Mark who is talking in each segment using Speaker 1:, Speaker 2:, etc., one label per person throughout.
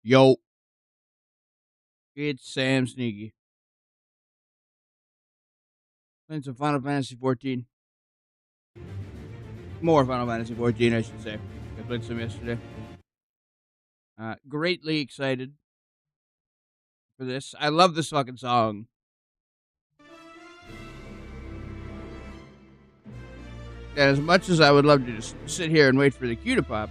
Speaker 1: Yo, it's Sam Sneaky. Playing some Final Fantasy 14. More Final Fantasy 14, I should say. I played some yesterday. Greatly excited for this. I love this fucking song. And as much as I would love to just sit here and wait for the cue to pop,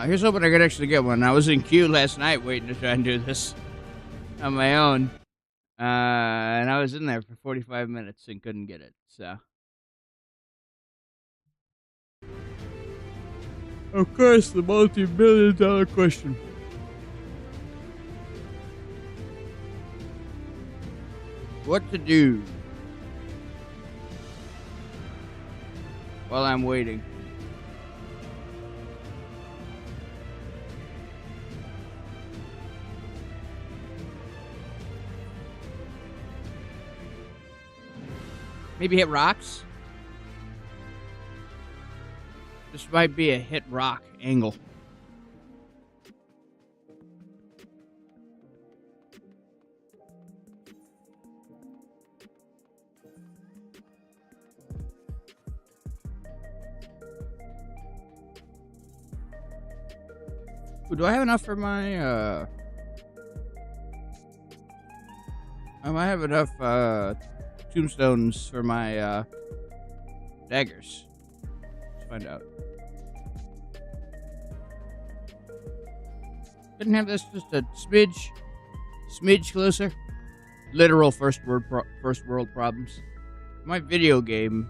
Speaker 1: here's hoping I could actually get one. I was in queue last night waiting to try and do this on my own. And I was in there for 45 minutes and couldn't get it, so. Of course, the multi-billion-dollar question. What to do while I'm waiting? Maybe hit rocks? This might be a hit rock angle. Ooh, do I have enough for my, I might have enough, tombstones for my, daggers. Let's find out. Couldn't have this just a smidge closer. Literal first world problems. My video game,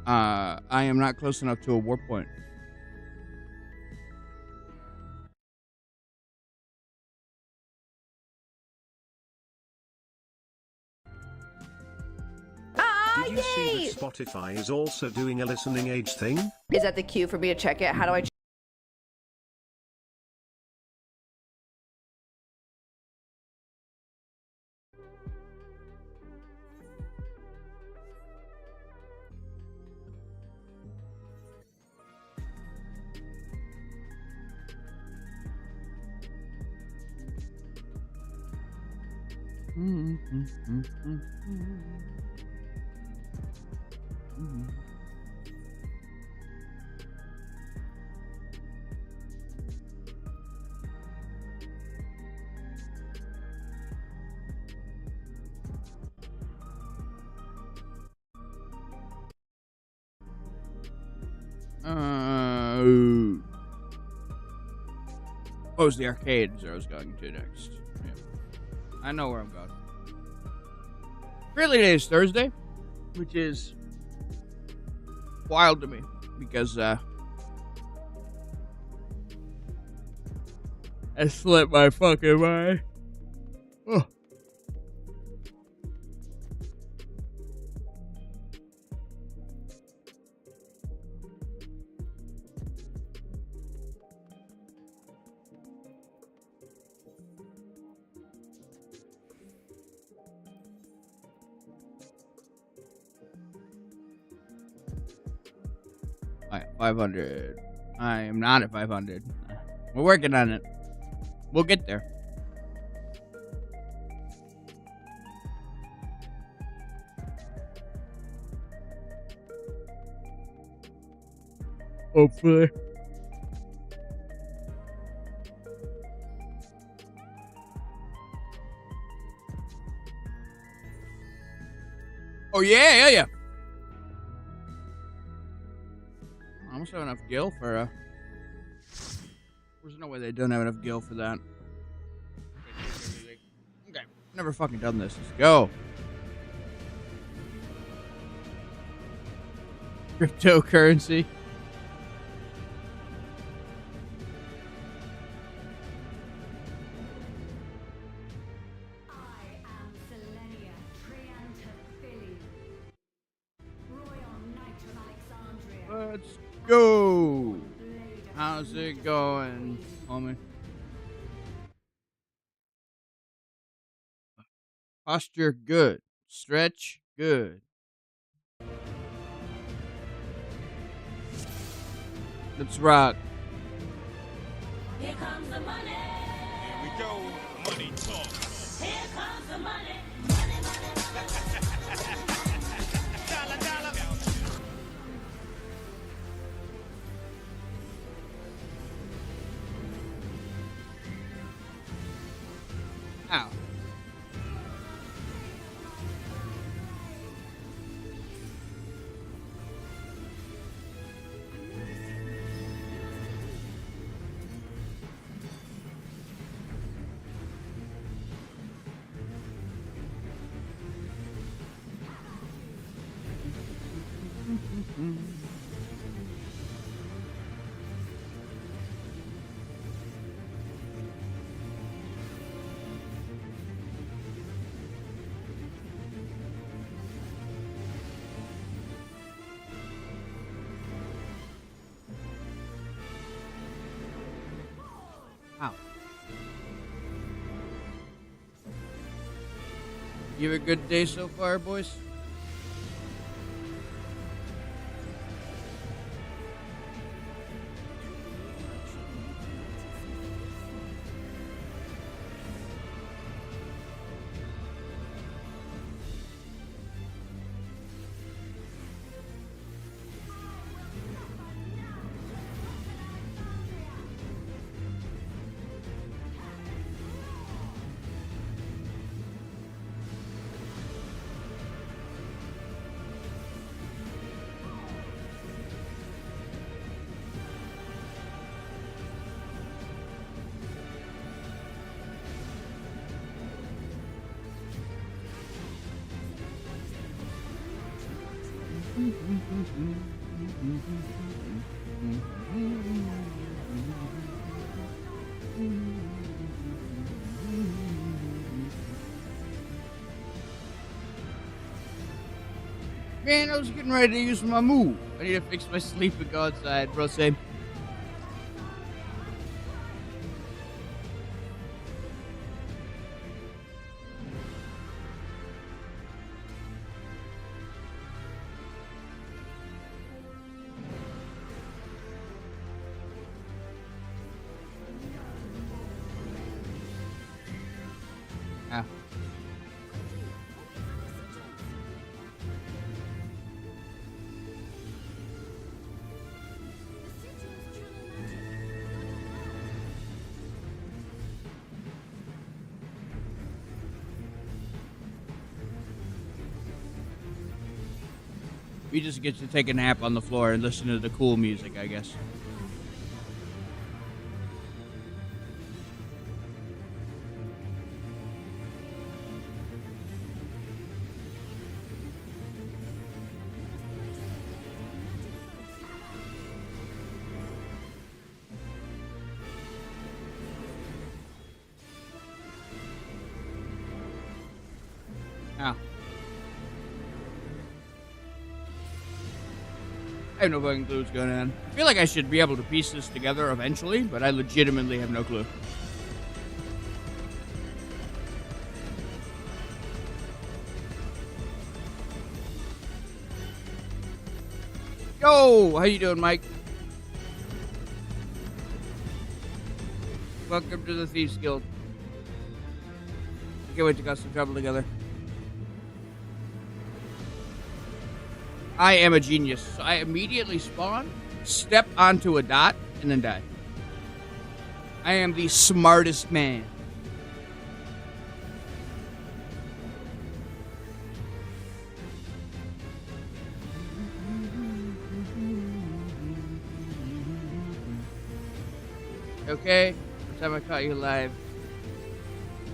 Speaker 1: I am not close enough to a warp point.
Speaker 2: Did you see that Spotify is also doing a listening age thing?
Speaker 3: Is that the cue for me to check it? How do I?
Speaker 1: Oh, it's the arcades I was going to next. Yeah. I know where I'm going. Really, today is Thursday, which is wild to me because I slipped my fucking mind. Oh. Alright, 500. I am not at 500. We're working on it. We'll get there. Hopefully. Oh, yeah. I almost have enough gil for, there's no way they don't have enough gil for that. Okay, never fucking done this. Let's go. Cryptocurrency. Let's go. How's it going, homie? Posture good. Stretch good. Let's rock.
Speaker 4: Here comes the money.
Speaker 5: Here we go. Money talk.
Speaker 4: Here comes the money.
Speaker 5: Dollar, dollar.
Speaker 1: Ow. Ow. You have a good day so far, boys? Man, I was getting ready to use my move. I need to fix my sleep and go outside, bro. Same. Ah. We just get to take a nap on the floor and listen to the cool music, I guess. Ow. I have no fucking clue what's going on. I feel like I should be able to piece this together eventually, but I legitimately have no clue. Yo, how you doing, Mike? Welcome to the Thieves Guild. Can't wait to got some trouble together. I am a genius. So I immediately spawn, step onto a dot, and then die. I am the smartest man. Okay, first time I caught you live.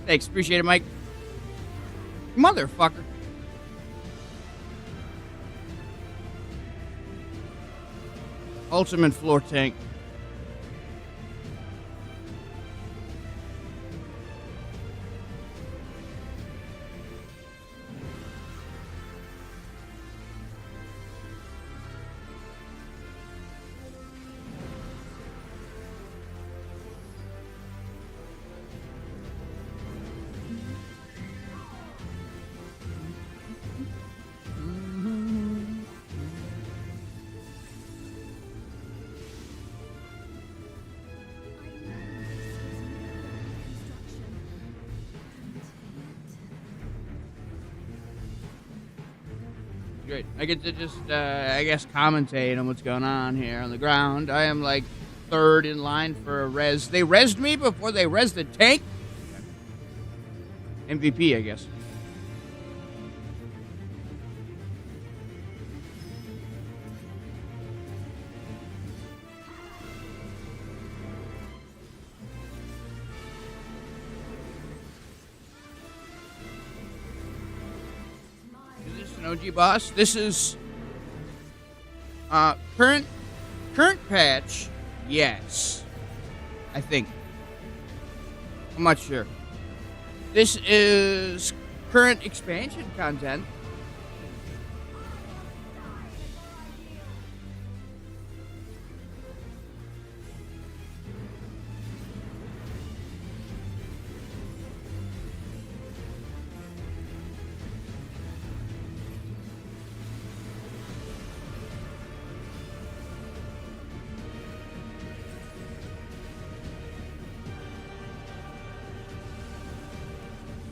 Speaker 1: Thanks, appreciate it, Mike. Motherfucker. Ultimate floor tank. great. I get to just, I guess, commentate on what's going on here on the ground. I am like third in line for a res. They resed me before they resed the tank. MVP, I guess. Is this an OG boss? This is current patch. Yes, I think. I'm not sure. This is current expansion content.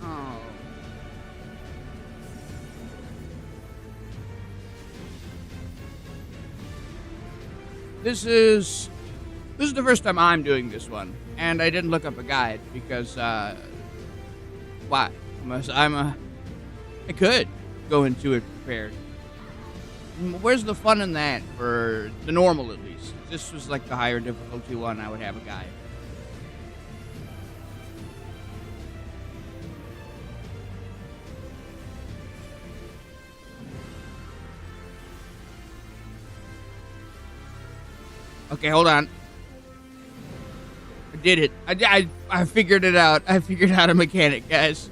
Speaker 1: Oh. This is the first time I'm doing this one, and I didn't look up a guide because why? I could go into it prepared. Where's the fun in that for the normal at least? If this was like the higher difficulty one, I would have a guide. Okay, hold on. I did it. I figured it out. I figured out a mechanic, guys.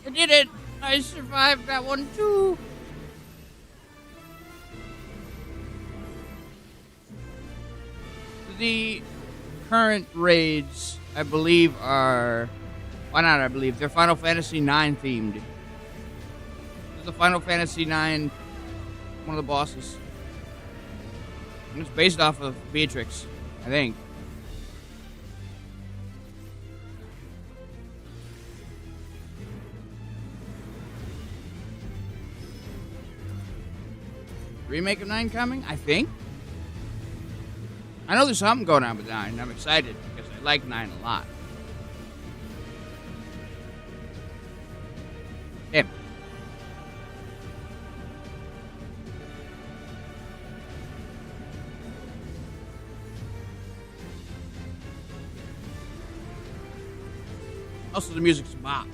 Speaker 1: I did it! I survived that one too! The current raids, I believe, are... Why not, I believe? They're Final Fantasy IX themed. This is the Final Fantasy IX, one of the bosses. And it's based off of Beatrix, I think. Remake of 9 coming? I think. I know there's something going on with 9. I'm excited because I like 9 a lot. Damn. Also, the music's a bop.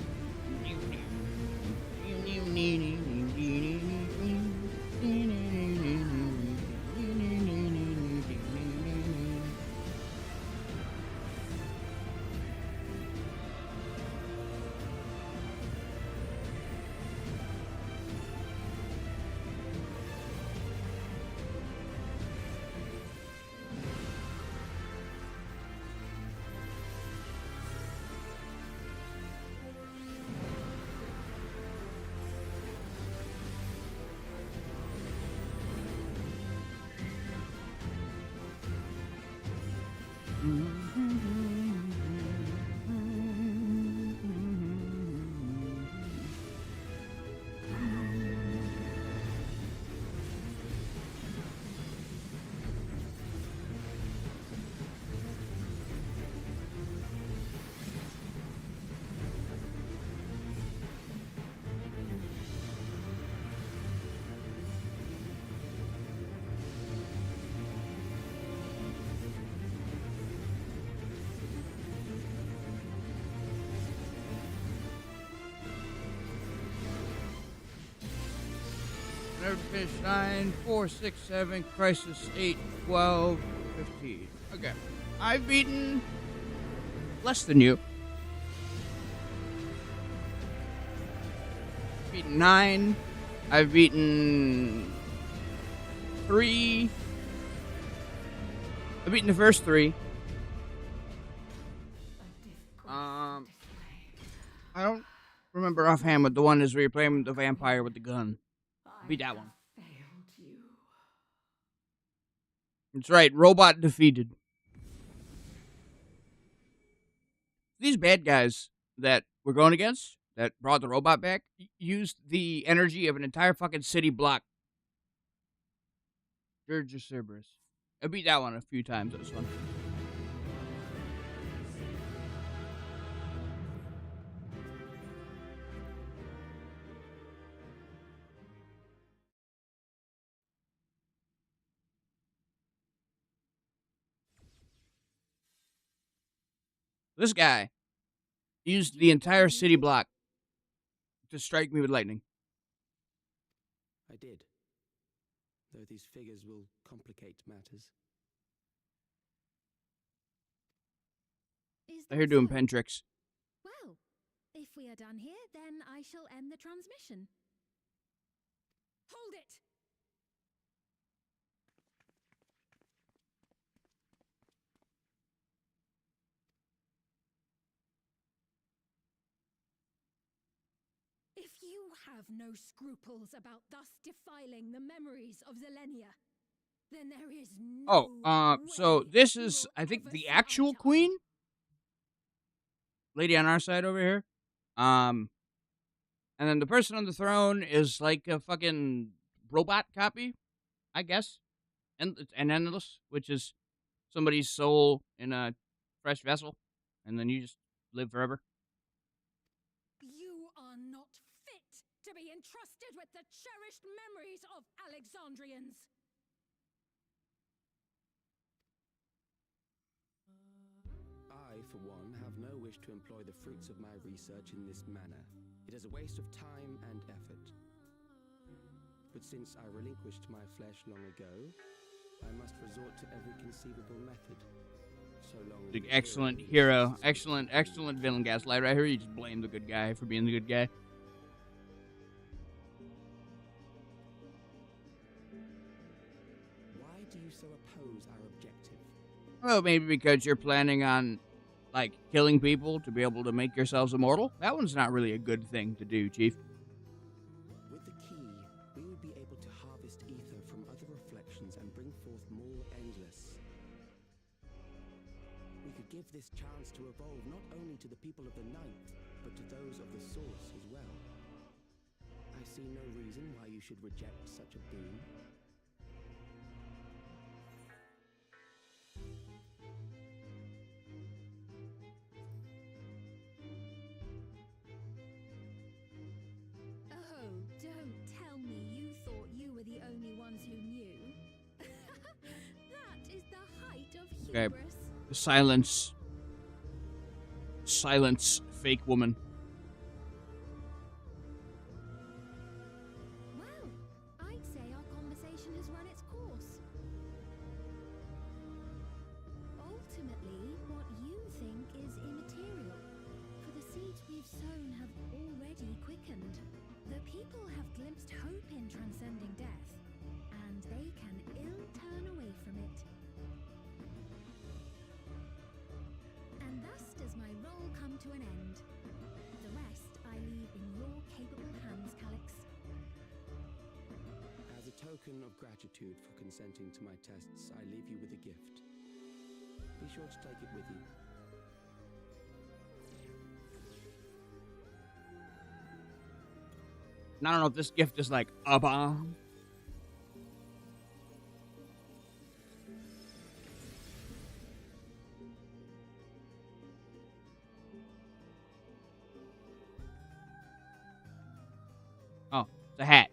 Speaker 1: Swordfish 9, 4, 6, 7, Crisis 8, 12, 15. Okay. I've beaten less than you. Beaten 9. I've beaten 3. I've beaten the first 3. I don't remember offhand what the one is where you're playing the vampire with the gun. Beat that one. That's right, robot defeated. These bad guys that we're going against, that brought the robot back, used the energy of an entire fucking city block. Dirge of Cerberus. I beat that one a few times, that was fun. This guy used the entire city block to strike me with lightning.
Speaker 6: I did. Though these figures will complicate matters.
Speaker 1: I hear doing pen tricks.
Speaker 7: Well, if we are done here, then I shall end the transmission. Hold it! If you have no scruples about thus defiling the memories of Zelenia, then there is no
Speaker 1: so
Speaker 7: way
Speaker 1: this
Speaker 7: you
Speaker 1: is,
Speaker 7: will
Speaker 1: I think,
Speaker 7: ever
Speaker 1: the
Speaker 7: see
Speaker 1: actual
Speaker 7: eye to eye.
Speaker 1: queen? Lady on our side over here. And then the person on the throne is like a fucking robot copy, I guess. And Endless, which is somebody's soul in a fresh vessel. And then you just live forever.
Speaker 7: You are not fit to be entrusted with the cherished memories of Alexandrians.
Speaker 6: I, for one, have no wish to employ the fruits of my research in this manner. It is a waste of time and effort. But since I relinquished my flesh long ago, I must resort to every conceivable method. So long as
Speaker 1: The
Speaker 6: the
Speaker 1: excellent
Speaker 6: is
Speaker 1: hero.
Speaker 6: successful.
Speaker 1: Excellent villain gaslight right here. You just blame the good guy for being the good guy.
Speaker 6: Why do you so oppose our objective?
Speaker 1: Well, maybe because you're planning on, like, killing people to be able to make yourselves immortal. That one's not really a good thing to do, Chief.
Speaker 6: With the key, we would be able to harvest ether from other reflections and bring forth more endless. We could give this chance to evolve not only to the people of the Ninth, but to those of the Source as well. I see no reason why you should reject such a boon.
Speaker 7: Oh, don't tell me you thought you were the only ones who knew. That is the height of
Speaker 1: Okay.
Speaker 7: hubris.
Speaker 1: Silence. Silence, fake woman.
Speaker 7: Well, I'd say our conversation has run its course. Ultimately, what you think is immaterial, for the seeds we've sown have already quickened. The people have glimpsed hope in transcending death, and they can ill turn away from it. And thus does my role come to an end. The rest I leave in your capable hands, Calix.
Speaker 6: As a token of gratitude for consenting to my tests, I leave you with a gift. Be sure to take it with you.
Speaker 1: And I don't know if this gift is like a bomb. Oh, it's a hat.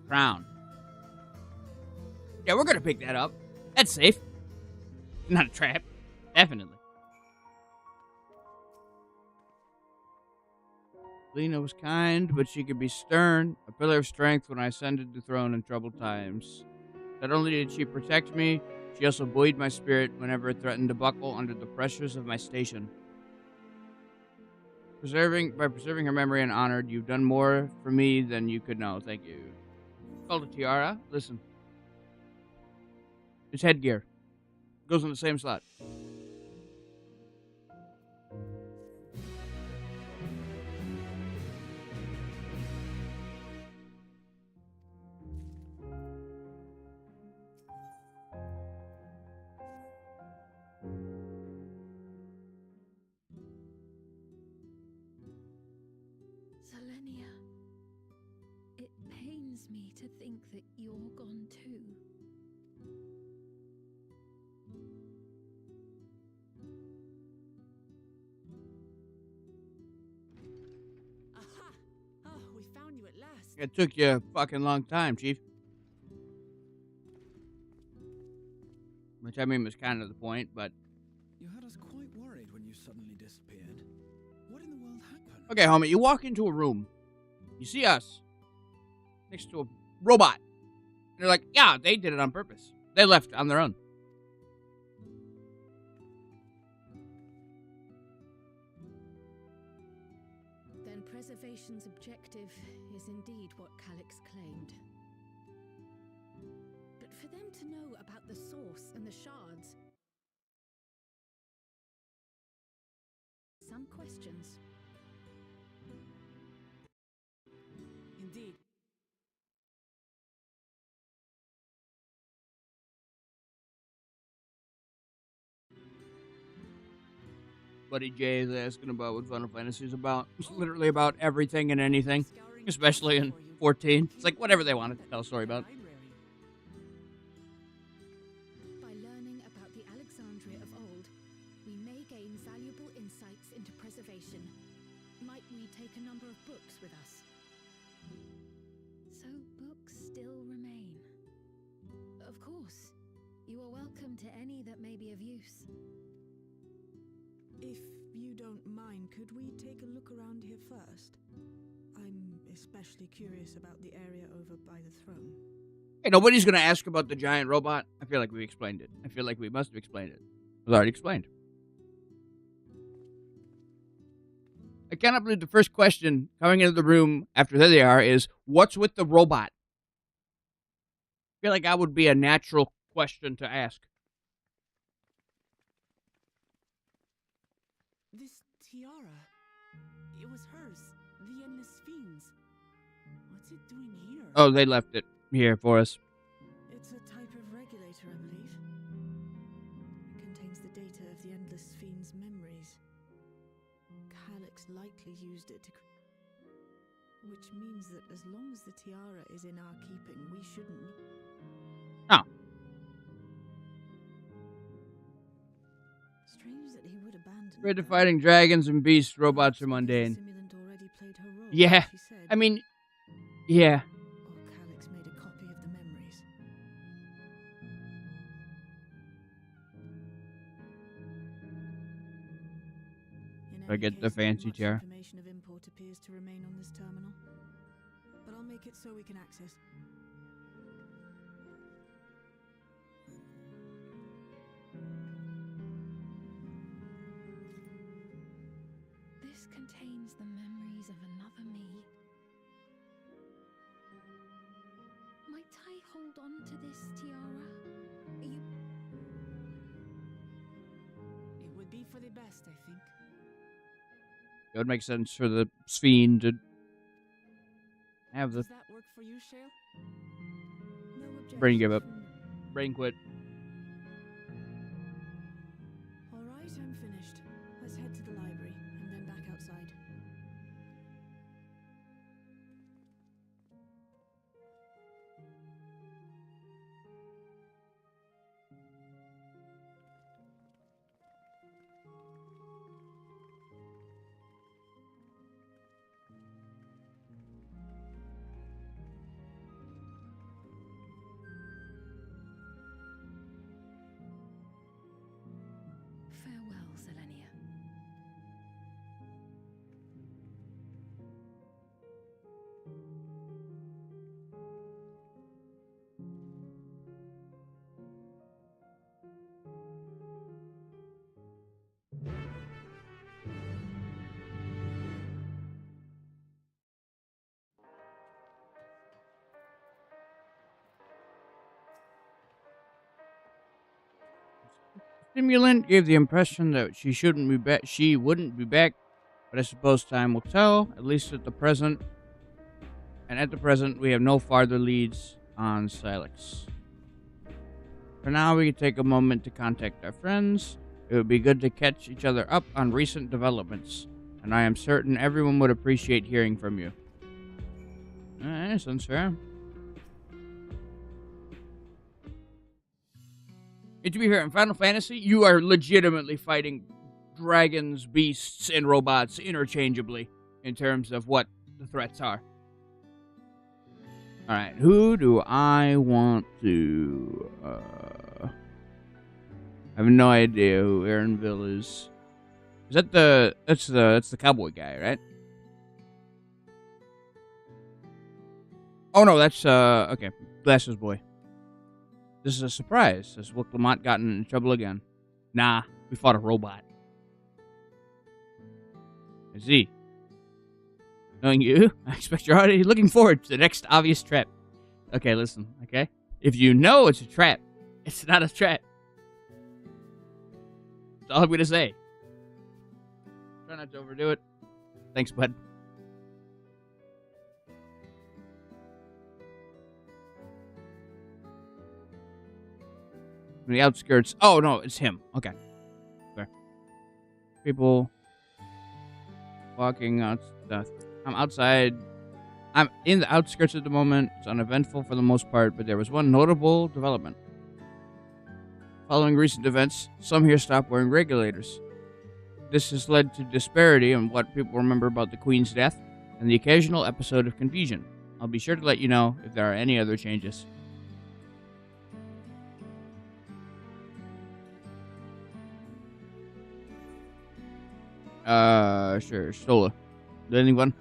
Speaker 1: Crown. Yeah, we're gonna pick that up. That's safe. Not a trap. Definitely. Lena was kind, but she could be stern, a pillar of strength when I ascended the throne in troubled times. Not only did she protect me, she also buoyed my spirit whenever it threatened to buckle under the pressures of my station. By preserving her memory and honored, you've done more for me than you could know. Thank you. Called a tiara? Listen. It's headgear. Goes in the same slot.
Speaker 7: Selenia, it pains me to think that you're gone too.
Speaker 8: Aha! Oh, we found you at last.
Speaker 1: It took you a fucking long time, Chief. Which I mean was kind of the point, but...
Speaker 9: You had us quite worried when you suddenly disappeared. What in the world happened?
Speaker 1: Okay, homie, you walk into a room. You see us. Next to a robot. And they're like, yeah, they did it on purpose. They left on their own.
Speaker 7: Then preservation's objective is indeed what Calyx claimed. But for them to know about the source and the shards, some questions.
Speaker 8: Indeed.
Speaker 1: Buddy Jay is asking about what Final Fantasy is about. It's literally about everything and anything. Especially in 14. It's like whatever they want to tell a story about.
Speaker 7: By learning about the Alexandria of old, we may gain valuable insights into preservation. Might we take a number of books with us? So books still remain. Of course, you are welcome to any that may be of use.
Speaker 10: If you don't mind, could we take a look around here first? I'm especially curious about the area over by the throne.
Speaker 1: Hey, nobody's going to ask about the giant robot. I feel like we explained it. I feel like we must have explained it. It was already explained. I cannot believe the first question coming into the room after there they are is, what's with the robot? I feel like that would be a natural question to ask.
Speaker 8: This tiara. It was hers. The Endless Fiends. What's it doing here?
Speaker 1: Oh, they left it here for us.
Speaker 10: It's a type of regulator, I believe. It contains the data of the Endless Fiend's memories. Calyx likely used it to... Which means that as long as the tiara is in our keeping, we shouldn't...
Speaker 1: Oh.
Speaker 10: Strange that he would abandon
Speaker 1: Afraid
Speaker 10: it,
Speaker 1: of
Speaker 10: though.
Speaker 1: fighting dragons and beasts, robots are mundane.
Speaker 10: Simulant already played her role,
Speaker 1: Yeah,
Speaker 10: like she said.
Speaker 1: I mean, yeah.
Speaker 10: Or Calyx made a copy of the memories. In
Speaker 1: I
Speaker 10: any
Speaker 1: get the
Speaker 10: case, not
Speaker 1: fancy
Speaker 10: much
Speaker 1: chair.
Speaker 10: Information of import appears to remain on this terminal, but I'll make it so we can access.
Speaker 7: This contains the memories of another me. Might I hold on to this tiara? You...
Speaker 8: It would be for the best, I think.
Speaker 1: It would make sense for the Fiend to have the
Speaker 8: Does that work for you, Shale?
Speaker 10: No
Speaker 1: brain give up.
Speaker 10: objections from-
Speaker 1: Brain quit.
Speaker 10: All right, I'm finished. Let's head to the library and then back outside.
Speaker 1: stimulant gave the impression that she shouldn't be back. She wouldn't be back, but I suppose time will tell. At least at the present. And at the present, we have no farther leads on Silex. For now, we can take a moment to contact our friends. It would be good to catch each other up on recent developments, and I am certain everyone would appreciate hearing from you. Alright, sounds fair. And to be fair, in Final Fantasy, you are legitimately fighting dragons, beasts, and robots interchangeably in terms of what the threats are. Alright, who do I want to... I have no idea who Aaronville is. Is that the... That's the cowboy guy, right? Oh no, that's okay. Glasses boy. This is a surprise. Has Will Clement gotten in trouble again? Nah, we fought a robot. I see. Knowing you, I expect you're already looking forward to the next obvious trap. Okay, listen, okay? If you know it's a trap, it's not a trap. That's all I'm gonna say. Try not to overdo it. Thanks, bud. On the outskirts. Oh, no, it's him. Okay. Fair. People walking out. I'm outside. I'm in the outskirts at the moment. It's uneventful for the most part, but there was one notable development. Following recent events, some here stopped wearing regulators. This has led to disparity in what people remember about the Queen's death and the occasional episode of confusion. I'll be sure to let you know if there are any other changes. Sure, Stola. Anyone?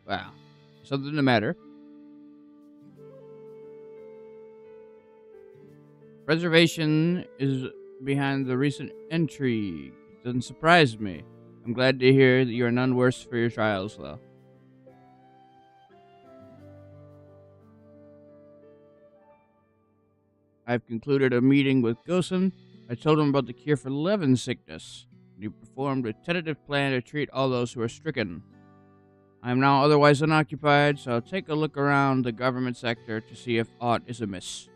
Speaker 1: Wow. Something the matter. Preservation is behind the recent intrigue. Doesn't surprise me. I'm glad to hear that you are none worse for your trials, though. I've concluded a meeting with Gosen. I told him about the cure for Levin sickness. He performed a tentative plan to treat all those who are stricken. I am now otherwise unoccupied, so I'll take a look around the government sector to see if aught is amiss.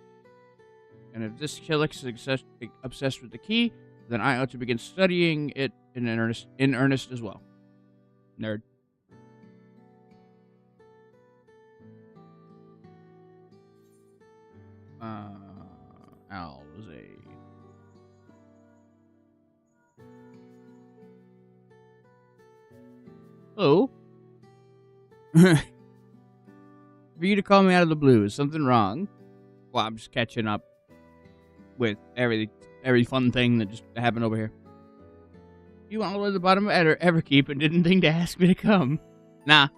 Speaker 1: And if this Kilix is obsessed with the key, then I ought to begin studying it in earnest as well. Nerd. Alzay. Hello. For you to call me out of the blue, is something wrong? Well, I'm just catching up with every fun thing that just happened over here. You all the way to the bottom of Everkeep and didn't think to ask me to come. Nah.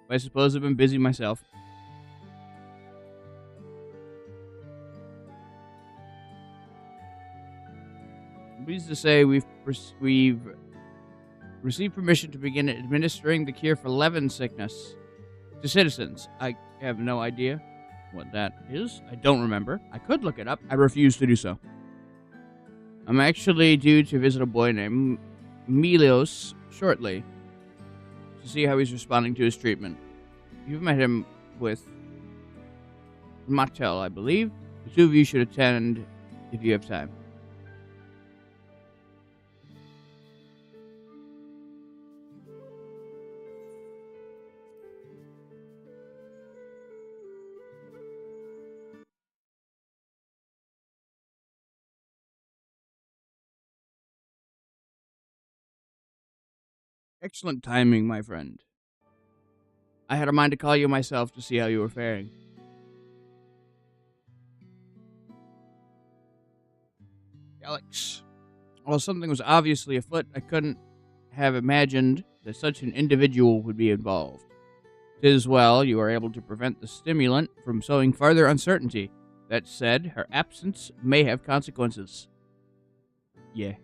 Speaker 1: I suppose I've been busy myself. I'm pleased to say we've received permission to begin administering the cure for Levin sickness to citizens. I have no idea what that is. I don't remember. I could look it up. I refuse to do so. I'm actually due to visit a boy named Milios shortly to see how he's responding to his treatment. You've met him with Mattel, I believe. The two of you should attend if you have time. Excellent timing, my friend. I had a mind to call you myself to see how you were faring. Alex. While something was obviously afoot, I couldn't have imagined that such an individual would be involved. 'Tis well you are able to prevent the stimulant from sowing further uncertainty. That said, her absence may have consequences. Yeah.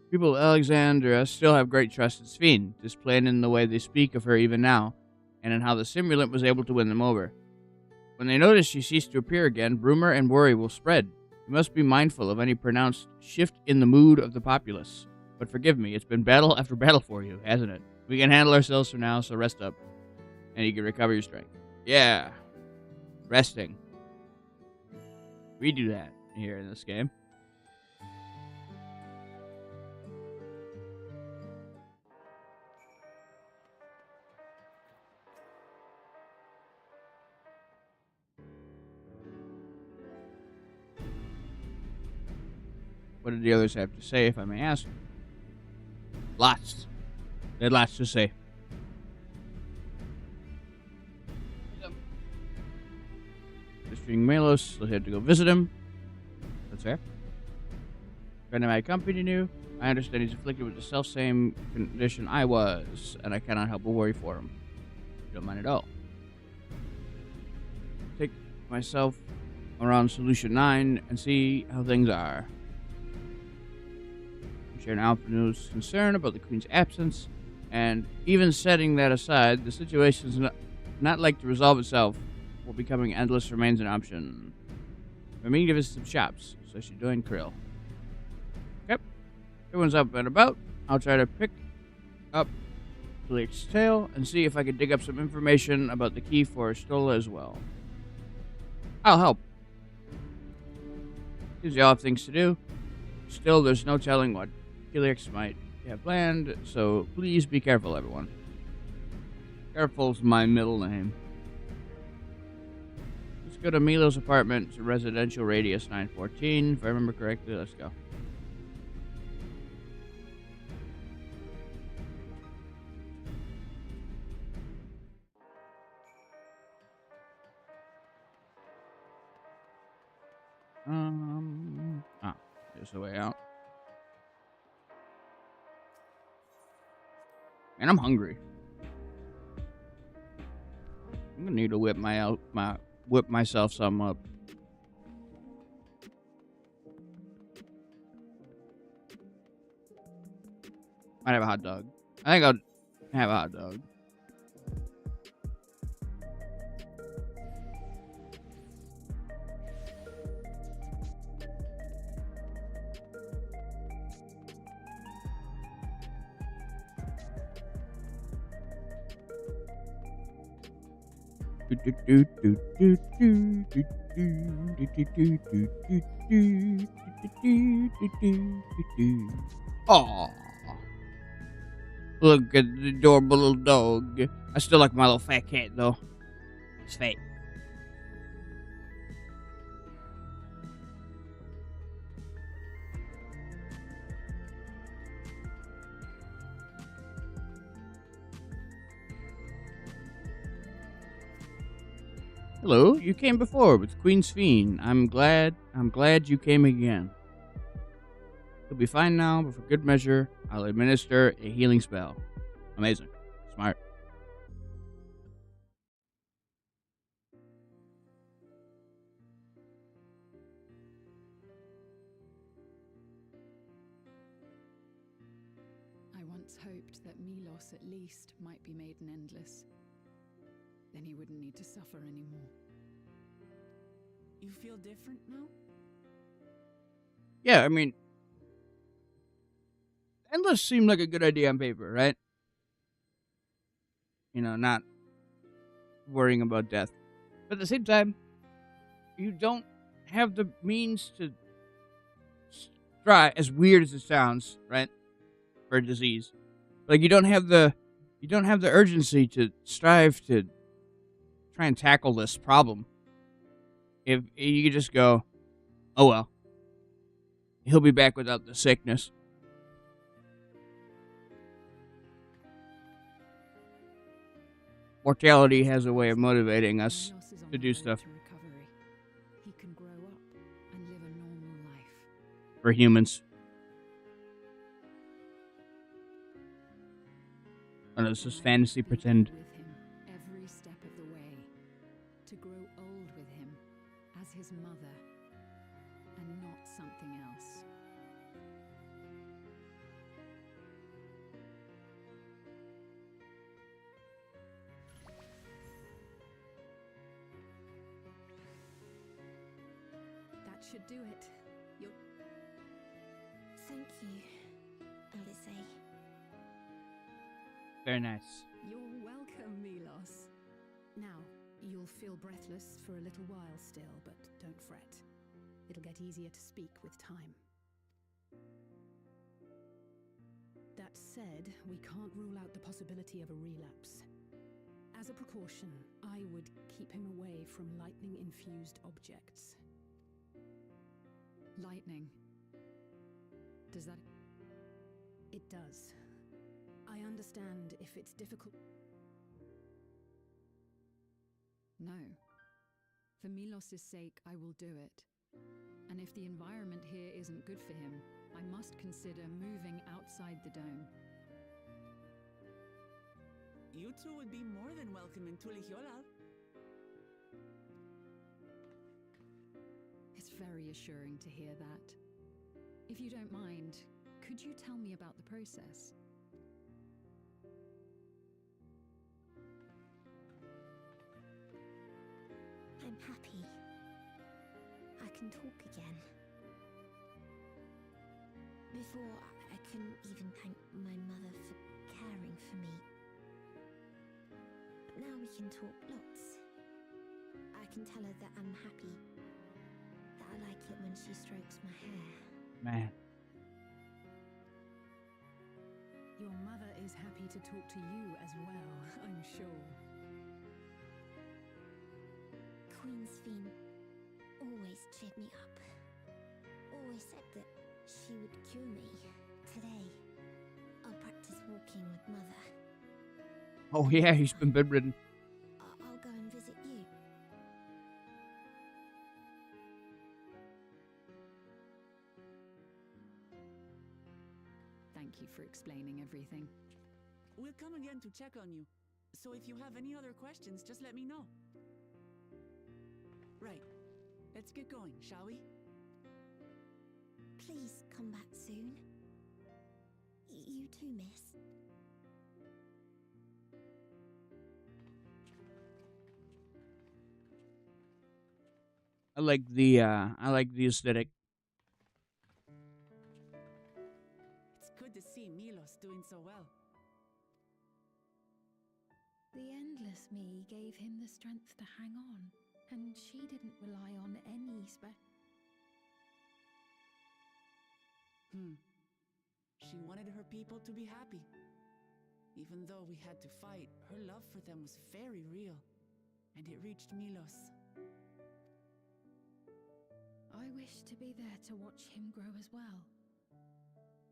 Speaker 1: People of Alexandria still have great trust in Sphene, displayed in the way they speak of her even now, and in how the simulant was able to win them over. When they notice she ceased to appear again, rumor and worry will spread. We must be mindful of any pronounced shift in the mood of the populace. But forgive me, it's been battle after battle for you, hasn't it? We can handle ourselves for now, so rest up. And you can recover your strength. Yeah. Resting. We do that here in this game. What did the others have to say, if I may ask? Lots. They had lots to say. Mr. Melos, let's have to go visit him. That's fair. Friend of my company knew. I understand he's afflicted with the self-same condition I was, and I cannot help but worry for him. Don't mind at all. Take myself around Solution 9 and see how things are. Sharon Alphanu's concern about the Queen's absence, and even setting that aside, the situation is not like to resolve itself, while becoming endless remains an option. I'm meaning to visit some shops, so I should join Krill. Yep, everyone's up and about. I'll try to pick up Blake's tail and see if I can dig up some information about the key for Stola as well. I'll help. Seems you all have things to do. Still, there's no telling what Helix might have planned, so please be careful, everyone. Careful's my middle name. Let's go to Milo's apartment. It's a residential radius 914. If I remember correctly, let's go. There's a way out. And I'm hungry. I'm gonna need to whip myself some up. Might have a hot dog. I think I'll have a hot dog. Aww. Look at the adorable little dog. I still like my little fat cat, though. It's fat. Hello, you came before with Queen's Fiend. I'm glad you came again. You'll be fine now, but for good measure, I'll administer a healing spell. Amazing. Smart.
Speaker 10: I once hoped that Milos at least might be made an endless. Then he wouldn't need to suffer anymore.
Speaker 8: You feel different now?
Speaker 1: Yeah, I mean, endless seemed like a good idea on paper, right? You know, not worrying about death. But at the same time, you don't have the means to try, as weird as it sounds, right? For a disease. Like, you don't have the urgency to strive to try and tackle this problem. If you could just go, oh well, he'll be back without the sickness. Mortality has a way of motivating us to do stuff.
Speaker 10: He can grow up and live a normal life.
Speaker 1: For humans. Oh no, this is fantasy pretend.
Speaker 10: With him every step of the way. To grow old with him as his mother and not something else. should do it. You're...
Speaker 7: Thank you, Alice.
Speaker 1: Very nice.
Speaker 10: You're welcome, Milos. Now, you'll feel breathless for a little while still, but don't fret. It'll get easier to speak with time. That said, we can't rule out the possibility of a relapse. As a precaution, I would keep him away from lightning-infused objects. Lightning? Does that... It does. I understand if it's difficult... No. For Milos's sake, I will do it. And if the environment here isn't good for him, I must consider moving outside the dome.
Speaker 8: You two would be more than welcome in Tulihiola.
Speaker 10: It's very assuring to hear that. If you don't mind, could you tell me about the process?
Speaker 7: I'm happy. I can talk again. Before, I couldn't even thank my mother for caring for me. But now we can talk lots. I can tell her that I'm happy. That I like it when she strokes my hair.
Speaker 1: Man.
Speaker 10: Your mother is happy to talk to you as well, I'm sure.
Speaker 7: Queen Sphene always cheered me up. Always said that she would cure me. Today, I'll practice walking with Mother.
Speaker 1: Oh yeah, he's been bedridden.
Speaker 7: I'll go and visit you.
Speaker 10: Thank you for explaining everything.
Speaker 8: We'll come again to check on you. So if you have any other questions, just let me know. Right. Let's get going, shall we?
Speaker 7: Please come back soon. You too, miss.
Speaker 1: I like the aesthetic.
Speaker 8: It's good to see Milos doing so well.
Speaker 10: The Endless Me gave him the strength to hang on, and she didn't rely on any
Speaker 8: She wanted her people to be happy. Even though we had to fight, her love for them was very real, and it reached Milos.
Speaker 10: I wish to be there to watch him grow as well.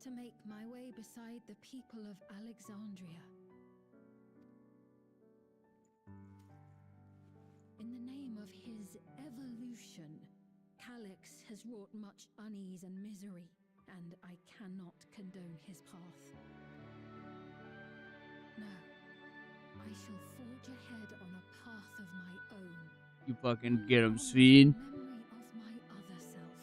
Speaker 10: To make my way beside the people of Alexandria. In the name of his evolution, Calyx has wrought much unease and misery, and I cannot condone his path. No, I shall forge ahead on a path of my own.
Speaker 1: You fucking get him, Sphene.
Speaker 10: Memory of my other self.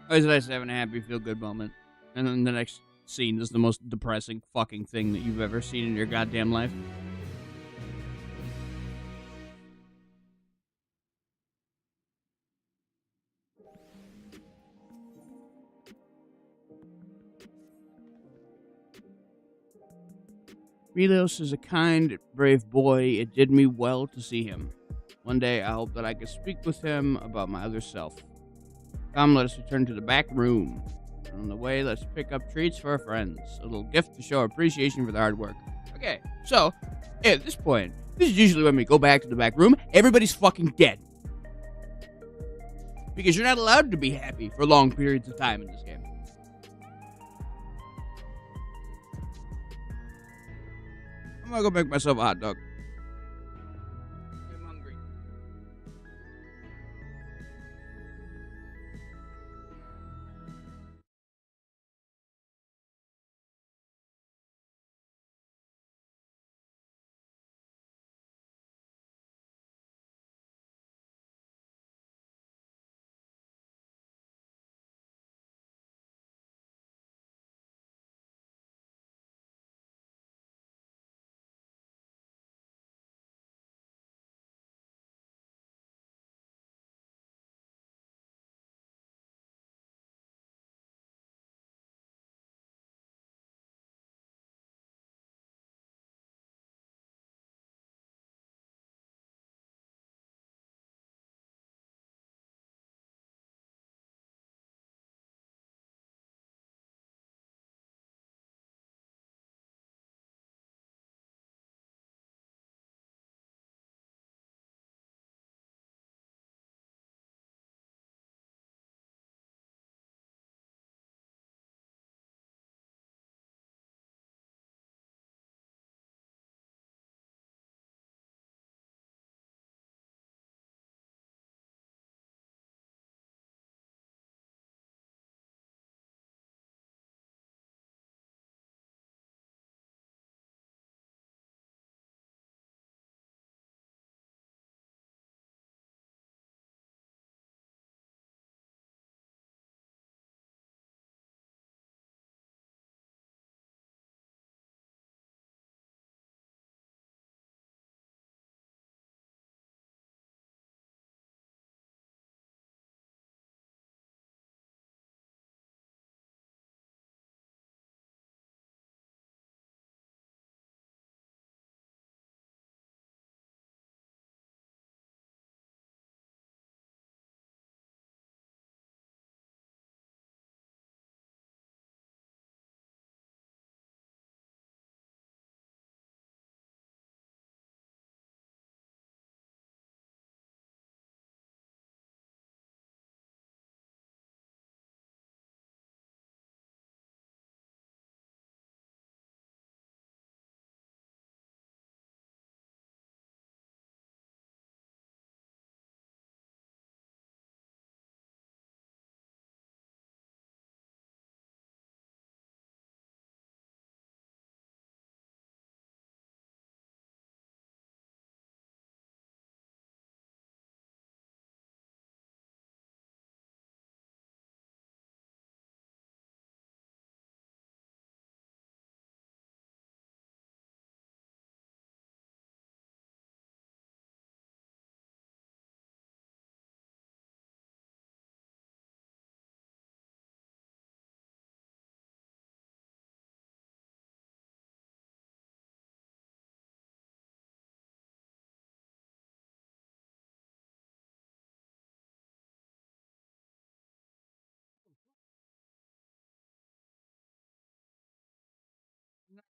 Speaker 1: Always nice having a happy, feel-good moment. And then the next scene is the most depressing fucking thing that you've ever seen in your goddamn life. Milos is a kind, brave boy. It did me well to see him. One day, I hope that I could speak with him about my other self. Come, let us return to the back room. On the way, let's pick up treats for our friends. A little gift to show appreciation for their hard work. Okay, so, at this point, this is usually when we go back to the back room. Everybody's fucking dead. Because you're not allowed to be happy for long periods of time in this game. I'm gonna go make myself a hot dog.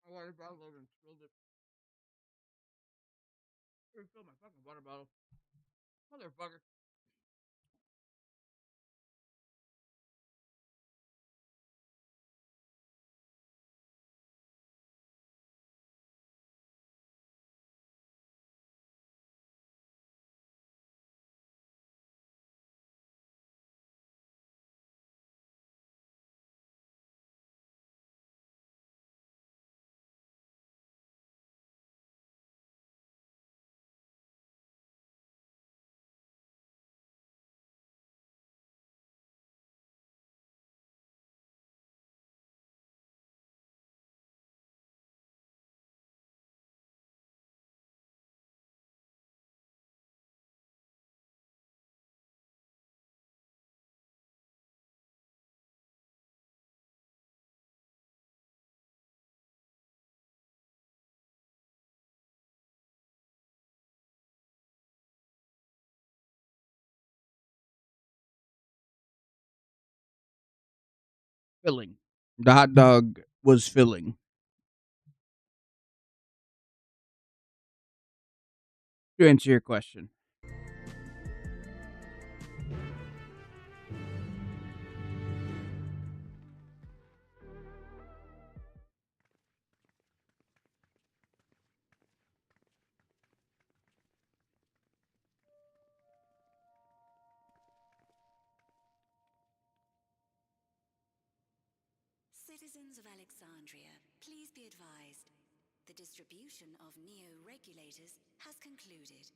Speaker 1: My water bottle over and spilled it. Refill my fucking water bottle. Motherfucker. Filling. The hot dog was filling. To answer your question.
Speaker 11: Citizens of Alexandria, please be advised. The distribution of neo-regulators has concluded.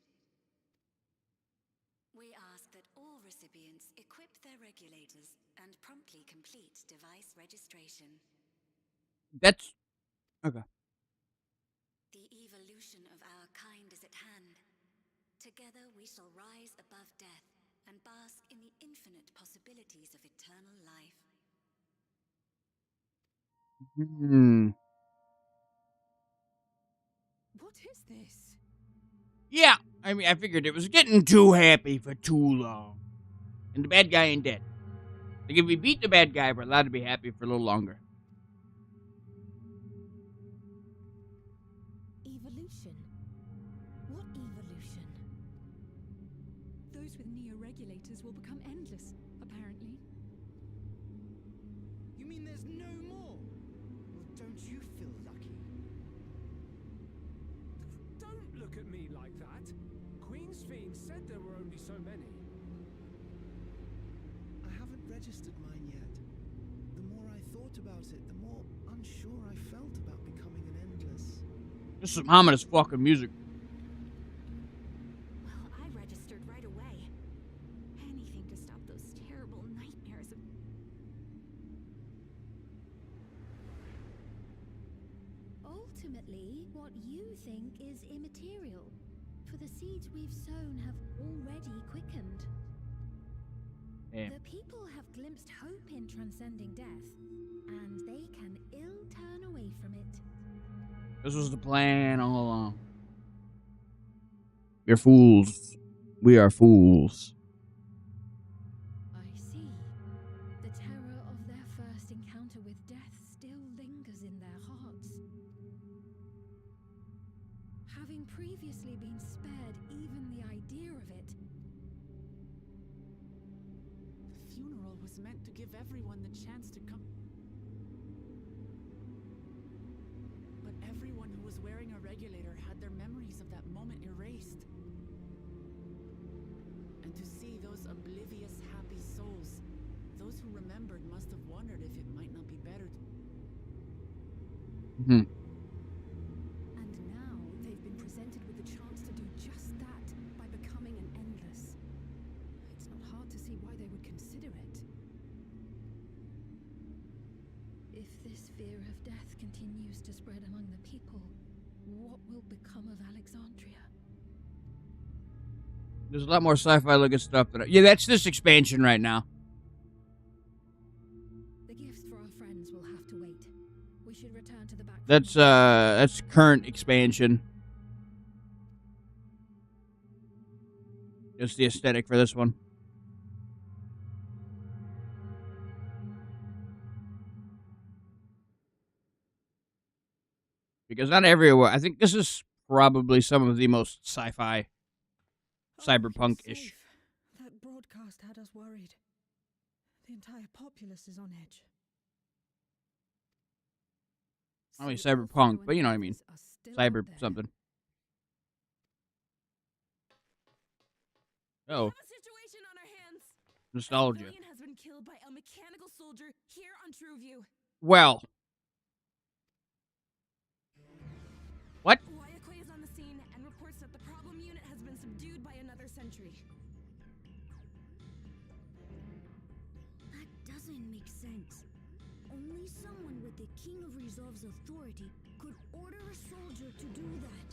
Speaker 11: We ask that all recipients equip their regulators and promptly complete device registration.
Speaker 1: That's okay.
Speaker 11: The evolution of our kind is at hand. Together we shall rise above death and bask in the infinite possibilities of eternal life.
Speaker 10: What is this?
Speaker 1: Yeah, I mean, I figured it was getting too happy for too long. And the bad guy ain't dead. Like, if we beat the bad guy, we're allowed to be happy for a little longer.
Speaker 7: Evolution? What evolution?
Speaker 12: Those with neo-regulators will become endless, apparently.
Speaker 9: You mean there's no more? Well, don't you feel lucky?
Speaker 13: Don't look at me like that. Queen's Fiend said there were only so many.
Speaker 9: I haven't registered mine yet. The more I thought about it, the more unsure I felt about becoming an endless.
Speaker 1: Just some ominous fucking music.
Speaker 12: Well, I registered right away. Anything to stop those terrible nightmares of...
Speaker 7: Ultimately, what you think is immaterial, for the seeds we've sown have already quickened.
Speaker 1: Yeah.
Speaker 7: The people have glimpsed hope in transcending death, and they can ill turn away from it.
Speaker 1: This was the plan all along. You're fools. We are fools.
Speaker 7: I see. The terror of their first encounter with death still lingers in their hearts. Having previously been spared even the idea of it,
Speaker 8: The funeral was meant to give everyone the chance to come. But everyone who was wearing a regulator had their memories of that moment erased. And to see those oblivious, happy souls, those who remembered must have wondered if it might not be better to...
Speaker 1: Mm-hmm.
Speaker 12: And now they've been presented with the chance to do just that by becoming an endless. It's not hard to see why they would consider it.
Speaker 7: if this fear of death continues to spread among the people, what will become of Alexandria?
Speaker 1: There's a lot more sci-fi looking stuff. Yeah, that's this expansion right now.
Speaker 7: The gifts for our friends will have to wait. We should return to the back.
Speaker 1: That's current expansion. Just the aesthetic for this one. Because not everywhere. I think this is probably some of the most sci-fi, cyberpunk-ish.
Speaker 10: That broadcast had us worried. The entire populace is on edge.
Speaker 1: I mean cyberpunk, but you know what I mean. Cyber something. Oh.
Speaker 12: Situation on our hands.
Speaker 1: Nostalgia.
Speaker 12: Civilian has been killed by a mechanical soldier here on Trueview.
Speaker 1: Well. What?
Speaker 12: Wayakwe is on the scene and reports that the problem unit has been subdued by another sentry.
Speaker 7: That doesn't make sense. Only someone with the King of Resolve's authority could order a soldier to do that.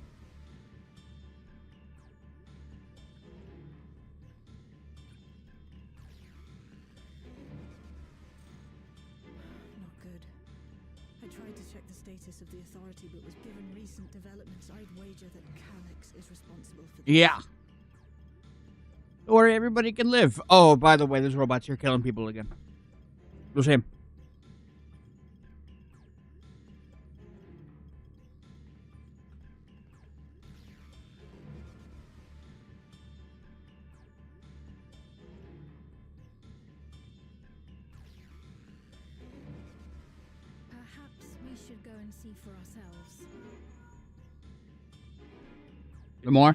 Speaker 10: Not good. I tried to check the status of the authority, but was given recent developments. I'd wager that Calyx is responsible for this.
Speaker 1: Yeah. Or everybody can live. Oh, by the way, there's robots here killing people again. It was him.
Speaker 7: Perhaps we should go and see for ourselves.
Speaker 1: More?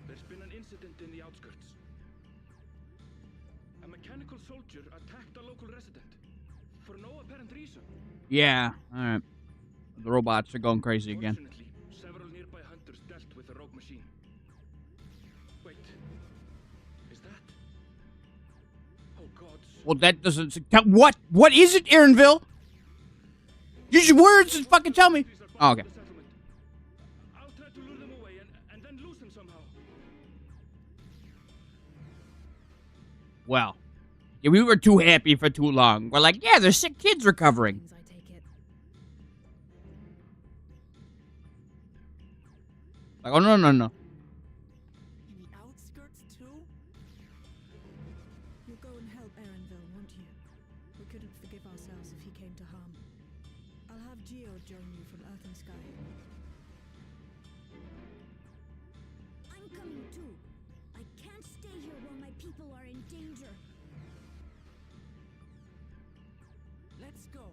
Speaker 14: There's been an incident in the outskirts. A mechanical soldier attacked a local resident for no apparent reason.
Speaker 1: Yeah, alright. The robots are going crazy again.
Speaker 14: Fortunately, several nearby hunters dealt with the rogue machine. Wait, is that? Oh God.
Speaker 1: Well, that doesn't... What? What is it, Aaronville? Use your words and fucking tell me. Oh, okay.
Speaker 14: I'll try to lure them away and then lose them somehow.
Speaker 1: Well, yeah, we were too happy for too long. We're like, yeah, there's sick kids recovering. Like, oh, no, no, no.
Speaker 10: In the outskirts, too? You'll go and help Aaronville, won't you? We couldn't forgive ourselves if he came to harm. I'll have Geo join you from Earth and Sky.
Speaker 7: I'm coming too. I can't stay here while my people are in danger.
Speaker 10: Let's go.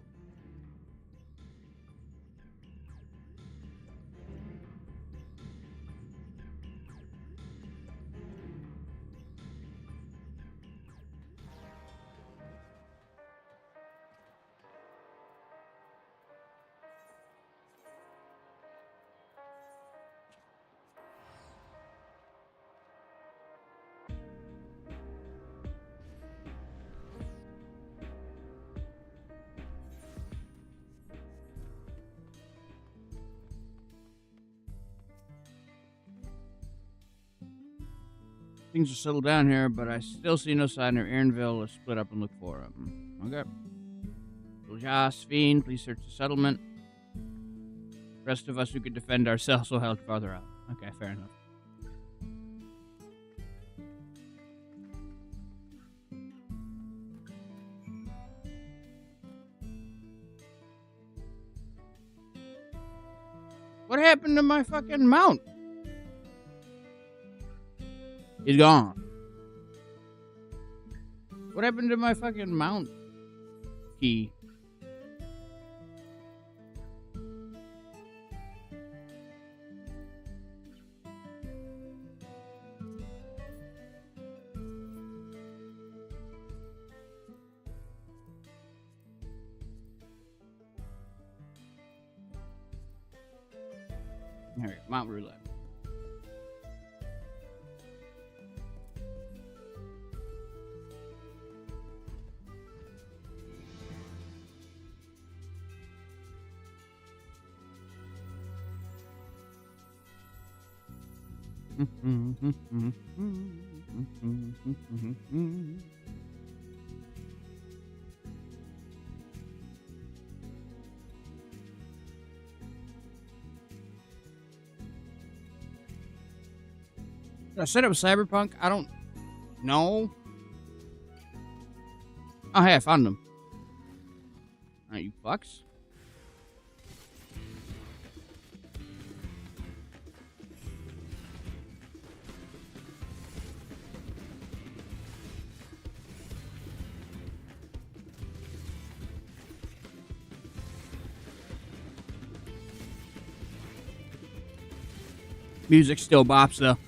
Speaker 1: Things are settled down here, but I still see no sign of Aaronville. Let's split up and look for him. Okay. Joss, Fiend, please search the settlement. Rest of us who could defend ourselves will head farther out. Okay, fair enough. What happened to my fucking mount? He's gone. What happened to my fucking mount key? There we go. Mount Roulette. I said it was Cyberpunk. I don't know. Oh, hey, I found them. Alright, you fucks. Music still bops though.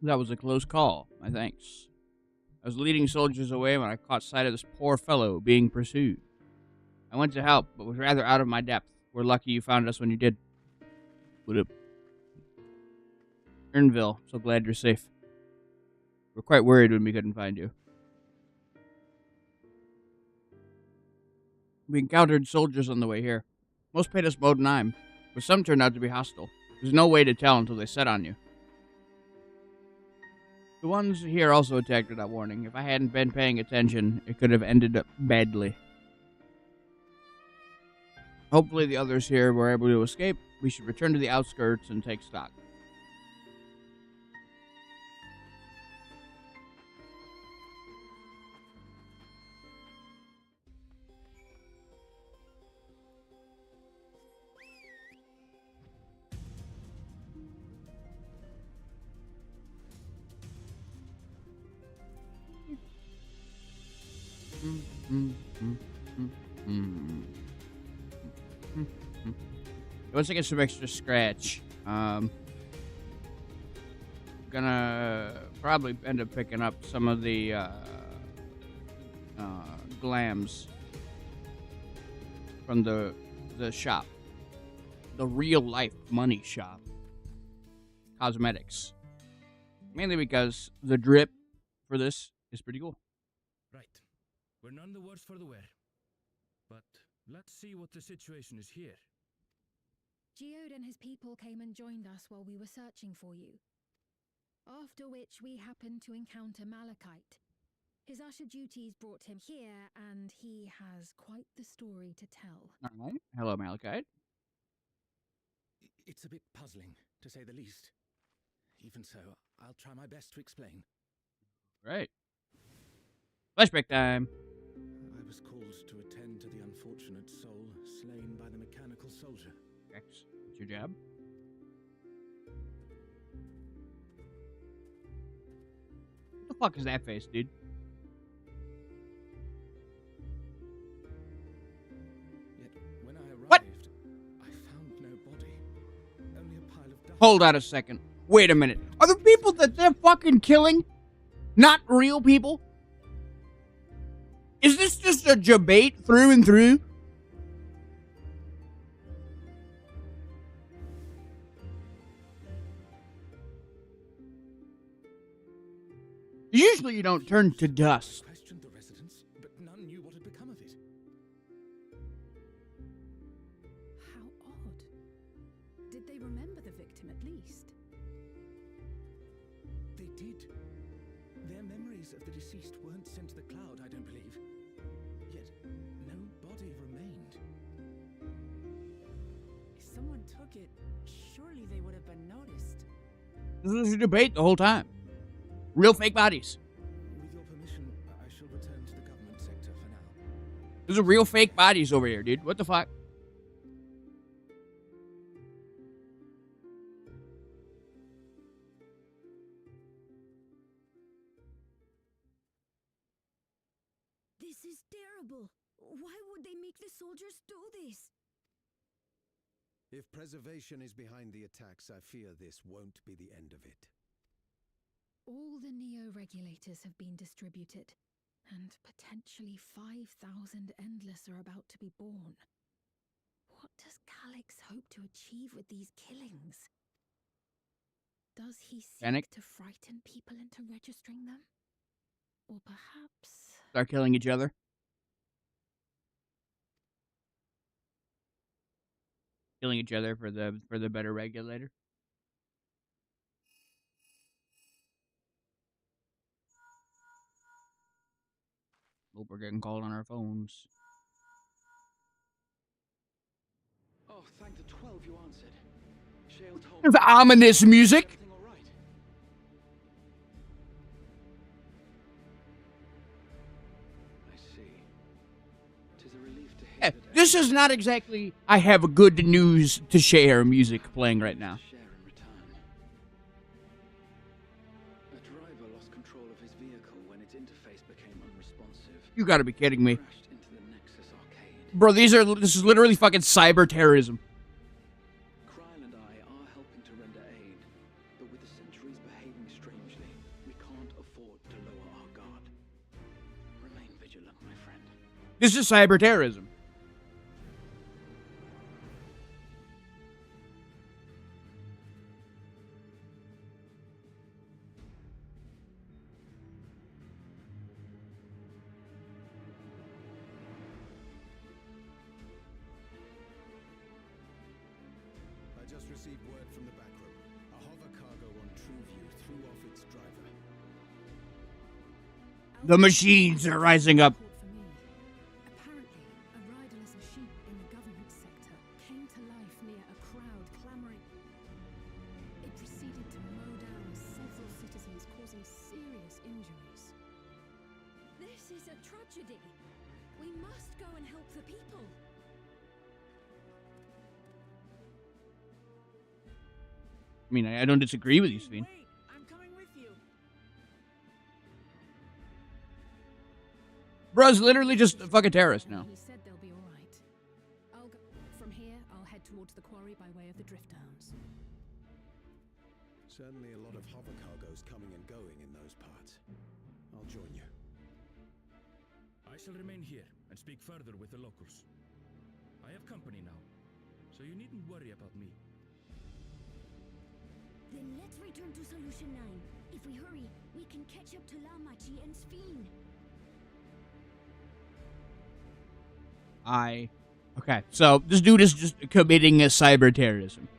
Speaker 1: That was a close call, my thanks. I was leading soldiers away when I caught sight of this poor fellow being pursued. I went to help, but was rather out of my depth. We're lucky you found us when you did. What up? Ernville, so glad you're safe. We're quite worried when we couldn't find you. We encountered soldiers on the way here. Most paid us Modenheim, but some turned out to be hostile. There's no way to tell until they set on you. The ones here also attacked without warning. If I hadn't been paying attention, it could have ended up badly. Hopefully the others here were able to escape. We should return to the outskirts and take stock. Once I get some extra scratch, gonna probably end up picking up some of the glams from the shop, the real life money shop, cosmetics. Mainly because the drip for this is pretty cool.
Speaker 14: Right. We're none the worse for the wear. But let's see what the situation is here.
Speaker 12: Geode and his people came and joined us while we were searching for you. After which we happened to encounter Malachite. His usher duties brought him here, and he has quite the story to tell.
Speaker 1: All right. Hello, Malachite.
Speaker 6: It's a bit puzzling, to say the least. Even so, I'll try my best to explain.
Speaker 1: Right. Flashback time.
Speaker 6: I was called to attend to the unfortunate soul slain by the mechanical soldier.
Speaker 1: X, what's your job? What the fuck is that face, dude?
Speaker 6: Yet when I arrived,
Speaker 1: What?
Speaker 6: I found no body. Only a pile of dust.
Speaker 1: Hold on a second. Wait a minute. Are the people that they're fucking killing not real people? Is this just a debate through and through? Usually you don't turn to dust.
Speaker 6: Questioned the residents, but none knew what had become of it.
Speaker 12: How odd. Did they remember the victim at least?
Speaker 6: They did. Their memories of the deceased weren't sent to the cloud, I don't believe. Yet no body remained.
Speaker 8: If someone took it, surely they would have been noticed.
Speaker 1: This was a debate the whole time. Real fake bodies.
Speaker 6: With your permission, I shall return to the government sector for now.
Speaker 1: There's a real fake bodies over here, dude. What the fuck?
Speaker 7: This is terrible. Why would they make the soldiers do this?
Speaker 9: If preservation is behind the attacks, I fear this won't be the end of it.
Speaker 12: All the Neo-regulators have been distributed, and potentially 5,000 Endless are about to be born. What does Calyx hope to achieve with these killings? Does he seek
Speaker 1: Panic.
Speaker 12: to frighten people into registering them? Or perhaps...
Speaker 1: Start killing each other. Killing each other for the better regulator. Hope we're getting called on our phones.
Speaker 14: Oh, thank the 12 you answered. Shale told
Speaker 1: There's ominous music.
Speaker 14: everything all right. I see. 'Tis a relief to hear that
Speaker 1: This This is not exactly I have a good news to share music playing right now.
Speaker 14: Share in return. A driver lost control of his vehicle when its interface became unresponsive.
Speaker 1: You gotta be kidding me.
Speaker 14: Crashed into the Nexus arcade.
Speaker 1: Bro, this is literally fucking cyber terrorism.
Speaker 14: Kryle and I are helping to render aid, but with the Sentries behaving strangely, we can't afford to lower our guard. Remain vigilant, my friend.
Speaker 1: This is cyber terrorism.
Speaker 9: I just received word from the back room. A hover cargo on TrueView threw off its driver.
Speaker 1: The machines are rising up.
Speaker 12: Apparently, a riderless machine in the government sector came to life near a crowd clamoring. It proceeded to mow down several citizens, causing serious injuries.
Speaker 7: This is a tragedy. We must go and help the people.
Speaker 1: I mean, I don't disagree with you, Sven.
Speaker 8: Wait, I'm coming with you.
Speaker 1: Bro's literally just a fucking terrorist now.
Speaker 12: He said they'll be all right. I'll go from here. I'll head towards the quarry by way of the drift downs.
Speaker 9: Certainly a lot of hover cargoes coming and going in those parts. I'll join you.
Speaker 14: I shall remain here and speak further with the locals. I have company now, so you needn't worry about me.
Speaker 7: Then let's return to Solution 9. If we hurry, we can catch up to Lamachi and Sphene.
Speaker 1: Okay, so this dude is just committing a cyber terrorism.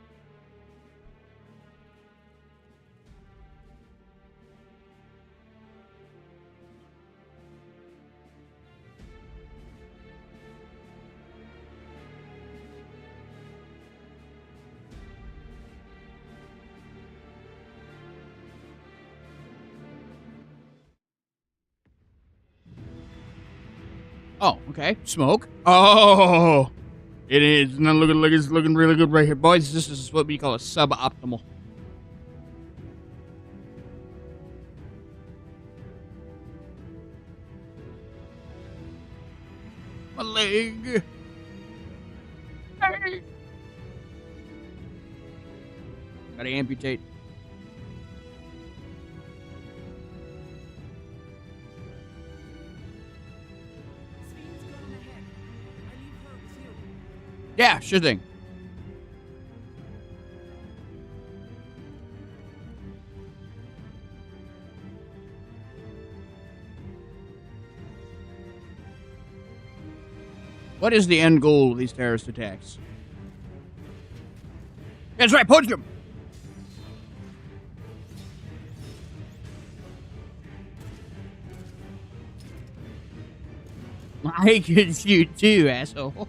Speaker 1: Oh, okay. Smoke. Oh, it is. Not looking like it's looking really good right here, boys. This is what we call a suboptimal. My leg. Hey. Gotta amputate. Yeah, sure thing. What is the end goal of these terrorist attacks? That's right, punch him! I could shoot too, asshole.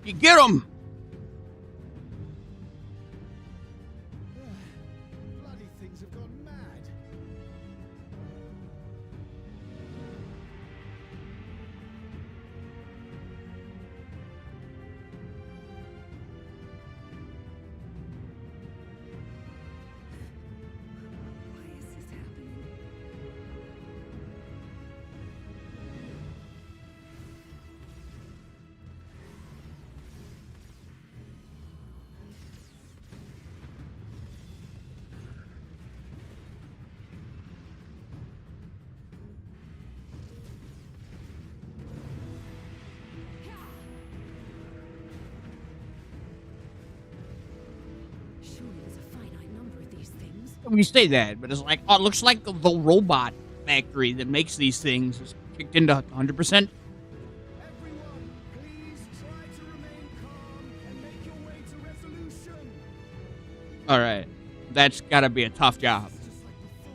Speaker 1: You get him!
Speaker 9: Bloody things have gone mad.
Speaker 10: Why is this happening?
Speaker 12: Surely there's a finite number of these things.
Speaker 1: We say that, but it's like, oh, it looks like the robot factory that makes these things is kicked into 100%.
Speaker 9: Everyone, please try to remain calm and make your way to resolution.
Speaker 1: All right, that's gotta be a tough job.
Speaker 9: It's just like before.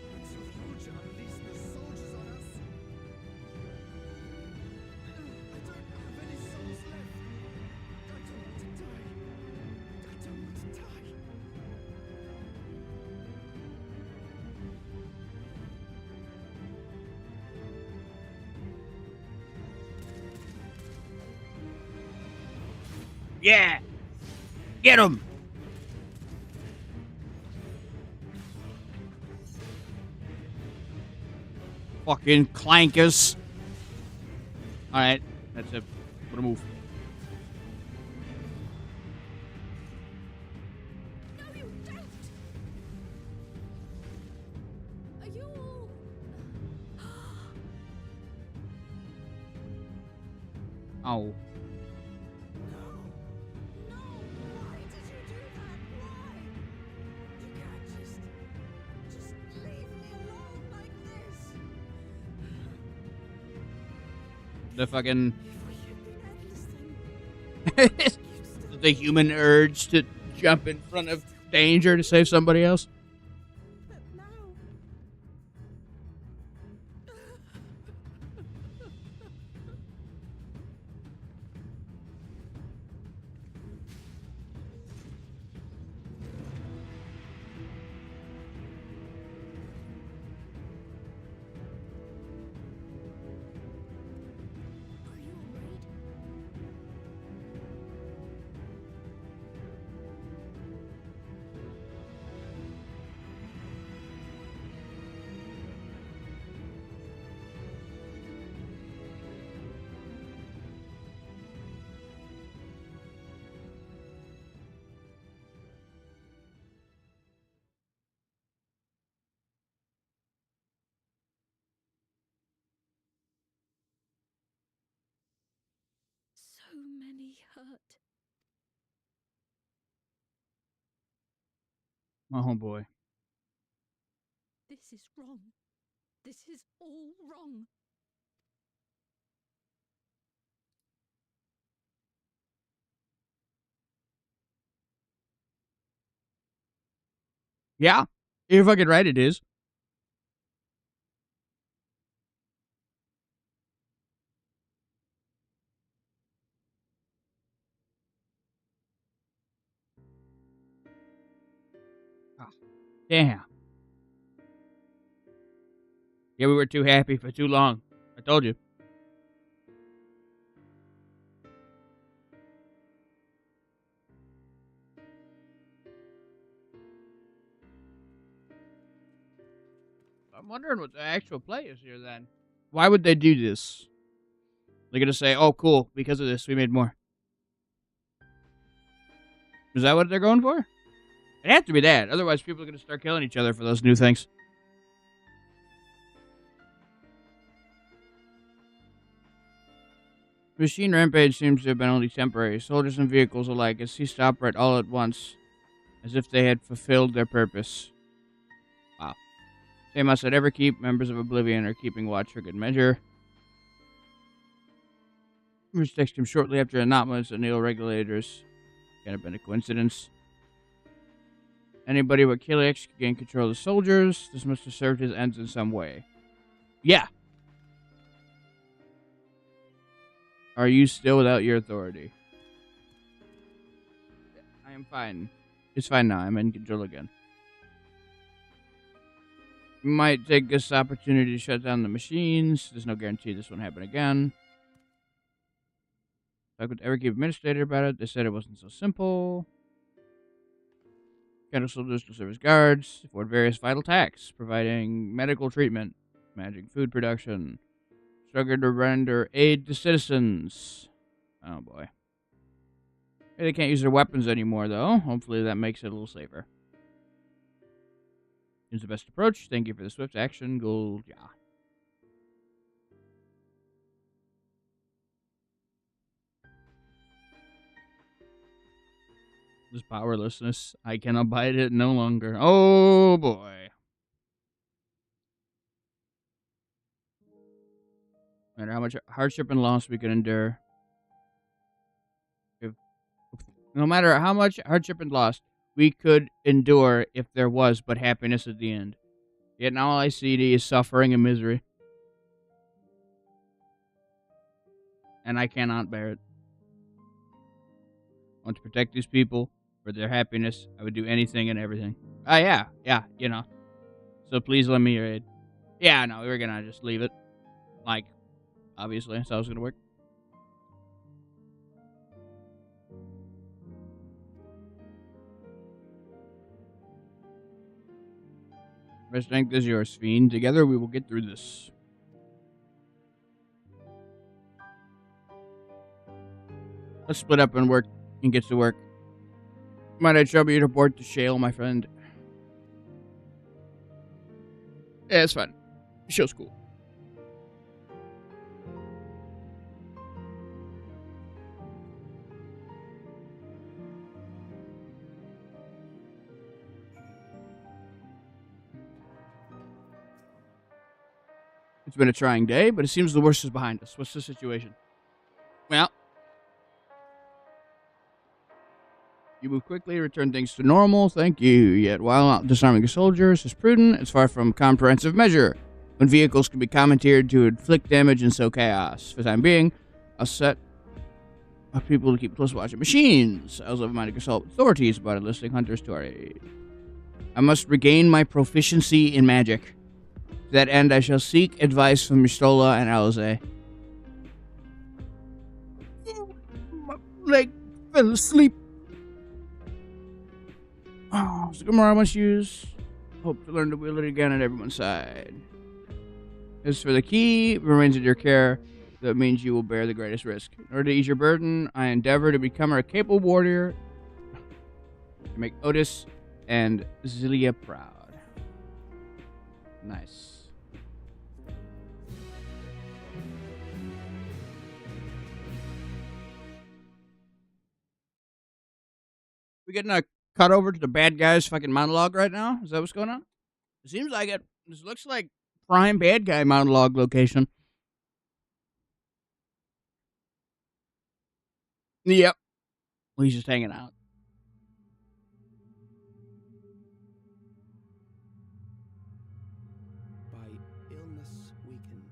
Speaker 9: When Sofuja unleashed the soldiers on us. I don't have any souls left. I don't want to die. I don't want to die.
Speaker 1: Yeah! Get him! Fucking clankers. Alright, that's it. What a move.
Speaker 12: No, you don't! Are you all...
Speaker 1: Oh.
Speaker 12: Why did you do that? Why? You can't just leave me alone like this.
Speaker 1: The fucking... the human urge to jump in front of danger to save somebody else.
Speaker 12: So many hurt.
Speaker 1: Oh boy.
Speaker 12: This is wrong. This is all wrong.
Speaker 1: Yeah, you're fucking right, it is. Oh, damn. Yeah, we were too happy for too long. I told you. I'm wondering what the actual play is here then. Why would they do this? They're gonna say, oh cool, because of this we made more. Is that what they're going for? It has to be that. Otherwise people are gonna start killing each other for those new things. Machine rampage seems to have been only temporary. Soldiers and vehicles alike have ceased to operate all at once, as if they had fulfilled their purpose. Wow. They must not ever keep. Members of Oblivion are keeping watch for good measure. Which texted him shortly after announcements of Neo regulators. Can't have been a coincidence. Anybody with Kilix could gain control of the soldiers. This must have served his ends in some way. Yeah. Are you still without your authority? I am fine. It's fine now. I'm in control again. We might take this opportunity to shut down the machines. There's no guarantee this won't happen again. Talked with Everkeep administrator about it. They said it wasn't so simple. Counter soldiers will serve as guards, afford various vital tasks, providing medical treatment, managing food production, struggling to render aid to citizens. Oh boy. They can't use their weapons anymore, though. Hopefully that makes it a little safer. Here's the best approach. Thank you for the swift action. Gold, yeah. This powerlessness. I can abide it no longer. Oh boy. No matter how much hardship and loss we could endure. No matter how much hardship and loss we could endure if there was but happiness at the end. Yet now all I see is suffering and misery. And I cannot bear it. I want to protect these people for their happiness. I would do anything and everything. Yeah, you know. So please lend me your aid. Yeah, no, we were gonna just leave it. Like, obviously, that's how it was gonna work. My strength is yours, Fiend. Together we will get through this. Let's split up and work and get to work. Might I trouble you to report to Shale, my friend? Yeah, it's fine. Shale's cool. It's been a trying day, but it seems the worst is behind us. What's the situation? Well, you move quickly, return things to normal. Thank you. Yet, while not disarming the soldiers is prudent, it's far from comprehensive measure. When vehicles can be commandeered to inflict damage and sow chaos. For the time being, I'll set up people to keep close watch of machines. I also have a mind to consult authorities about enlisting hunters to our aid. I must regain my proficiency in magic. To that end, I shall seek advice from Mistola and Alize. My leg fell asleep. Oh, Sugamora must use. Hope to learn to wield it again at everyone's side. As for the key, it remains in your care. That means you will bear the greatest risk. In order to ease your burden, I endeavor to become a capable warrior to make Otis and Zilia proud. Nice. We getting a cut over to the bad guy's fucking monologue right now? Is that what's going on? It seems like it. This looks like prime bad guy monologue location. Yep. Well, he's just hanging out.
Speaker 6: By illness weakened,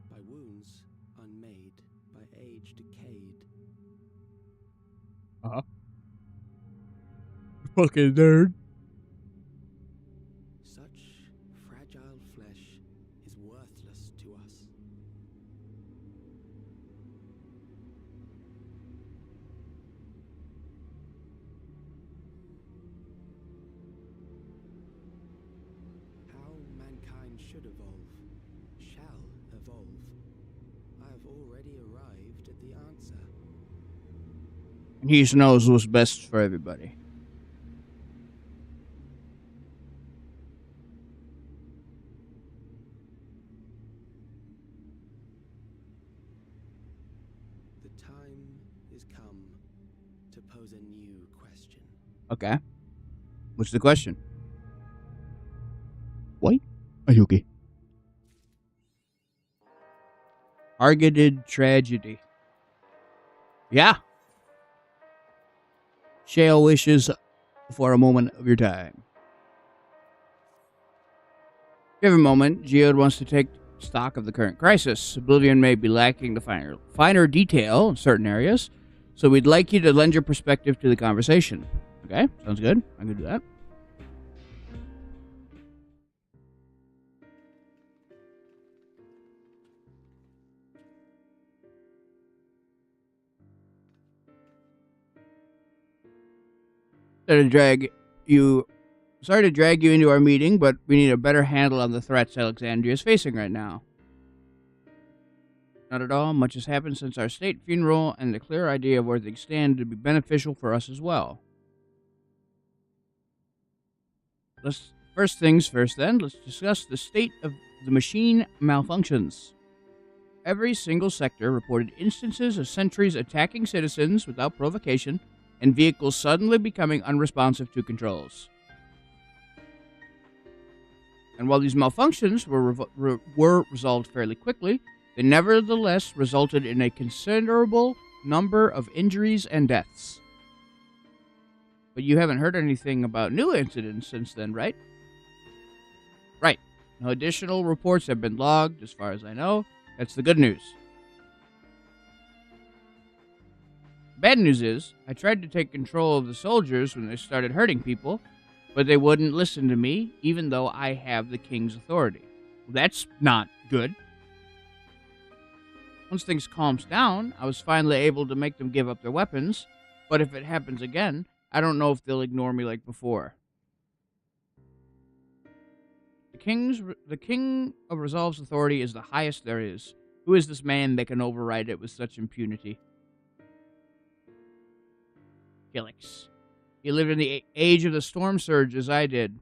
Speaker 6: by wounds unmade, by age decayed.
Speaker 1: Uh-huh. Fucking nerd.
Speaker 6: Such fragile flesh is worthless to us. How mankind should evolve, shall evolve. I have already arrived at the answer.
Speaker 1: And he knows what's best for everybody.
Speaker 6: The time is come to pose a new question.
Speaker 1: Okay. What's the question? What? Are you okay? Targeted tragedy. Yeah. Shale wishes for a moment of your time. If you have a moment, Geode wants to take stock of the current crisis. Oblivion may be lacking the finer detail in certain areas, so we'd like you to lend your perspective to the conversation. Okay, sounds good. I can do that. Sorry to drag you into our meeting, but we need a better handle on the threats Alexandria is facing right now. Not at all. Much has happened since our state funeral, and the clear idea of where things stand would be beneficial for us as well. First things first then, let's discuss the state of the machine malfunctions. Every single sector reported instances of sentries attacking citizens without provocation, and vehicles suddenly becoming unresponsive to controls. And while these malfunctions were resolved fairly quickly, they nevertheless resulted in a considerable number of injuries and deaths. But you haven't heard anything about new incidents since then, right? Right. No additional reports have been logged, as far as I know. That's the good news. Bad news is, I tried to take control of the soldiers when they started hurting people, but they wouldn't listen to me, even though I have the king's authority. Well, that's not good. Once things calms down, I was finally able to make them give up their weapons, but if it happens again, I don't know if they'll ignore me like before. The The king of Resolve's authority is the highest there is. Who is this man that can override it with such impunity? Kilix. He lived in the age of the storm surge as I did.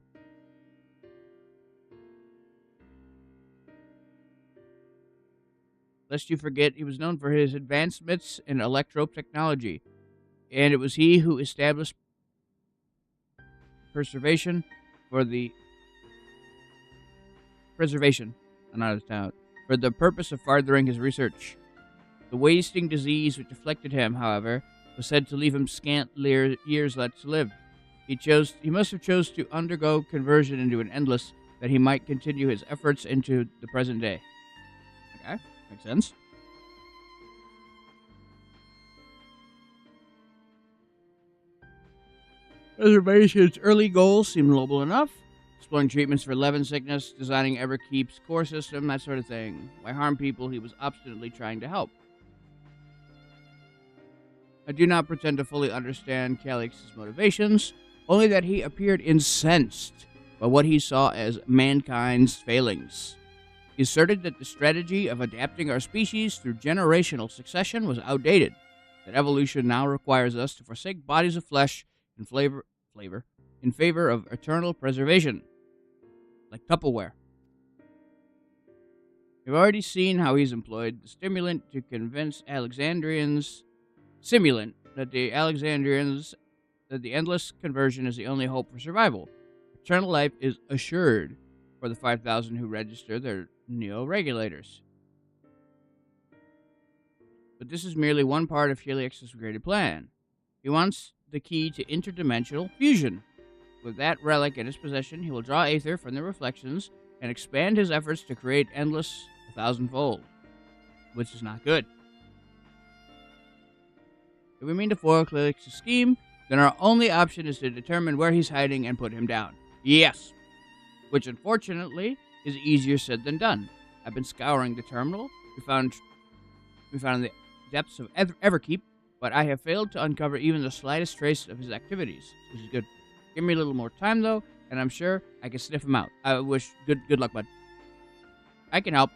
Speaker 1: Lest you forget, he was known for his advancements in electro technology, and it was he who established preservation for the purpose of furthering his research. The wasting disease which afflicted him, however, was said to leave him scant years left to live. He must have chose to undergo conversion into an endless that he might continue his efforts into the present day. Okay, makes sense. Preservation's early goals seem noble enough. Exploring treatments for Levin sickness, designing Everkeep's core system, that sort of thing. Why harm people he was obstinately trying to help? I do not pretend to fully understand Calix's motivations, only that he appeared incensed by what he saw as mankind's failings. He asserted that the strategy of adapting our species through generational succession was outdated, that evolution now requires us to forsake bodies of flesh in favor of eternal preservation, like Tupperware. We've already seen how he's employed the stimulant to convince that the endless conversion is the only hope for survival. Eternal life is assured for the 5,000 who register their neo-regulators. But this is merely one part of Helix's greater plan. He wants the key to interdimensional fusion. With that relic in his possession, he will draw Aether from the reflections and expand his efforts to create Endless 1,000-fold, which is not good. If we mean to foil Helix's scheme, then our only option is to determine where he's hiding and put him down. Yes! Which, unfortunately, is easier said than done. I've been scouring the terminal. We found in the depths of Everkeep, but I have failed to uncover even the slightest trace of his activities, which is good. Give me a little more time, though, and I'm sure I can sniff him out. I wish good luck, bud. I can help.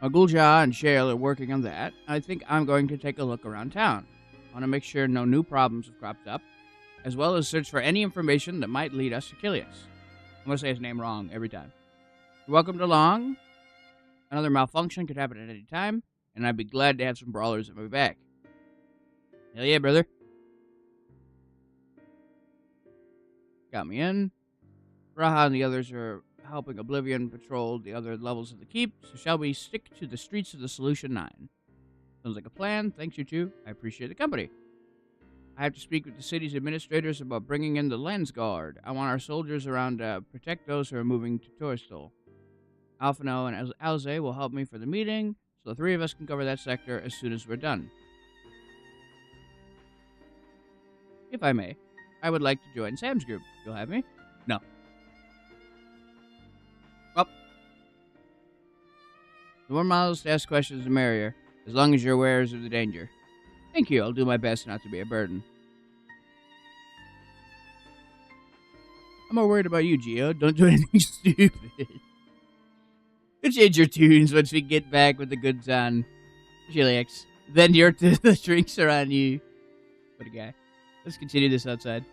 Speaker 1: Gulja and Shale are working on that. I think I'm going to take a look around town. I want to make sure no new problems have cropped up, as well as search for any information that might lead us to Kilias. I'm going to say his name wrong every time. You're welcome to Long. Another malfunction could happen at any time, and I'd be glad to have some brawlers at my back. Hell yeah, brother. Got me in. Raha and the others are helping Oblivion patrol the other levels of the keep, so shall we stick to the streets of the Solution 9? Sounds like a plan. Thanks, you two. I appreciate the company. I have to speak with the city's administrators about bringing in the Lens Guard. I want our soldiers around to protect those who are moving to Toristal. Alphino and Alze will help me for the meeting, so the three of us can cover that sector as soon as we're done. If I may, I would like to join Sam's group. You'll have me? No. Well, the more models to ask questions, the merrier, as long as you're aware of the danger. Thank you. I'll do my best not to be a burden. I'm more worried about you, Geo. Don't do anything stupid. We'll change your tunes once we get back with the goods on Chilix. Then the drinks are on you. What a guy. Let's continue this outside.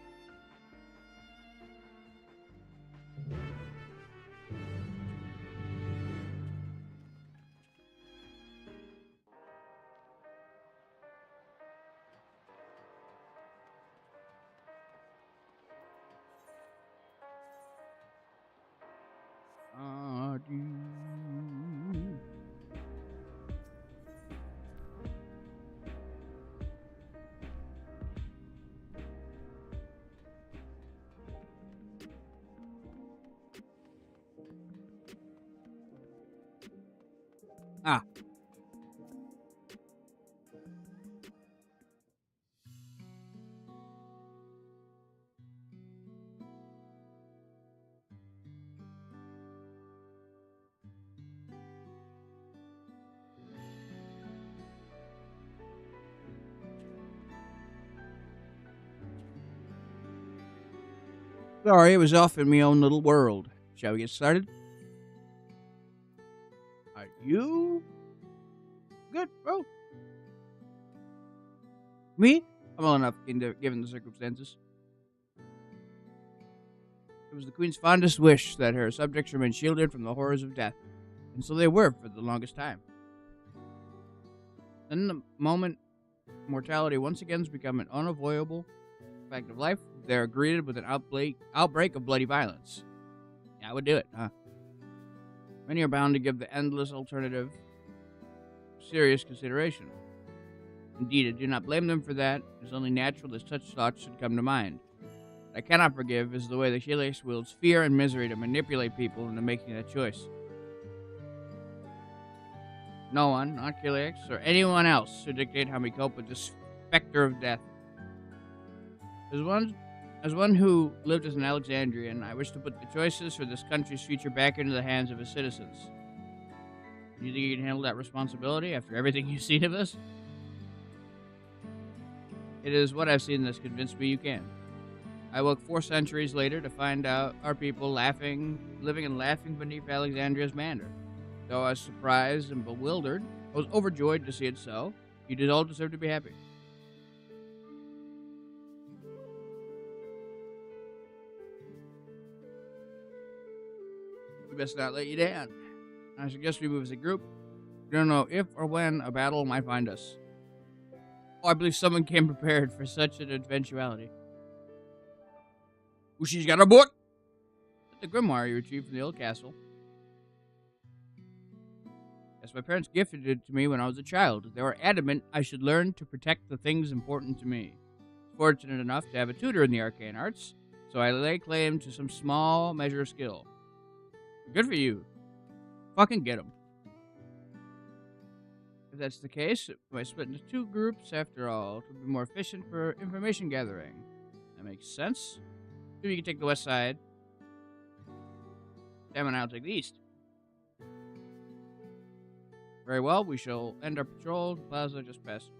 Speaker 1: Ah. Sorry, I was off in my own little world. Shall we get started? Are you good, bro? Me? I'm well enough, given the circumstances. It was the Queen's fondest wish that her subjects remain shielded from the horrors of death, and so they were for the longest time. Then, the moment mortality once again has become an unavoidable fact of life, they are greeted with an outbreak of bloody violence. Yeah, I would do it, huh? Many are bound to give the endless alternative serious consideration. Indeed, I do not blame them for that. It is only natural that such thoughts should come to mind. What I cannot forgive is the way the Helix wields fear and misery to manipulate people into making that choice. No one, not Helix, or anyone else, should dictate how we cope with this specter of death. As one who lived as an Alexandrian, I wish to put the choices for this country's future back into the hands of its citizens. Do you think you can handle that responsibility after everything you've seen of us? It is what I've seen that's convinced me you can. I woke 4 centuries later to find out our people living and laughing beneath Alexandria's banner. Though I was surprised and bewildered, I was overjoyed to see it so. You did all deserve to be happy. We best not let you down. I suggest we move as a group. We don't know if or when a battle might find us. Oh, I believe someone came prepared for such an eventuality. Ushi's got a book! The grimoire you retrieved from the old castle. Yes, my parents gifted it to me when I was a child. They were adamant I should learn to protect the things important to me. Fortunate enough to have a tutor in the arcane arts, so I lay claim to some small measure of skill. Good for you. Fucking get them. If that's the case, we might split into 2 groups after all. It would be more efficient for information gathering. That makes sense. Maybe you can take the west side. Sam and I'll take the east. Very well, we shall end our patrol. The plaza just past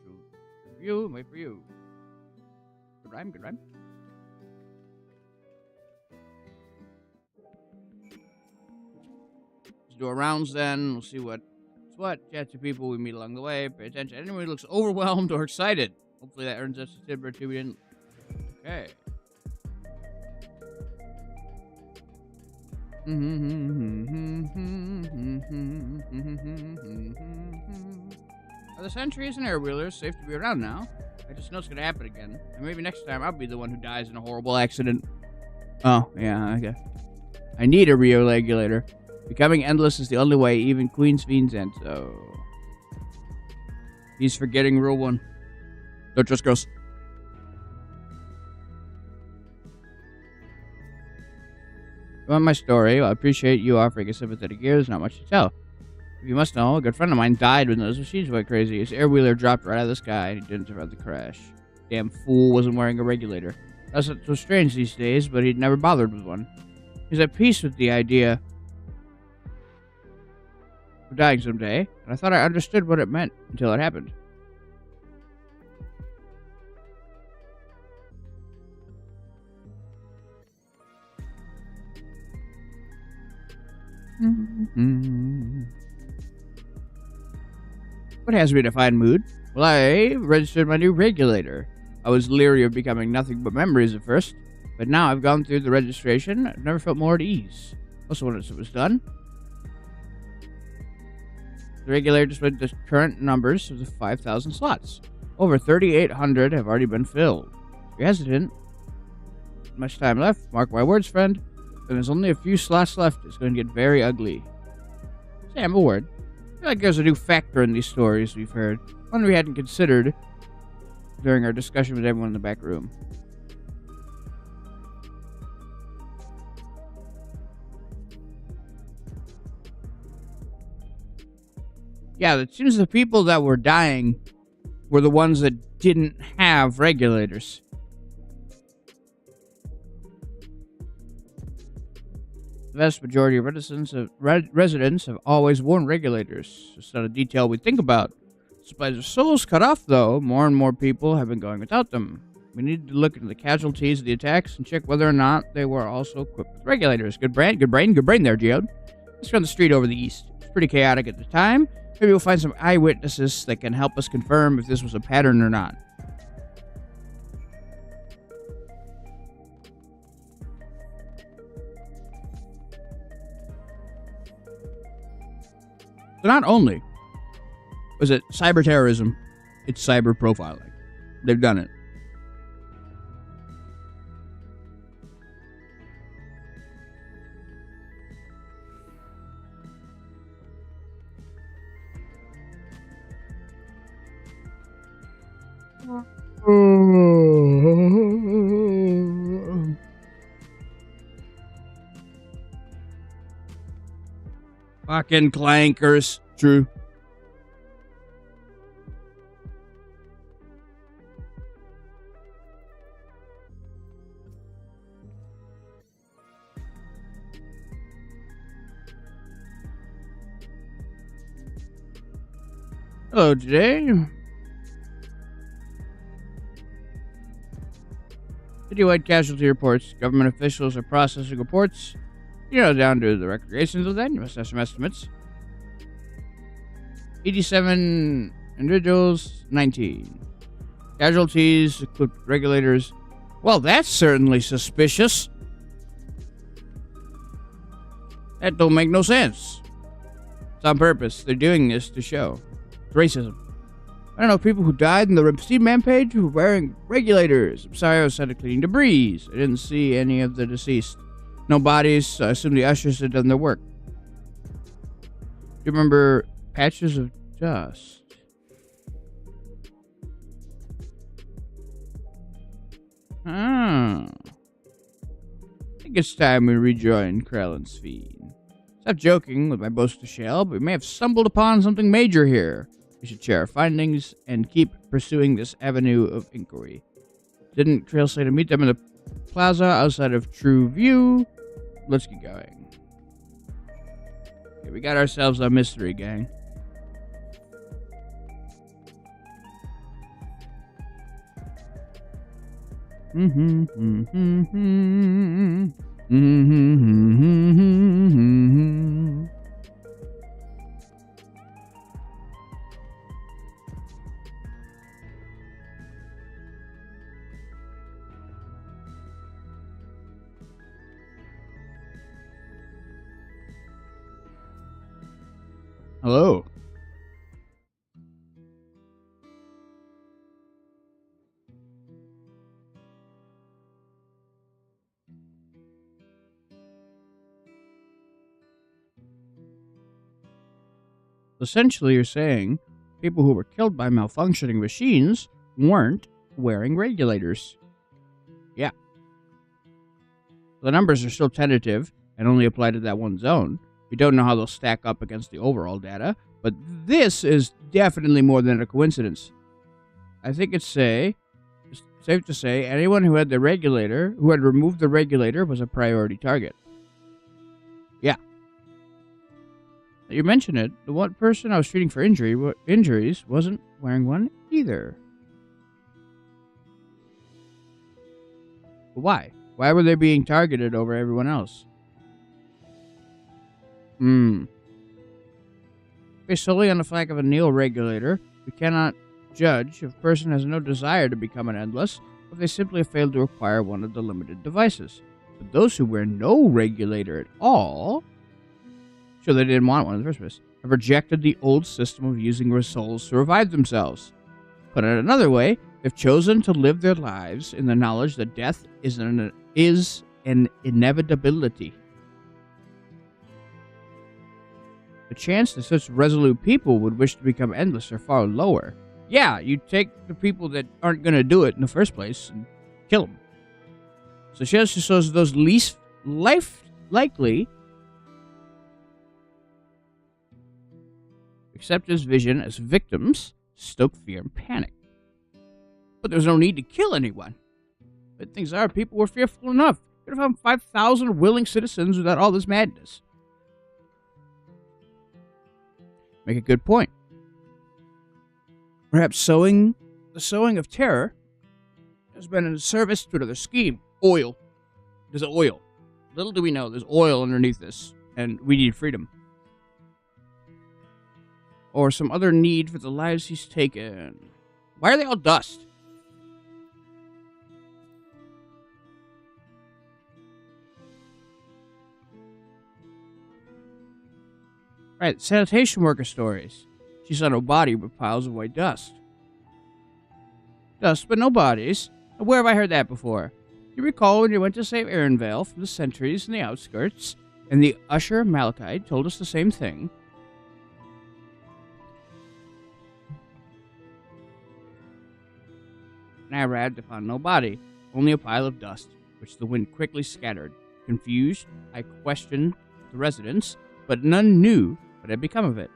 Speaker 1: you and wait for you. Good rhyme, good rhyme. Let's do our rounds then. We'll see what's what. Chat to people we meet along the way. Pay attention. Anyone who looks overwhelmed or excited. Hopefully that earns us a tip or 2 we didn't. Okay. Are the sentries and airwheelers safe to be around now? I just know it's gonna happen again. And maybe next time I'll be the one who dies in a horrible accident. Oh, yeah, okay. I need a Rio regulator. Becoming endless is the only way, even Queen's Fiends and so. He's forgetting rule 1. Don't trust girls. You want my story? Well, I appreciate you offering a sympathetic ear. There's not much to tell. If you must know, a good friend of mine died when those machines went crazy. His airwheeler dropped right out of the sky, and he didn't survive the crash. Damn fool wasn't wearing a regulator. That's what's so strange these days, but he'd never bothered with one. He's at peace with the idea of dying someday, and I thought I understood what it meant until it happened. What has me in a fine mood? Well, I registered my new regulator. I was leery of becoming nothing but memories at first, but now I've gone through the registration, I've never felt more at ease. Also, once it was done, the regulator displayed the current numbers of the 5,000 slots. Over 3,800 have already been filled. If you're hesitant, much time left, mark my words, friend. And there's only a few slots left. It's going to get very ugly. Sam, a word. I feel like there's a new factor in these stories we've heard. One we hadn't considered during our discussion with everyone in the back room. Yeah, it seems the people that were dying were the ones that didn't have regulators. The vast majority of residents have always worn regulators. It's not a detail we think about. Despite their souls cut off, though, more and more people have been going without them. We need to look into the casualties of the attacks and check whether or not they were also equipped with regulators. Good brain there, Geode. Let's go on the street over the east. It's pretty chaotic at the time. Maybe we'll find some eyewitnesses that can help us confirm if this was a pattern or not. So not only was it cyber terrorism, it's cyber profiling. They've done it. Fucking clankers. True. Hello, today. Citywide casualty reports. Government officials are processing reports. Down to the recreations of that. You must have some estimates. 87 individuals, 19. Casualties, equipped regulators. Well, that's certainly suspicious. That don't make no sense. It's on purpose. They're doing this to show. It's racism. I don't know, people who died in the Ripstein Man page who were wearing regulators. I'm sorry, I was out of cleaning debris. I didn't see any of the deceased. No bodies, so I assume the ushers had done their work. Do you remember patches of dust? I think it's time we rejoin Krellin's feed. Stop joking with my boast to shell, but we may have stumbled upon something major here. We should share our findings and keep pursuing this avenue of inquiry. Didn't Trail say to meet them in the plaza outside of True View? Let's get going. Okay, we got ourselves a mystery, gang. Hello. Essentially, you're saying people who were killed by malfunctioning machines weren't wearing regulators. Yeah. The numbers are still tentative and only apply to that one zone. We don't know how they'll stack up against the overall data, but this is definitely more than a coincidence. I think it's safe to say anyone who had removed the regulator was a priority target. Yeah. You mentioned it. The one person I was treating for injuries wasn't wearing one either. But why? Why were they being targeted over everyone else? Based solely on the fact of a Neo regulator, we cannot judge if a person has no desire to become an Endless, or if they simply failed to acquire one of the limited devices. But those who wear no regulator at all, sure they didn't want one in the first place, have rejected the old system of using souls to revive themselves. Put it another way, they've chosen to live their lives in the knowledge that death is an inevitability. The chance that such resolute people would wish to become Endless are far lower. Yeah, you take the people that aren't going to do it in the first place and kill them. So she also shows those least likely accept his vision as victims, stoke fear and panic. But there's no need to kill anyone. But things are, people were fearful enough. Could have found 5,000 willing citizens without all this madness. Make a good point. Perhaps the sowing of terror has been in service to another scheme. Oil. There's oil. Little do we know, there's oil underneath this, and we need freedom. Or some other need for the lives he's taken. Why are they all dust? Right, sanitation worker stories. She saw no body but piles of white dust. Dust but no bodies? Where have I heard that before? You recall when you went to save Aaronvale from the sentries in the outskirts, and the usher Malachite told us the same thing? And I arrived upon no body, only a pile of dust, which the wind quickly scattered. Confused, I questioned the residents, but none knew what had become of it.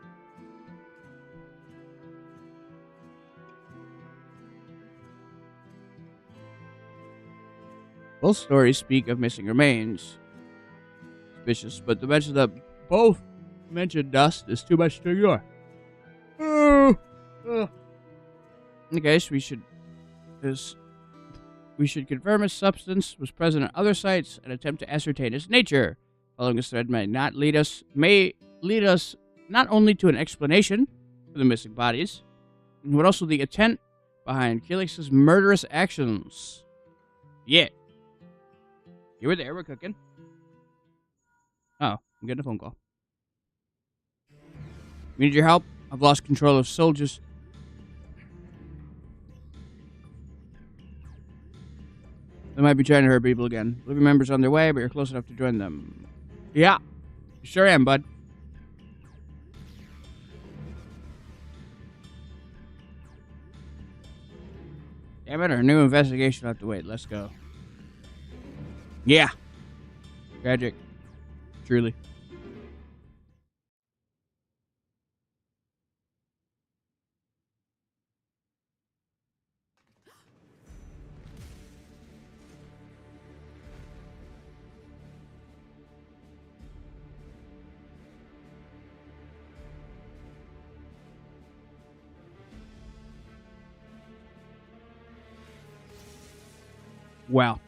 Speaker 1: Both stories speak of missing remains. Suspicious, but to mention that both mention dust is too much to ignore. In the case, we should confirm his substance was present at other sites and attempt to ascertain its nature. Following this thread may lead us not only to an explanation for the missing bodies, but also the intent behind Calyx's murderous actions. Yeah. You were there, we're cooking. Oh, I'm getting a phone call. We need your help. I've lost control of soldiers. They might be trying to hurt people again. Living members on their way, but you're close enough to join them. Yeah, sure am, bud. Damn it, our new investigation will have to wait. Let's go. Yeah. Tragic. Truly. Wow.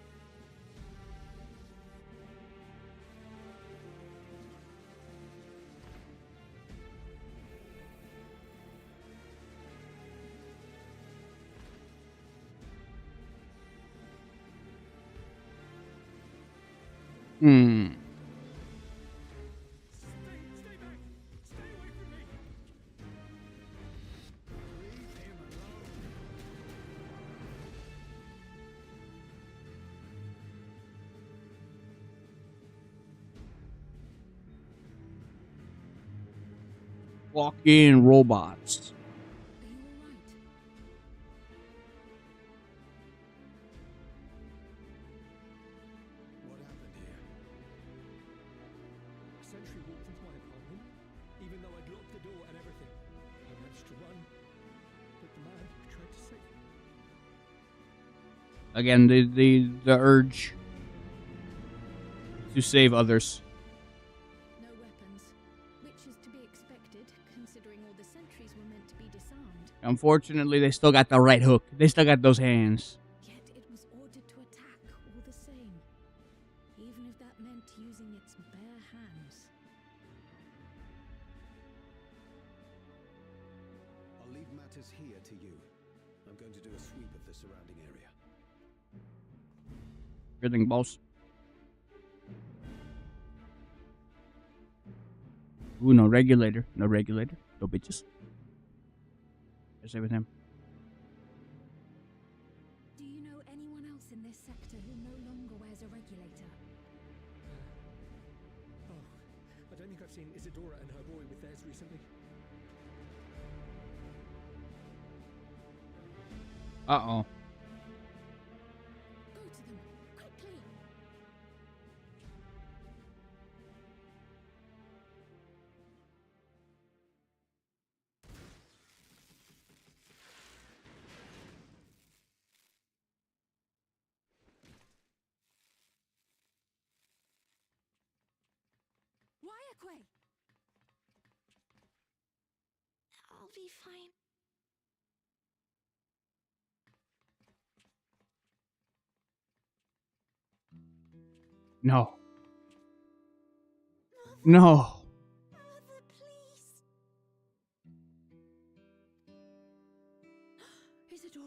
Speaker 1: Walk-in robots.
Speaker 13: What happened here? A sentry walked into my apartment, even though I'd locked the door and everything. I managed to run, but the man tried to save me.
Speaker 1: Again, the urge to save others.
Speaker 12: No weapons, which is to be expected, considering all the sentries were meant to be disarmed.
Speaker 1: Unfortunately, they still got the right hook. They still got those hands.
Speaker 12: Yet it was ordered to attack all the same, even if that meant using its bare hands.
Speaker 6: I'll leave matters here to you. I'm going to do a sweep of the surrounding area.
Speaker 1: Good thing, boss. Ooh, no regulator. No regulator. No bitches. I say with him.
Speaker 12: Do you know anyone else in this sector who no longer wears a regulator?
Speaker 13: Oh, I don't think I've seen Isadora and her boy with theirs recently.
Speaker 1: Uh-oh.
Speaker 12: Go to them, quickly! Wyaquay!
Speaker 11: I'll be fine.
Speaker 1: No. No.
Speaker 10: Isadora.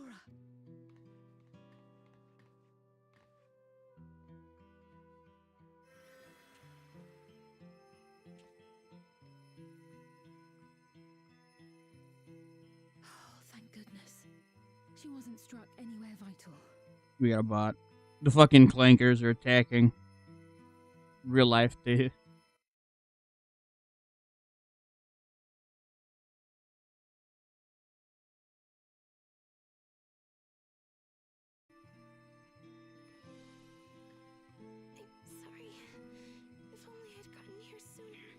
Speaker 12: Oh, thank goodness. She wasn't struck anywhere vital.
Speaker 1: We got a bot. The fucking clankers are attacking. Real life, dude.
Speaker 7: I'm sorry. If only I'd gotten here sooner.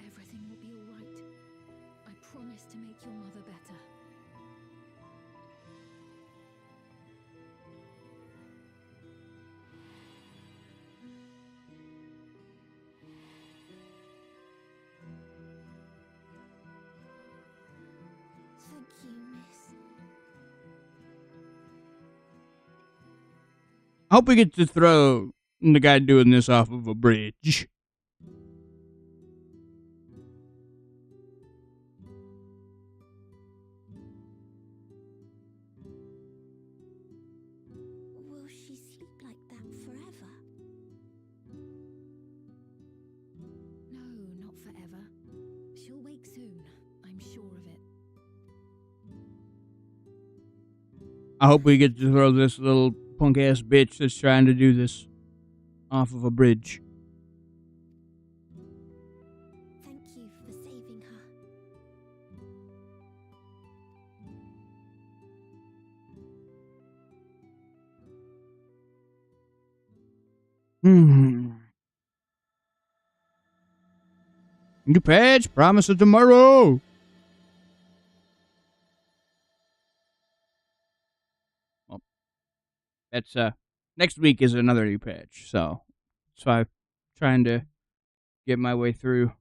Speaker 12: Everything will be all right. I promise to make your mother better.
Speaker 7: Thank you, miss.
Speaker 1: I hope we get to throw the guy doing this off of a bridge.
Speaker 7: Will she sleep like that forever?
Speaker 12: No, not forever. She'll wake soon. I'm sure of it.
Speaker 1: I hope we get to throw this little punk ass bitch that's trying to do this off of a bridge.
Speaker 7: Thank you for saving her.
Speaker 1: New patch, promise of tomorrow. Well, that's next week is another new patch, so I'm trying to get my way through.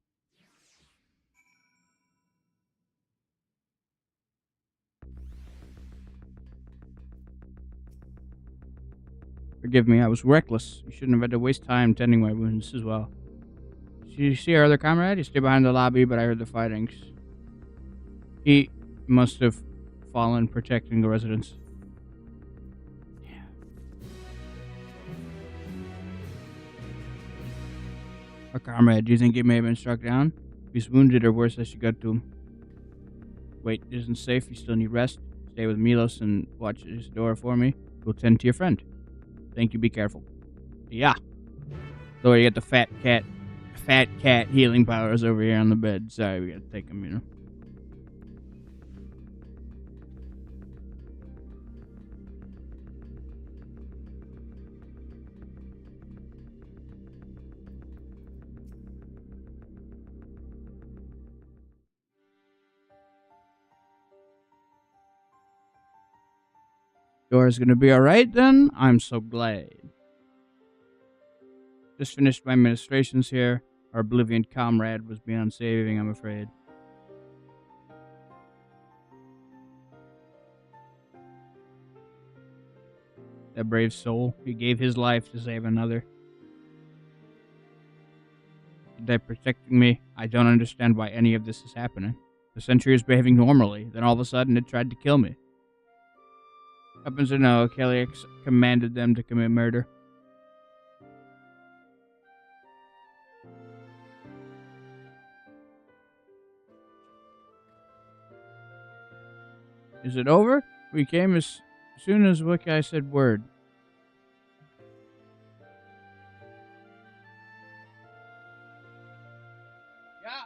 Speaker 1: Forgive me, I was reckless. You shouldn't have had to waste time tending my wounds as well. Did you see our other comrade? He stayed behind the lobby, but I heard the fighting. He must have fallen protecting the residents. Yeah. Our comrade, do you think he may have been struck down? If he's wounded or worse, I should go to him. Wait, it isn't safe. You still need rest. Stay with Milos and watch his door for me. We'll tend to your friend. Thank you. Be careful. Yeah. So you got the fat cat healing powers over here on the bed. Sorry, we gotta take him, you know. Dora's gonna be alright then? I'm so glad. Just finished my ministrations here. Our Oblivion comrade was beyond saving, I'm afraid. That brave soul, he gave his life to save another. They're protecting me. I don't understand why any of this is happening. The Sentry is behaving normally, then all of a sudden it tried to kill me. Happens to know, Kellyx commanded them to commit murder. Is it over? We came as soon as Wicca said word. Yeah.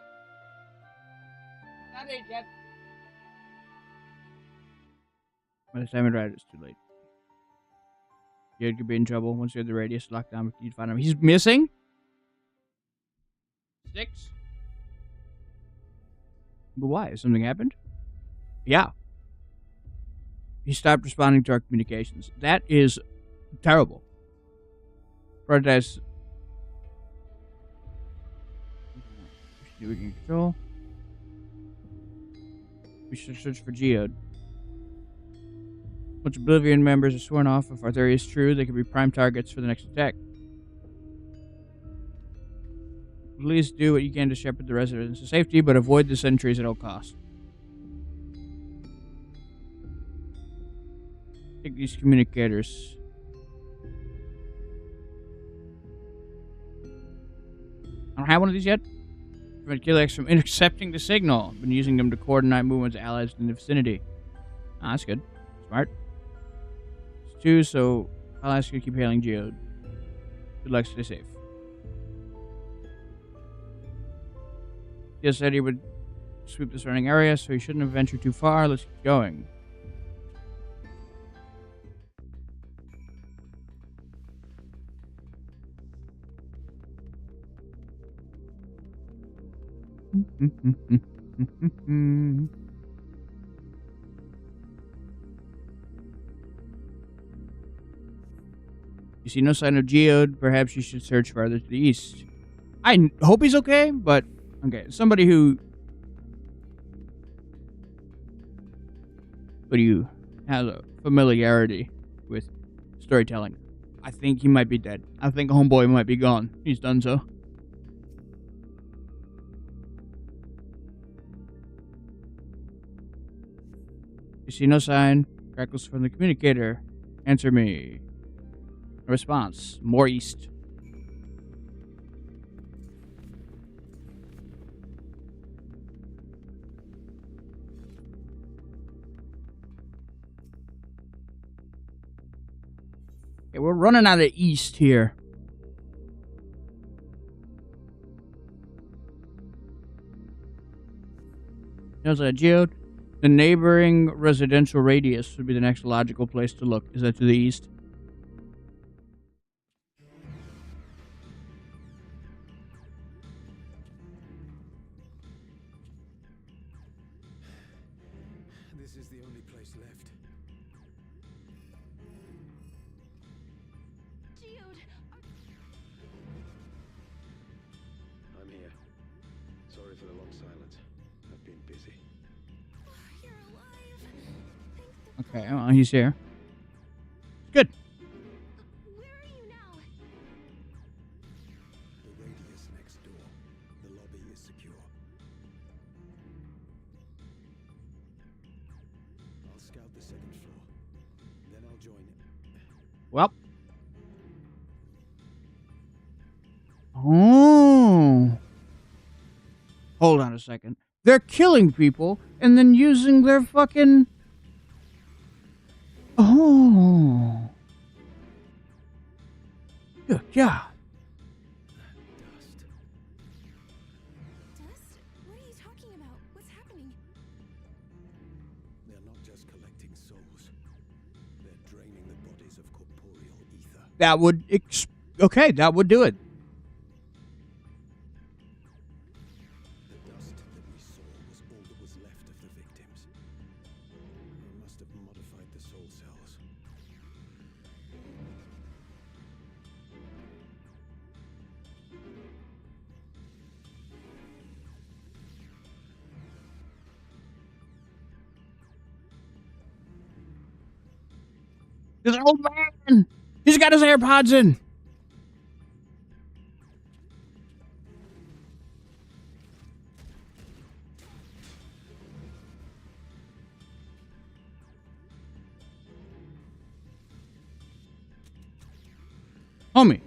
Speaker 1: Not it yet. By the time it arrived, it's too late. You could be in trouble once you're at the radius lockdown. You'd find him. He's missing? 6? But why? Something happened? Yeah. He stopped responding to our communications. That is terrible. Prioritize. We can control. We should search for Geode. Once Oblivion members are sworn off, if our theory is true, they could be prime targets for the next attack. Please do what you can to shepherd the residents to safety, but avoid the sentries at all costs. Take these communicators. I don't have one of these yet. Prevent Killex from intercepting the signal. Been using them to coordinate movements of allies in the vicinity. Ah, that's good. Smart. It's 2, so I'll ask you to keep hailing Geode. Good luck, stay safe. He said he would sweep the surrounding area, so he shouldn't have ventured too far. Let's keep going. You see no sign of Geode. Perhaps you should search farther to the east. I hope he's okay, but okay. Somebody who has a familiarity with storytelling. I think he might be dead. I think homeboy might be gone. He's done so. You see no sign. Crackles from the communicator. Answer me. A response. More east. Okay, we're running out of east here. There's a Geode. The neighboring residential radius would be the next logical place to look. Is that to the east?
Speaker 6: This is the only place left.
Speaker 7: Geode!
Speaker 2: I'm here. Sorry for the long silence. I've been busy.
Speaker 7: You're alive!
Speaker 1: Okay, well, he's here. Good.
Speaker 7: Where are you now?
Speaker 6: The radius next door. The lobby is secure. I'll scout the second floor. Then I'll join it.
Speaker 1: Well. Oh. Hold on a second. They're killing people and then using their fucking... Oh. Good God.
Speaker 7: Dust? What are you talking about? What's happening?
Speaker 6: They're not just collecting souls. They're draining the bodies of corporeal ether.
Speaker 1: That would... okay, that would do it.
Speaker 6: The dust that we saw was all that was left of the victims. They must have modified the soul cells.
Speaker 1: This old man! He's got his AirPods in! Homie.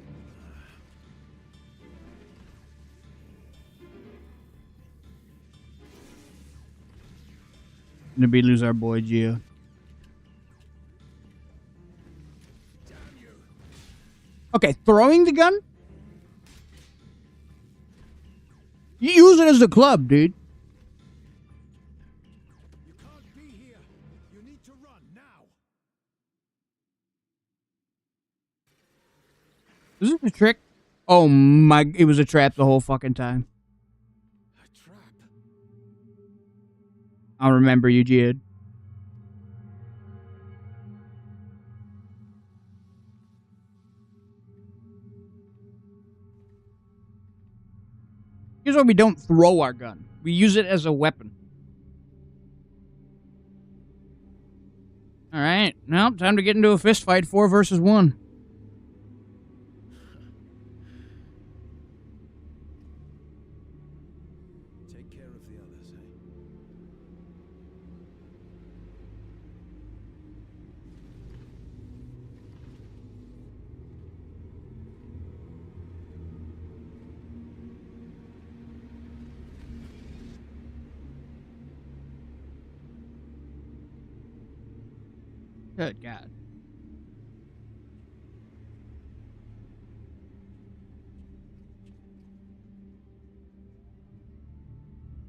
Speaker 1: Did we lose our boy Gio? Okay, throwing the gun? You use it as the club, dude.
Speaker 6: You can't be here. You need to run now.
Speaker 1: Is this a trick? Oh my, it was a trap the whole fucking time.
Speaker 6: A trap.
Speaker 1: I'll remember you, Jid. Here's why we don't throw our gun. We use it as a weapon. Now, time to get into a fist fight, 4 versus 1.
Speaker 2: Take care of the others, eh?
Speaker 1: Good God.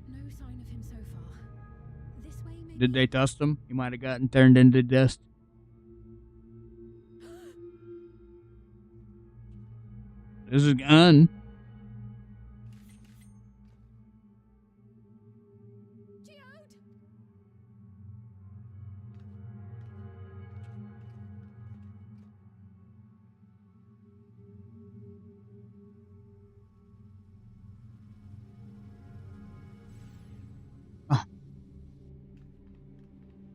Speaker 12: No sign of him so far. This way, maybe.
Speaker 1: Did they dust him? He might have gotten turned into dust. This is gun.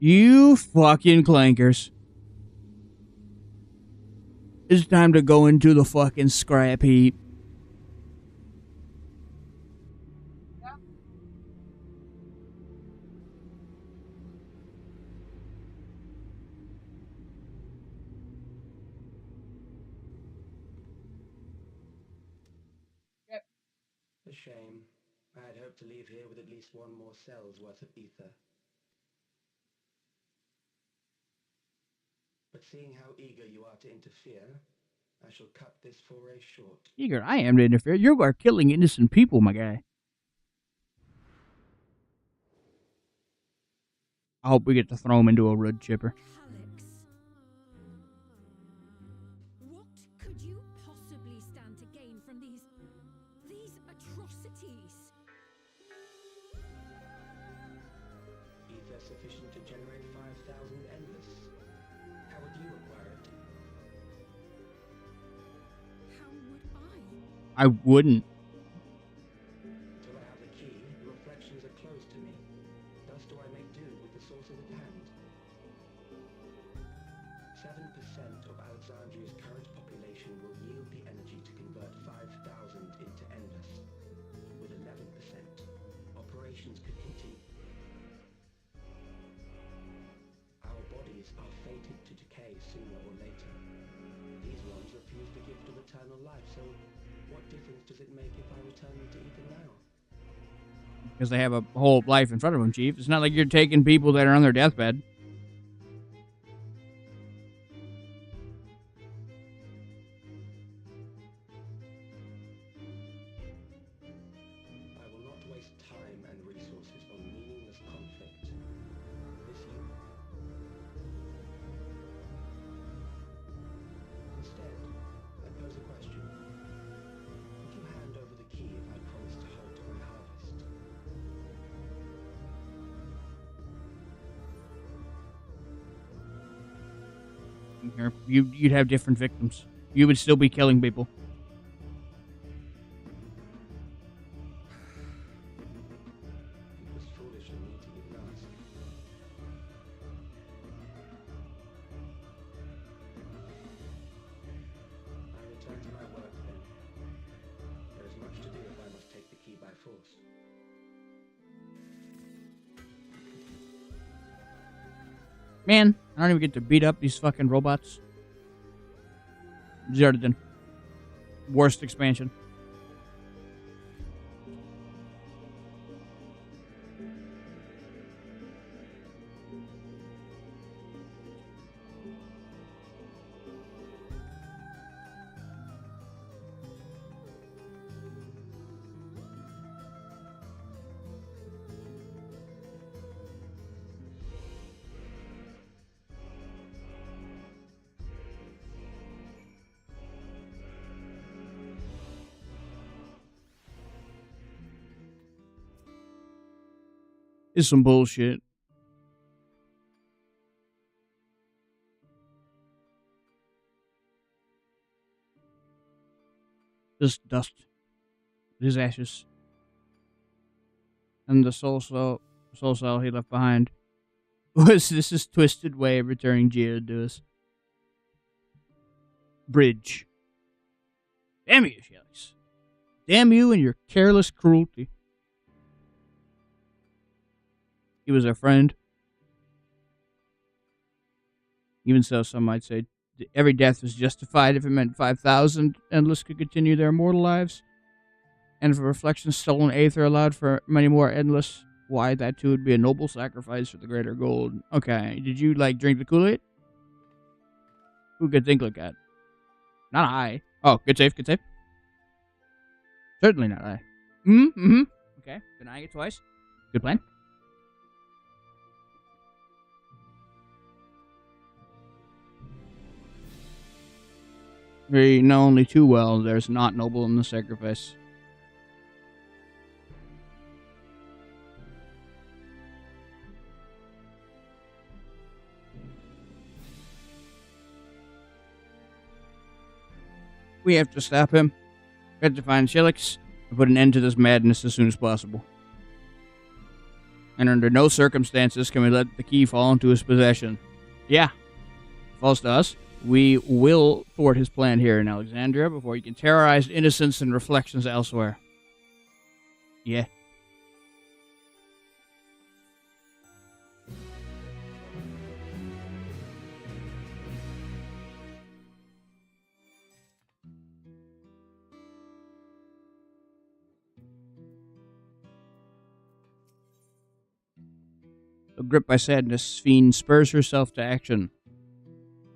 Speaker 1: You fucking clankers. It's time to go into the fucking scrap heap.
Speaker 6: A shame. I had hoped to leave here with at least one more cell's worth of ether. But seeing how eager you are to interfere, I shall cut this foray short.
Speaker 1: Eager, I am to interfere. You are killing innocent people, my guy. I hope we get to throw him into a wood chipper.
Speaker 12: What could you possibly stand to gain from these atrocities?
Speaker 6: Ether sufficient to generate 5,000 endless. How would you acquire it?
Speaker 12: How would
Speaker 1: I wouldn't.
Speaker 6: Till I have the key, the reflections are closed to me. Thus do I make do with the sources at hand. 7% of Alexandria's current population will yield the energy to convert 5,000 into endless. With 11%, operations could continue. Our bodies are fated to decay sooner or later. These ones refuse the gift of eternal life, so what difference does it make if I return them to ether now?
Speaker 1: Because they have a whole life in front of them, Chief. It's not like you're taking people that are on their deathbed.
Speaker 6: I will not waste time and resources on meaningless conflict. This you. Instead, I pose a question. Would you hand over the key if I promise to halt my harvest?
Speaker 1: Here, you'd have different victims. You would still be killing people.
Speaker 6: It was foolish of me to even ask. I return to my work then. There is much to do if I must take the key by force.
Speaker 1: Man, I don't even get to beat up these fucking robots. Zerdin. Worst expansion. Is some bullshit. Just dust. His ashes. And the soul cell he left behind. Was this his twisted way of returning Geode to us? Bridge. Damn you, Shelix. Damn you and your careless cruelty. He was our friend. Even so, some might say every death was justified if it meant 5,000 Endless could continue their immortal lives. And if a reflection stolen Aether allowed for many more Endless, why, that too would be a noble sacrifice for the greater gold. Okay, did you, like, drink the Kool-Aid? Who could think like that? Not I. Oh, good save, good save. Certainly not I. Mm-hmm. Okay, denying it twice. Good plan. We know only too well there's not noble in the sacrifice. We have to stop him. We have to find Shelix and put an end to this madness as soon as possible. And under no circumstances can we let the key fall into his possession. Yeah. Falls to us. We will thwart his plan here in Alexandria before he can terrorize innocents and reflections elsewhere. Yeah. Gripped by sadness, Fiend spurs herself to action.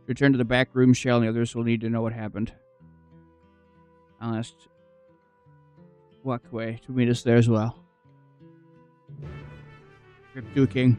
Speaker 1: Return to the back room. Shell and the others will need to know what happened. I'll ask Walkway to meet us there as well. Grip to a king.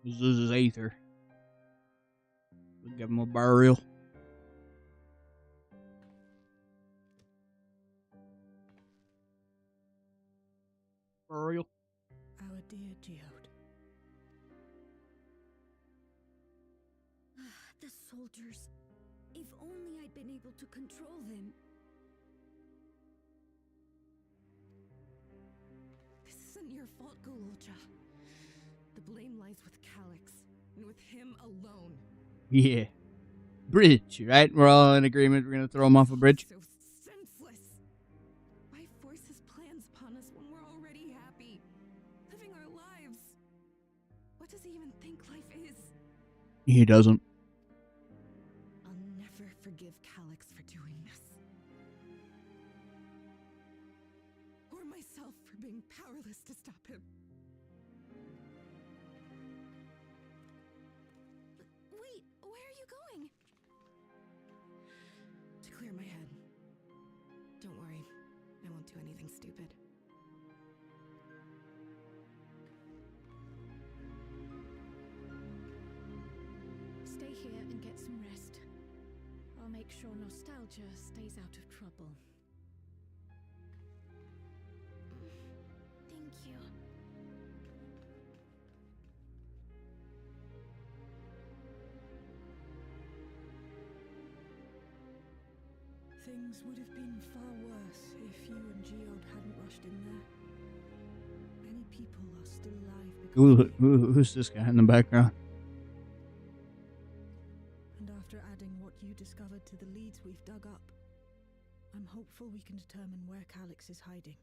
Speaker 1: This is Aether. We'll give him a burial. Burial.
Speaker 10: Our dear Geode.
Speaker 7: The soldiers. If only I'd been able to control them.
Speaker 10: This isn't your fault, Golulcha. The blame lies with Calix, and with him alone.
Speaker 1: Yeah. Bridge, right? We're all in agreement we're going to throw him off a bridge.
Speaker 10: So senseless. Why force his plans upon us when we're already happy, living our lives? What does he even think life is?
Speaker 1: He doesn't.
Speaker 10: I'll never forgive Calix for doing this. Or myself for being powerless to stop him. Wait, where are you going? To clear my head. Don't worry, I won't do anything stupid.
Speaker 12: Stay here and get some rest. I'll make sure nostalgia stays out of trouble.
Speaker 7: Thank you.
Speaker 10: Things would have been far worse if you and Geode hadn't rushed in there. Many people are still alive because
Speaker 1: Who's this guy in the background?
Speaker 10: And after adding what you discovered to the leads we've dug up, I'm hopeful we can determine where Calix is hiding.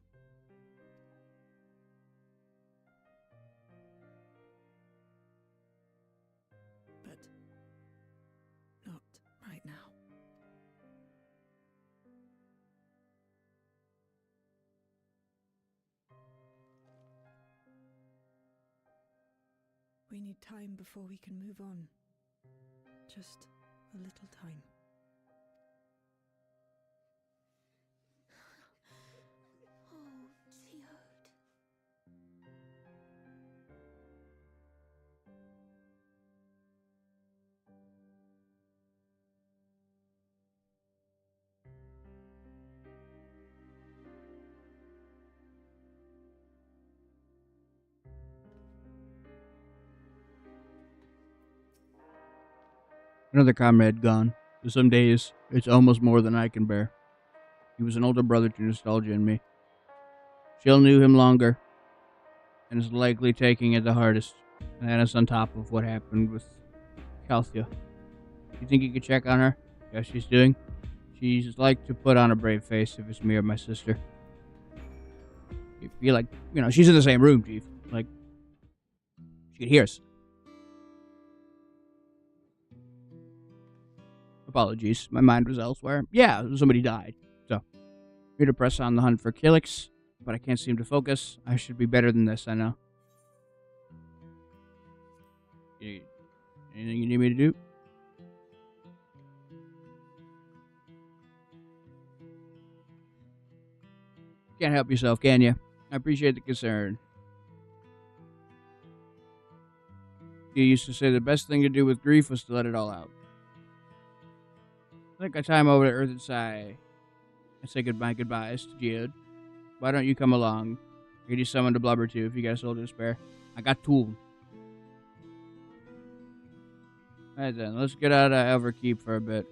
Speaker 10: But not right now. We need time before we can move on. Just a little time.
Speaker 7: Oh, Geode.
Speaker 1: Another comrade gone. For some days, it's almost more than I can bear. He was an older brother to nostalgia and me. Jill knew him longer, and is likely taking it the hardest. And that is on top of what happened with Calthea. You think you could check on her? See how she's doing? She's like to put on a brave face if it's me or my sister. You feel like, she's in the same room, Chief. Like, she could hear us. Apologies, my mind was elsewhere. Yeah, somebody died. So, I'm here to press on the hunt for Calyx, but I can't seem to focus. I should be better than this, I know. Anything you need me to do? Can't help yourself, can you? I appreciate the concern. You used to say the best thing to do with grief was to let it all out. I think I time over to Earth and Sigh. I say goodbyes to Geode. Why don't you come along? I could use someone to blubber to if you got a soul to spare. I got tool. Alright then, let's get out of Everkeep for a bit.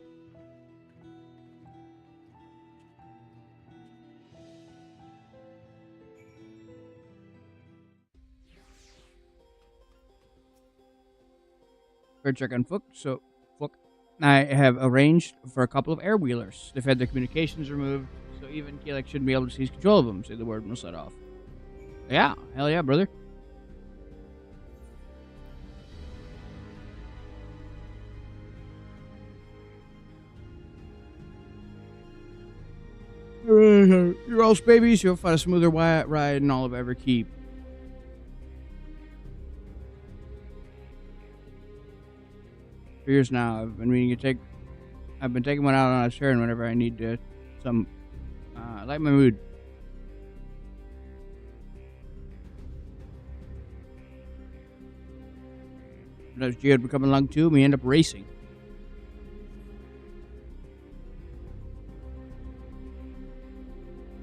Speaker 1: Fair check on Fook. I have arranged for a couple of air wheelers. They've had their communications removed, so even Calyx shouldn't be able to seize control of them, say the word will set off. Yeah, hell yeah, brother. You're all babies, you'll find a smoother ride in all of Everkeep. For years now, I've been meaning to take. I've been taking one out on a turn whenever I need to. Light my mood. As Geode would come along too, we end up racing.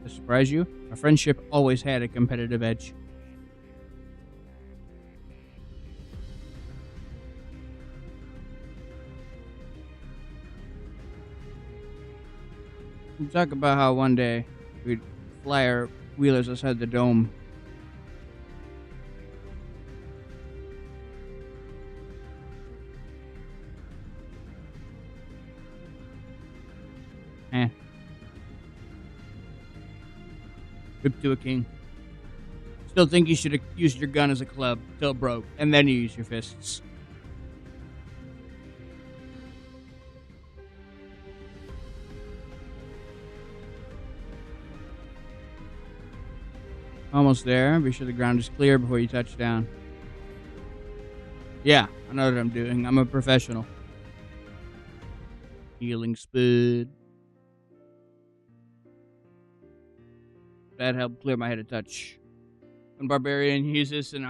Speaker 1: To surprise you, our friendship always had a competitive edge. We talk about how one day we'd fly our wheelers outside the dome. Whip to a king. Still think you should have used your gun as a club till it broke, and then you use your fists. Almost there. Be sure the ground is clear before you touch down. Yeah, I know what I'm doing. I'm a professional. Healing spud. That helped clear my head a touch. When Barbarian uses an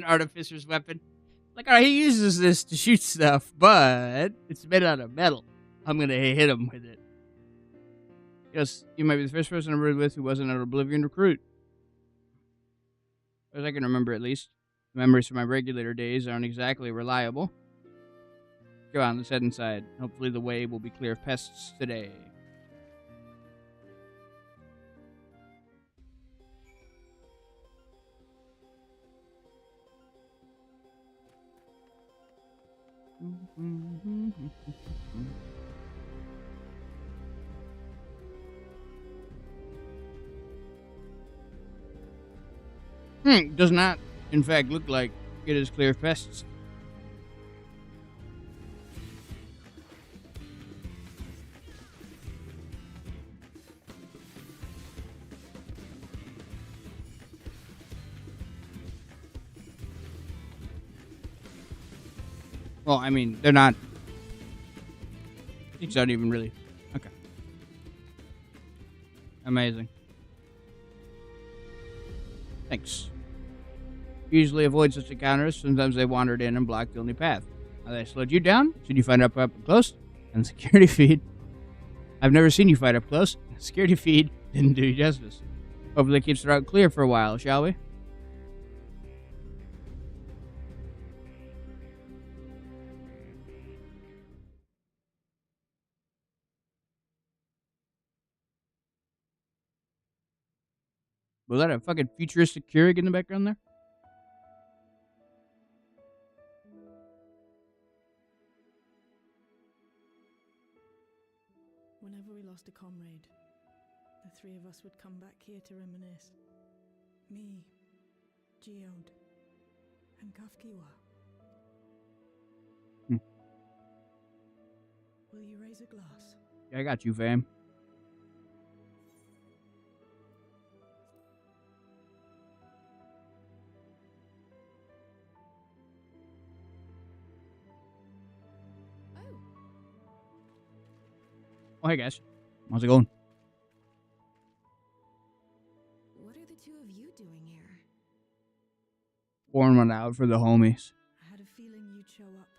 Speaker 1: artificer's weapon, like, alright, he uses this to shoot stuff, but it's made out of metal. I'm gonna hit him with it. Yes, you might be the first person I rode with who wasn't an Oblivion recruit. As I can remember, at least. The memories from my regulator days aren't exactly reliable. Go on, let's head inside. Hopefully the way will be clear of pests today. Does not, in fact, look like it is clear of pests. Well, I mean, they're not. These aren't even really. Okay. Amazing. Thanks. Usually avoid such encounters. Sometimes they wandered in and blocked the only path. Now they slowed you down. Should you find up close? And security feed. I've never seen you fight up close. Security feed didn't do you justice. Hopefully it keeps the route clear for a while, shall we? Was that a fucking futuristic Keurig in the background there?
Speaker 10: Whenever we lost a comrade, the three of us would come back here to reminisce. Me, Geode, and Kafkiwa. Will you raise a glass?
Speaker 1: Yeah, I got you, fam. Oh, hey guys. How's it going?
Speaker 7: What are the two of you doing here?
Speaker 1: Pouring one out for the homies.
Speaker 10: I had a feeling you'd show up.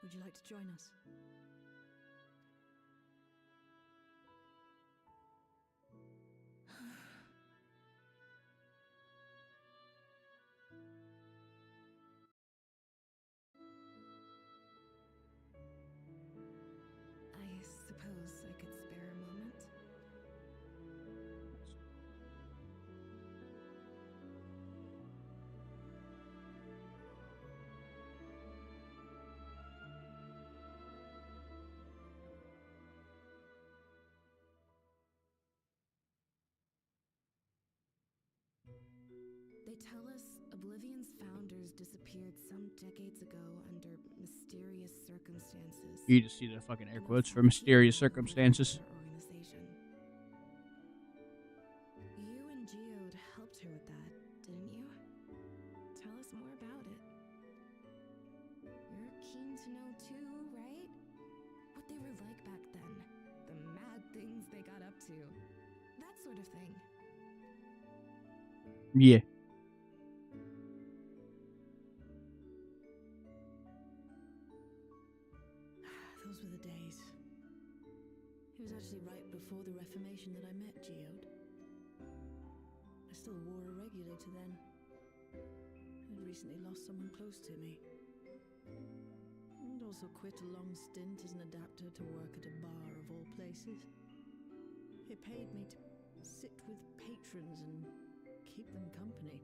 Speaker 10: Would you like to join us?
Speaker 7: I suppose I could spare a moment. They tell us Oblivion's founders disappeared some decades ago under mysterious circumstances.
Speaker 1: You just see the fucking air quotes for mysterious circumstances.
Speaker 7: Organization. You and Geode helped her with that, didn't you? Tell us more about it. You're keen to know too, right? What they were like back then. The mad things they got up to. That sort of thing.
Speaker 1: Yeah.
Speaker 10: Those were the days. It was actually right before the Reformation that I met Geode. I still wore a regulator then. I'd recently lost someone close to me. And also quit a long stint as an adapter to work at a bar of all places. It paid me to sit with patrons and keep them company.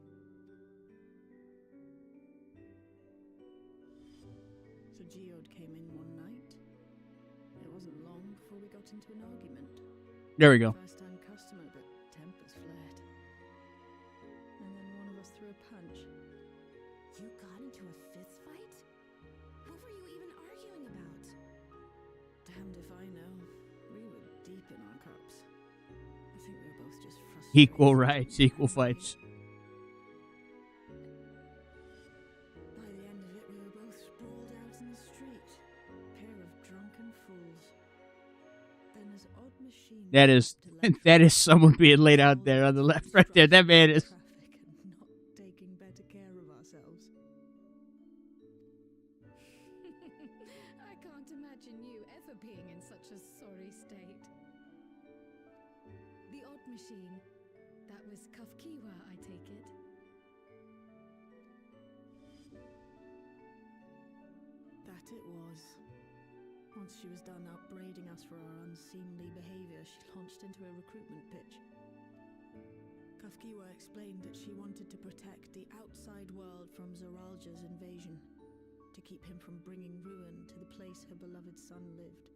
Speaker 10: So Geode came in one night. It wasn't long before we got into an argument.
Speaker 1: There we go.
Speaker 10: First-time customer, but tempers flared. And then one of us threw a punch.
Speaker 7: You got into a fist fight? What were you even arguing about?
Speaker 10: Damned if I know. We were deep in our cups. I think we were both just frustrated.
Speaker 1: Equal rights, equal fights.
Speaker 10: By the end of it, we were both sprawled out in the street. Pair of drunken fools. Then this odd machine...
Speaker 1: That is that is someone being laid out there on the left right there. That man is.
Speaker 10: not taking better care of ourselves.
Speaker 12: I can't imagine you ever being in such a sorry state. The odd machine. That was Kafkiwa, I take it.
Speaker 10: That it was. Once she was done upbraiding us for our unseemly behavior, she launched into a recruitment pitch. Kafkiwa explained that she wanted to protect the outside world from Zoralja's invasion, to keep him from bringing ruin to the place her beloved son lived.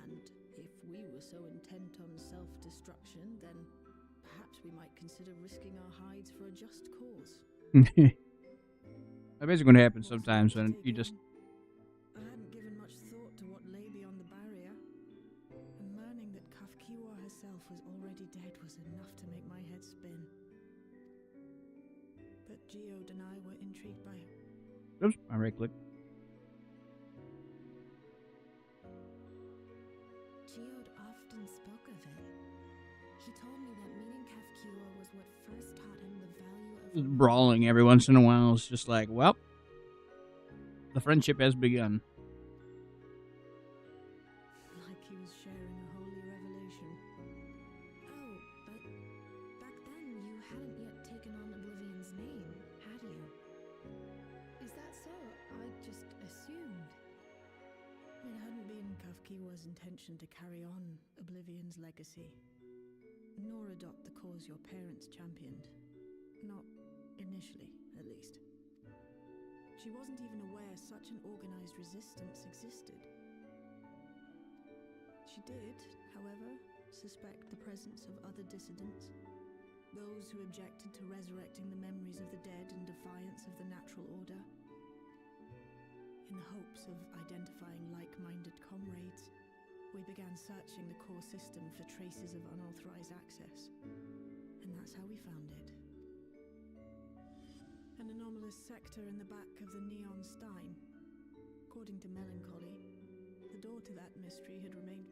Speaker 10: And if we were so intent on self-destruction, then perhaps we might consider risking our hides for a just cause.
Speaker 1: That's basically going to happen sometimes when you just...
Speaker 10: I hadn't given much thought to what lay beyond the barrier, and learning that Kafkiwa herself was already dead was enough to make my head spin. But Geode and I were intrigued by it.
Speaker 1: Oops, I right-click.
Speaker 7: Geode often spoke of it. He told me that meeting Kafkiwa was what first taught him the value of...
Speaker 1: Brawling every once in a while is just like, well, the friendship has begun.
Speaker 10: Like he was sharing a holy revelation.
Speaker 7: Oh, but back then you hadn't yet taken on Oblivion's name, had you?
Speaker 12: Is that so? I just assumed.
Speaker 10: It hadn't been Kafkiwa's intention to carry on Oblivion's legacy. nor adopt the cause your parents championed. Not initially, at least. She wasn't even aware such an organized resistance existed. She did, however, suspect the presence of other dissidents, those who objected to resurrecting the memories of the dead in defiance of the natural order. In the hopes of identifying like-minded comrades, we began searching the core system for traces of unauthorized access, and that's how we found it. An anomalous sector in the back of the Neon Stein. According to Melancholy, the door to that mystery had remained...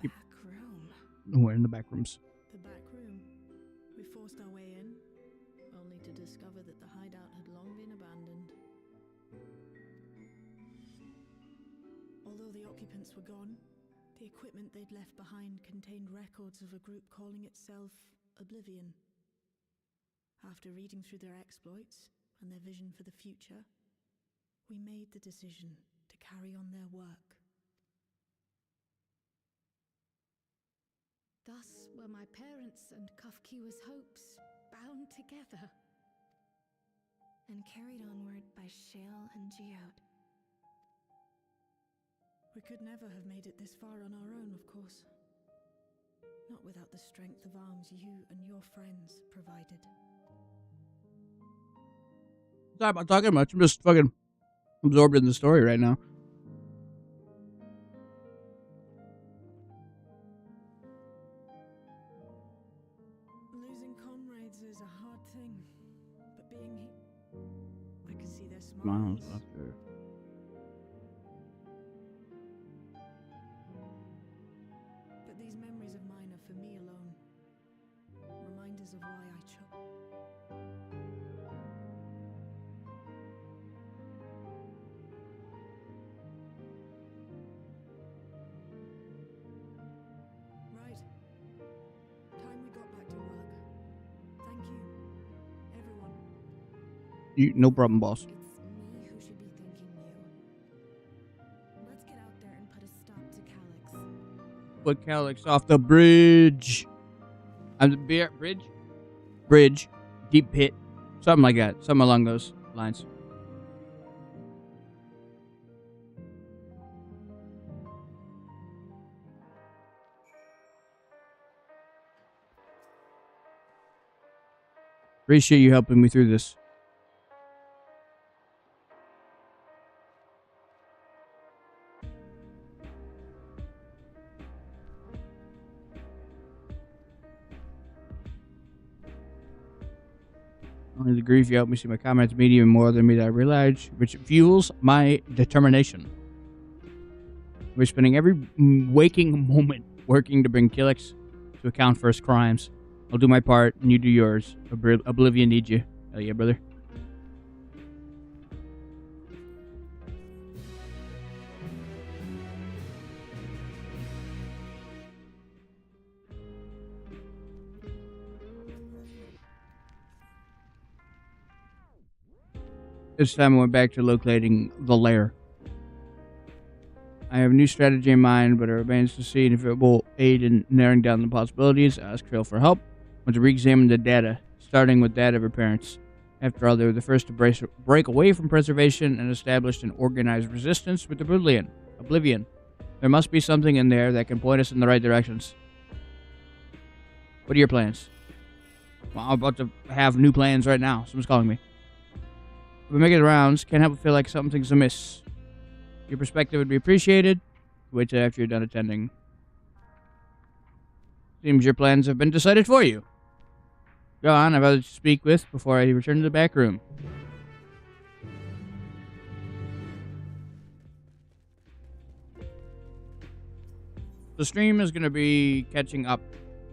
Speaker 10: The back room.
Speaker 1: We're in the back rooms.
Speaker 10: The back room. We forced our way in, only to discover that the hideout had long been abandoned. Although the occupants were gone, the equipment they'd left behind contained records of a group calling itself Oblivion. After reading through their exploits and their vision for the future, we made the decision to carry on their work.
Speaker 12: Thus were my parents' and Kafkiwa's hopes bound together.
Speaker 7: And carried onward by Shale and Geode.
Speaker 10: We could never have made it this far on our own, of course. Not without the strength of arms you and your friends provided.
Speaker 1: I'm not talking much. I'm just fucking absorbed in the story right now.
Speaker 10: Losing comrades is a hard thing, but being here, I can see their
Speaker 1: Smiles
Speaker 10: smiles.
Speaker 1: after.
Speaker 10: But these memories of mine are for me alone. Reminders of why I chose. Right. Time we got back to work. Thank you, everyone.
Speaker 1: No problem, boss.
Speaker 7: It's me who should be thanking you. Let's get out there and put a stop to Calyx.
Speaker 1: Put Calyx off the bridge. I'm the bridge? Bridge. Deep pit. Something like that. Something along those lines. Appreciate you helping me through this. Only the grief you helped me see my comments mean even more than me that I realize, which fuels my determination. We're spending every waking moment working to bring Calyx to account for his crimes. I'll do my part, and you do yours. Oblivion needs you. Hell yeah, brother. This time I went back to locating the lair. I have a new strategy in mind, but it remains to see if it will aid in narrowing down the possibilities. Ask Trail for help. I want to re-examine the data, starting with that of her parents. After all, they were the first to break away from preservation and established an organized resistance with Oblivion. There must be something in there that can point us in the right directions. What are your plans? Well, I'm about to have new plans right now. Someone's calling me. I've been making the rounds. Can't help but feel like something's amiss. Your perspective would be appreciated. Wait till after you're done attending. Seems your plans have been decided for you. Go on, I've others to speak with before I return to the back room. The stream is going to be catching up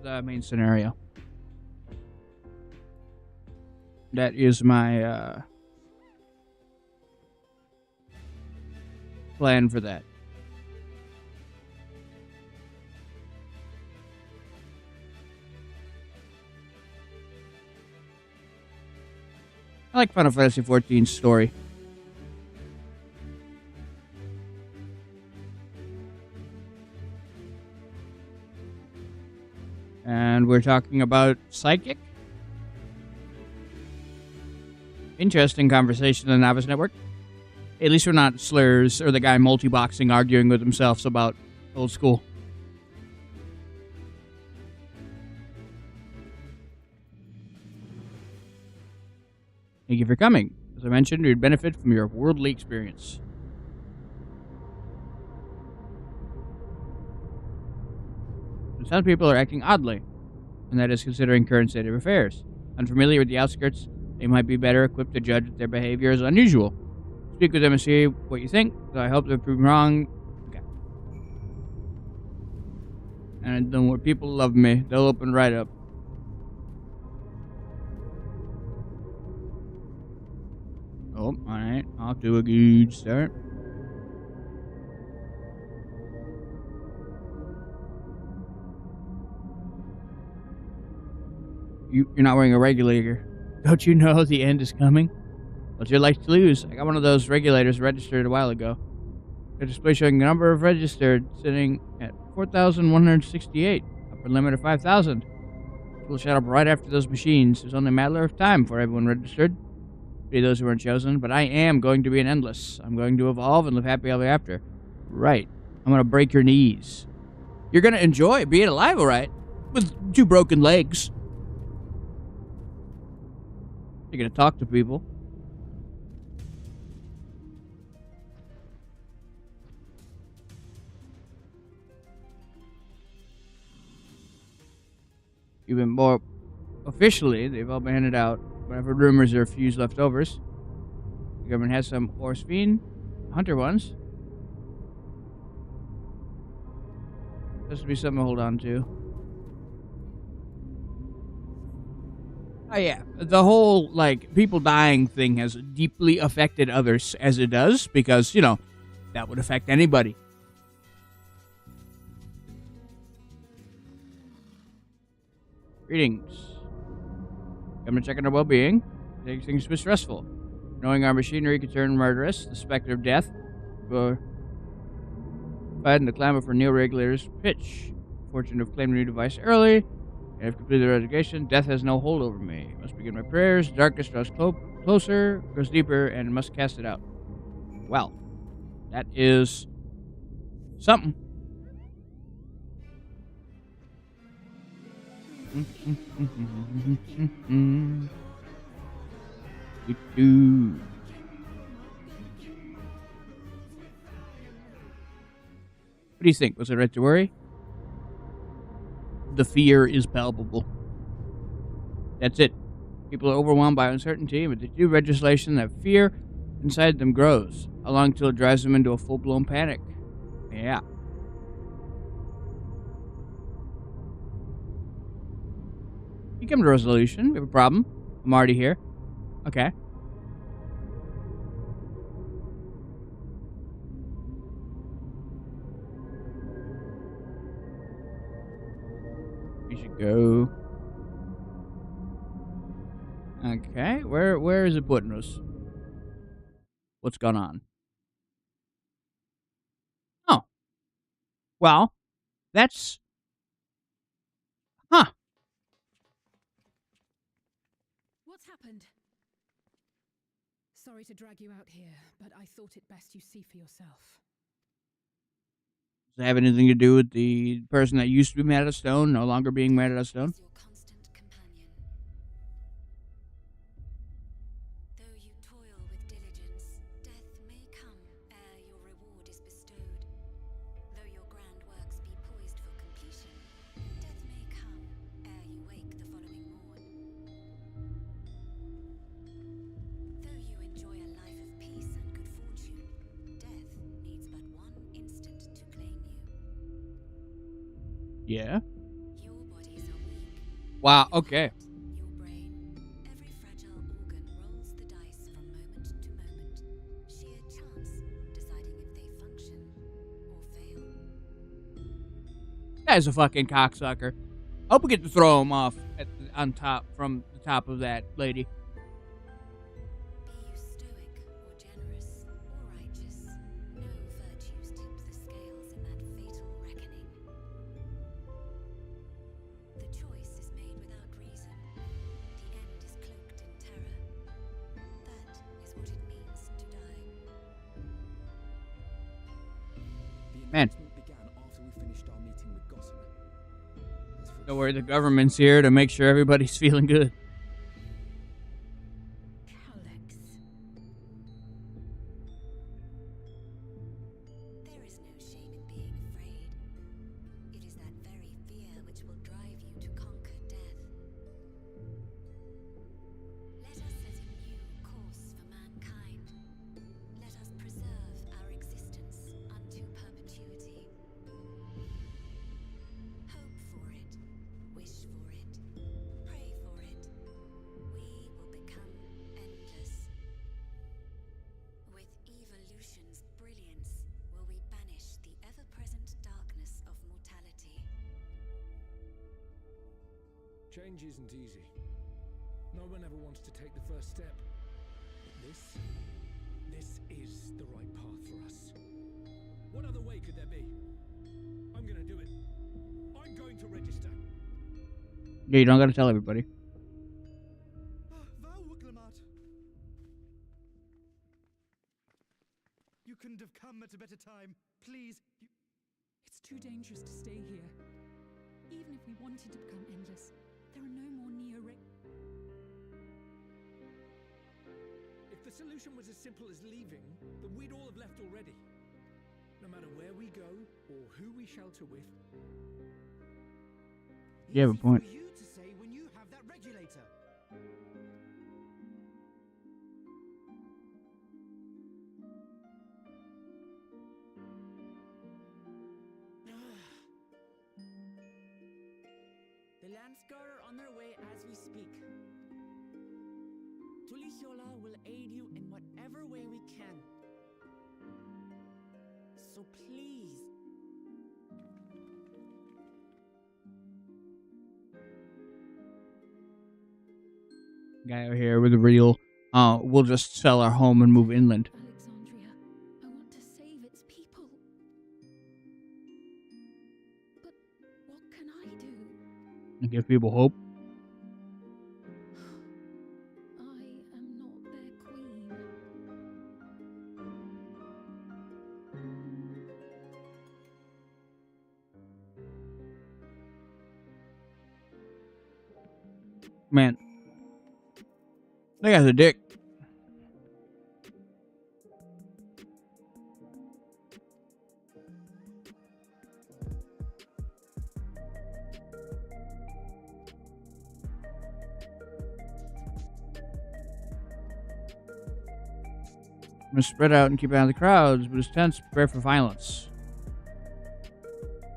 Speaker 1: the main scenario. That is my plan for that. I like Final Fantasy XIV's story. And And we're talking about Psychic. Interesting conversation on the Novice Network. At least we're not slurs or the guy multi-boxing arguing with himself about old school. Thank you for coming. As I mentioned, you'd benefit from your worldly experience. Some people are acting oddly, and that is considering current state of affairs. Unfamiliar with the outskirts, they might be better equipped to judge if their behavior is unusual. Speak with them and see what you think, so I hope they're proven wrong. Okay. And then when people love me, they'll open right up. Oh, alright. Off to a good start. You're not wearing a regulator. Don't you know the end is coming? What's your life to lose? I got one of those regulators registered a while ago. A display showing the number of registered sitting at 4,168. Upper limit of 5,000. We'll shut up right after those machines. There's only a matter of time for everyone registered. Be those who weren't chosen, but I am going to be an endless. I'm going to evolve and live happy ever after. Right. I'm going to break your knees. You're going to enjoy being alive, alright? With 2 broken legs. You're going to talk to people. Even more officially, they've all been handed out. But I've heard rumors there are a few leftovers. The government has some Orsfiend hunter ones. This would be something to hold on to. Oh yeah, the whole, like, people dying thing has deeply affected others as it does, because, you know, that would affect anybody. Greetings. Government checking our well-being. Makes things a bit stressful. Knowing our machinery could turn murderous, the specter of death, for fighting the clamor for neo-regulators pitch. Fortunate to have claimed a new device early. I have completed the resignation. Death has no hold over me. Must begin my prayers. Darkness draws closer, goes deeper, and must cast it out. Well, that is something. What do you think? Was it right to worry? The fear is palpable. That's it. People are overwhelmed by uncertainty, but they do legislation that fear inside them grows, along until it drives them into a full-blown panic. Yeah. You come to a resolution. We have a problem. I'm already here. Okay. We should go. Okay, where is it putting us? What's going on? Oh. Well, that's... Huh.
Speaker 12: What's happened? Sorry to drag you out here, but I thought it best you see for yourself.
Speaker 1: Does it have anything to do with the person that used to be mad at Stone, no longer being mad at Stone?
Speaker 11: Though you toil with diligence, death may come ere your reward is bestowed. Though your grand works be poised for completion, death may come ere you wake the following morn. Though you enjoy a life of peace and good fortune, death needs but one instant to claim you.
Speaker 1: Yeah. Wow, okay.
Speaker 11: Your brain, every fragile organ rolls the dice from moment to moment. Sheer chance deciding if they function or fail.
Speaker 1: Guy's a fucking cocksucker. Hope we get to throw him off on top from the top of that lady.
Speaker 11: Be you stoic or generous or righteous, no virtues tip the scales in that fatal reckoning. The choice is
Speaker 1: Man.
Speaker 6: began after we finished our meeting with Gossamer. As for
Speaker 1: Don't worry, the government's here to make sure everybody's feeling good.
Speaker 12: Calyx.
Speaker 11: There is no shame in being afraid. It is that very fear which will drive you to conquer death. Let us set a new course for mankind. Let us preserve our existence unto perpetuity. Hope for it, wish for it, pray for it. We will become endless. With evolution's brilliance will we banish the ever-present darkness of mortality.
Speaker 13: Change isn't easy. No one ever wants to take the first step. But this is the right path for us. What other way could there be? I'm gonna do it. I'm going to register.
Speaker 1: Yeah, you don't gotta tell everybody.
Speaker 9: Val Wuklemat. You couldn't have come at a better time. Please.
Speaker 10: It's too dangerous to stay here. Even if we wanted to become endless, there are no more
Speaker 13: If the solution was as simple as leaving, then we'd all have left already. No matter where we go or who we shelter with.
Speaker 1: You have a point.
Speaker 9: For you to say when you have that regulator.
Speaker 8: The Landscar are on their way as we speak. Tulishola will aid you in whatever way we can. So please.
Speaker 1: Guy over here with a real, we'll just sell our home and move inland.
Speaker 12: Alexandria, I want to save its people. But what can I do?
Speaker 1: And give people hope.
Speaker 12: I am not their queen.
Speaker 1: Man. That guy's a dick. I'm gonna spread out and keep out of the crowds, but his tents prepare for violence.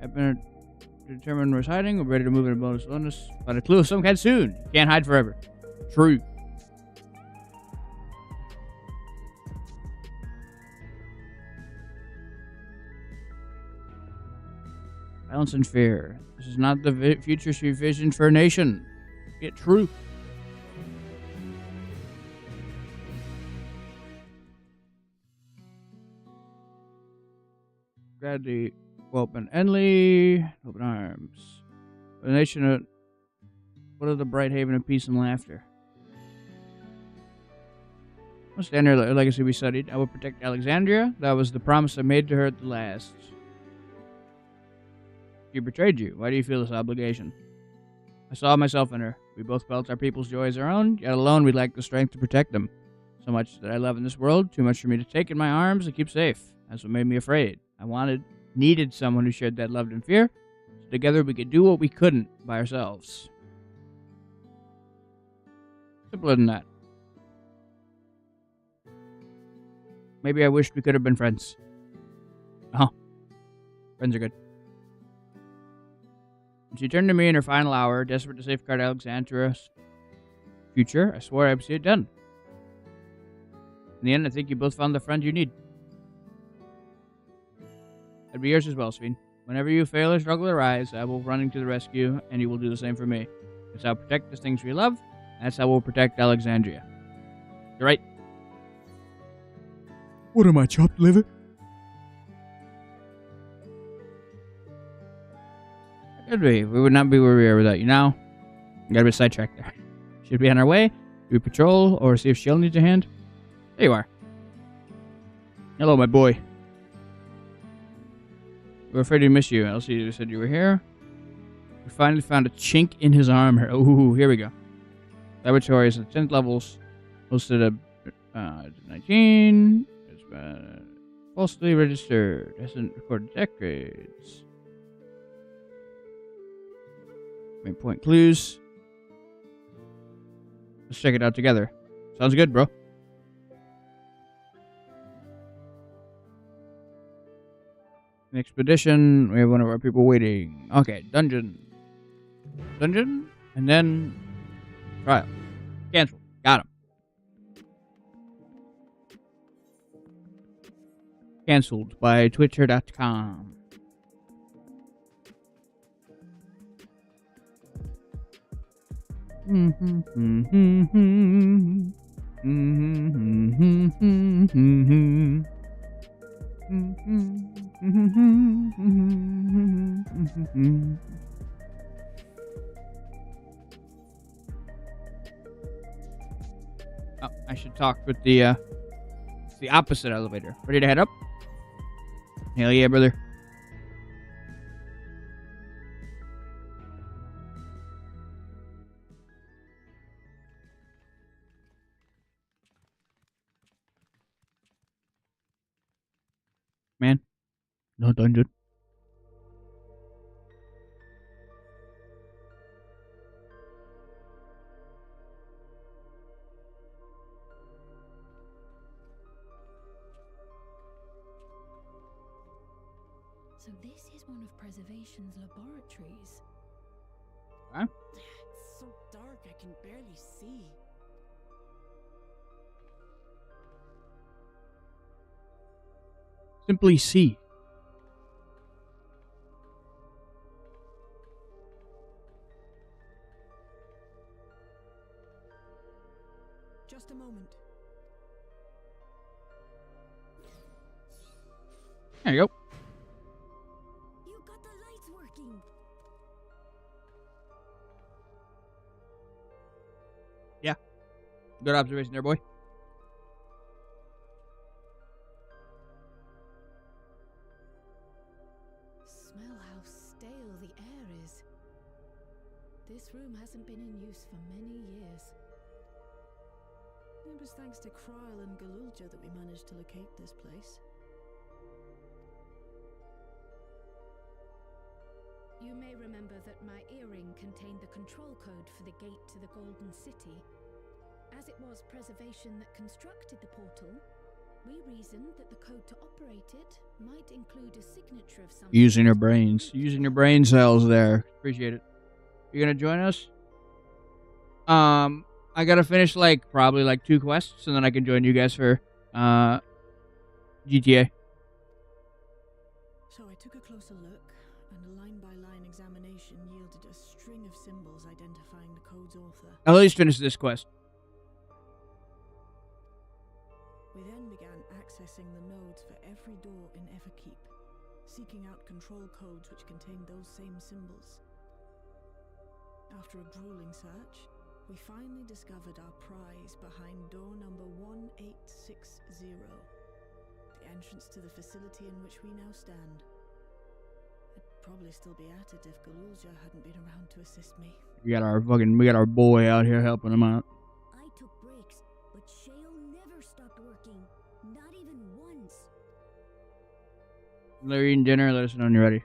Speaker 1: I've been determined where he's hiding. We're ready to move in a bonus bonus. But a clue of some kind soon. Can't hide forever. True. Violence and fear. This is not the future she visioned for a nation. Get true. Gladly open Enley. Open arms. For the nation of what of the bright haven of peace and laughter. I'll stand here, her legacy be studied. I will protect Alexandria. That was the promise I made to her at the last. She betrayed you. Why do you feel this obligation? I saw myself in her. We both felt our people's joy as our own, yet alone we lacked the strength to protect them. So much that I love in this world, too much for me to take in my arms and keep safe. That's what made me afraid. I needed someone who shared that love and fear, so together we could do what we couldn't by ourselves. Simpler than that. Maybe I wished we could have been friends. Friends are good. When she turned to me in her final hour, desperate to safeguard Alexandria's future, I swore I would see it done. In the end, I think you both found the friend you need. I'd be yours as well, Sven. Whenever you fail or struggle to rise, I will run to the rescue, and you will do the same for me. That's how I'll protect the things we love, and that's how we'll protect Alexandria. You're right.
Speaker 13: What am I, chopped liver?
Speaker 1: Could be. We would not be where we are without you now. Got a bit sidetracked there. Should be on our way. Do we patrol or see if Shell needs a hand? There you are. Hello, my boy. We're afraid to miss you. Elsie said you were here. We finally found a chink in his armor. Ooh, here we go. Laboratory is at 10th levels. Hosted a 19. It's falsely registered. Hasn't recorded tech grades. Main point clues. Let's check it out together. Sounds good, bro. An expedition. We have one of our people waiting. Okay, dungeon. Dungeon? And then trial. Cancel. Got him. Cancelled by Twitter.com. Oh, I should talk with the opposite elevator. Ready to head up? Hell yeah, brother. Man, no dungeon.
Speaker 12: So this is one of Preservation's laboratories.
Speaker 1: Huh?
Speaker 8: It's so dark I can barely see.
Speaker 1: Simply see.
Speaker 10: Just a moment.
Speaker 1: There you go.
Speaker 7: You got the lights working.
Speaker 1: Yeah. Good observation there, boy.
Speaker 8: Smell how stale the air is. This room hasn't been in use for many years.
Speaker 10: It was thanks to Kryl and Galulja that we managed to locate this place.
Speaker 12: You may remember that my earring contained the control code for the gate to the Golden City. As it was Preservation that constructed the portal, we reasoned that the code to operate it might include a signature of some
Speaker 1: Using your brains. Using your brain cells there. Appreciate it. You gonna join us? I gotta finish probably 2 quests, and then I can join you guys for GTA.
Speaker 10: So I took a closer look, and a line-by-line examination yielded a string of symbols identifying the code's author.
Speaker 1: I'll at least finish this quest.
Speaker 10: We then began accessing the nodes for every door in Everkeep, seeking out control codes which contained those same symbols. After a grueling search, we finally discovered our prize behind door number 1860, the entrance to the facility in which we now stand. I'd probably still be at it if Galulja hadn't been around to assist me.
Speaker 1: We got our boy out here helping him out.
Speaker 7: I took breaks, but Shale never stopped working. Not even once.
Speaker 1: They're eating dinner. Let us know when you're ready.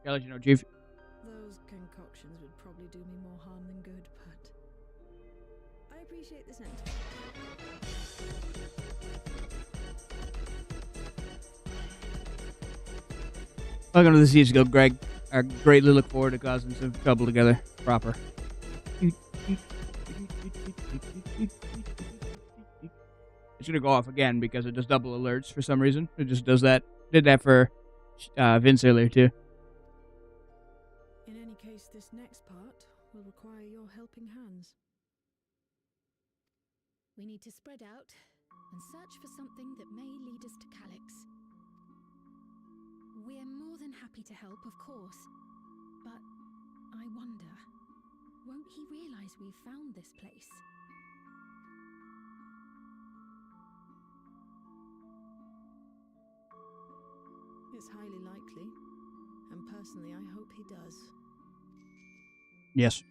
Speaker 1: I'll let you know, Chief.
Speaker 10: Those concoctions would probably do me more harm than good, but I appreciate the sentiment.
Speaker 1: Welcome to the Siege Guild, Greg. I greatly look forward to causing some trouble together. Proper. It's gonna go off again because it does double alerts for some reason. It just does that. Did that for Vince earlier too.
Speaker 10: In any case, this next part will require your helping hands.
Speaker 12: We need to spread out and search for something that may lead us to Calyx. We're more than happy to help, of course, but I wonder, won't he realize we've found this place?
Speaker 10: It's highly likely. And personally, I hope he does.
Speaker 1: Yes.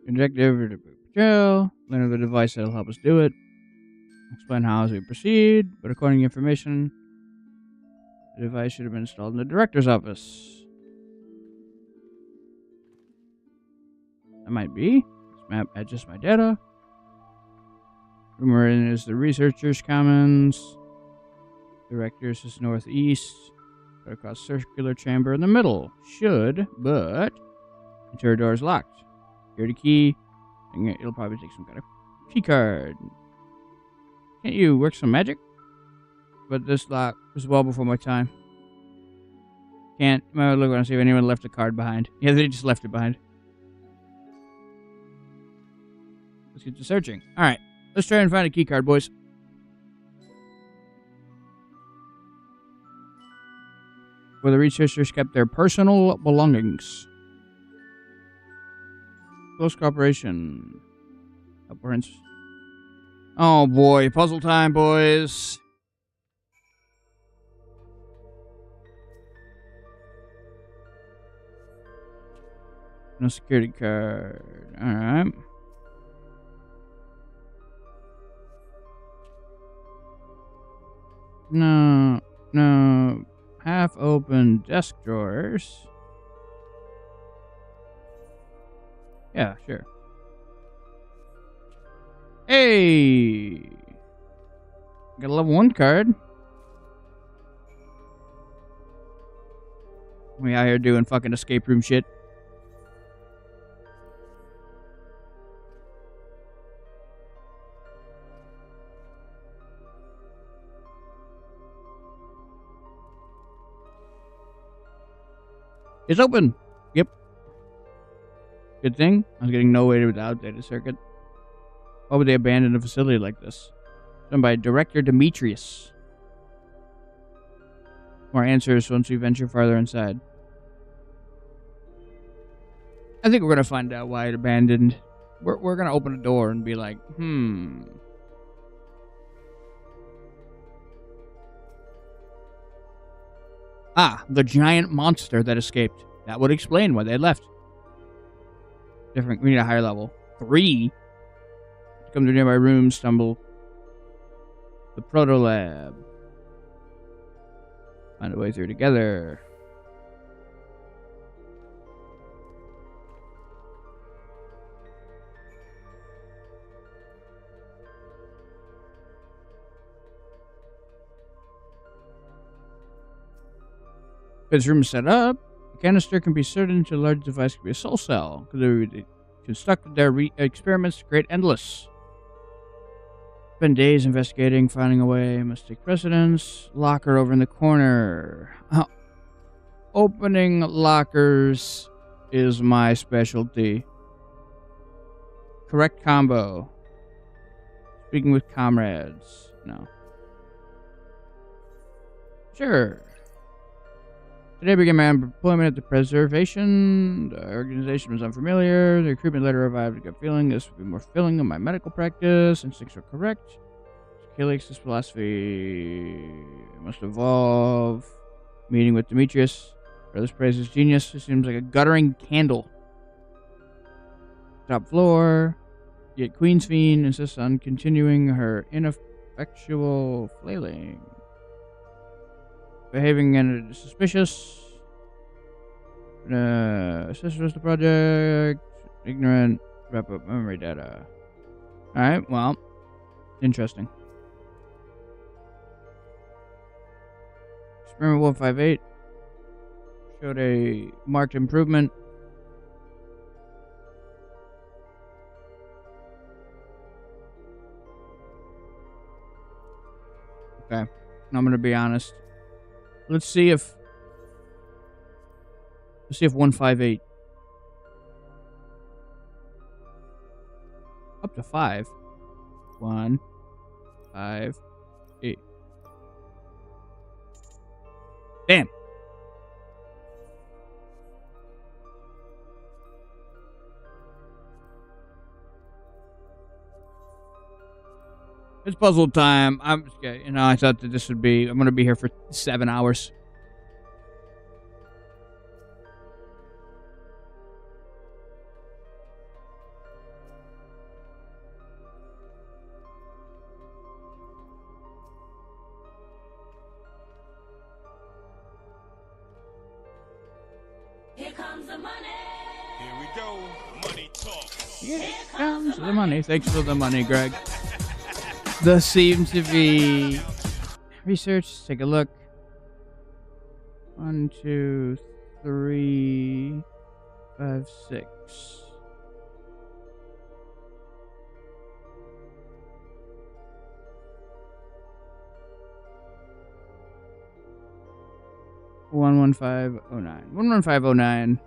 Speaker 1: Objective patrol. Learn of the device that'll help us do it. Explain how as we proceed. But according to information, the device should have been installed in the director's office. That might be. This map adjusts my data. Rumor is the researchers' commons. Directors is northeast. Got across circular chamber in the middle. Should, but interior door is locked. Security key. And it'll probably take some kind of key card. Can't you work some magic? But this lock was well before my time. Can't. I might look around and see if anyone left a card behind. Yeah, they just left it behind. Let's get to searching. Alright. Let's try and find a key card, boys. Where the researchers kept their personal belongings. Close cooperation. Upwards. Oh boy, puzzle time, boys. No security card. Alright. No. Half open desk drawers. Yeah, sure. Hey! Got a level 1 card. We out here doing fucking escape room shit. It's open! Yep. Good thing. I was getting no way without data circuit. Why would they abandon a facility like this? Done by Director Demetrius. More answers once we venture farther inside. I think we're gonna find out why it abandoned. We're gonna open a door and be like, Ah, the giant monster that escaped. That would explain why they left. Different. We need a higher level. 3. Come to nearby room, stumble. The Proto Lab. Find a way through together. This room is set up. The canister can be inserted into a large device. Could be a soul cell. Could be constructed their experiments to create endless. Spend days investigating, finding a way. Must take precedence. Locker over in the corner. Opening lockers is my specialty. Correct combo. Speaking with comrades. No. Sure. Today began my employment at the preservation. The organization was unfamiliar. The recruitment letter revived a gut feeling. This would be more filling in my medical practice. Instincts were correct. Helix, this philosophy must evolve. Meeting with Demetrius. Brothers praise his genius. It seems like a guttering candle. Top floor. Yet Queen's Fiend insists on continuing her ineffectual flailing. Behaving and suspicious. Assistance the project. Ignorant. Wrap up memory data. Alright, well. Interesting. Experiment 158. Showed a marked improvement. Okay. I'm going to be honest. Let's see if 158 up to 5. 1, 5, 8. Damn. It's puzzle time. I'm okay. You know, I thought that this would be. I'm gonna be here for 7 hours.
Speaker 4: Here comes the money.
Speaker 5: Here we go. Money talk.
Speaker 1: Here comes the money. Thanks for the money, Greg. There seems to be research. Let's take a look. 1, 2, 3, 5, 6. One 11509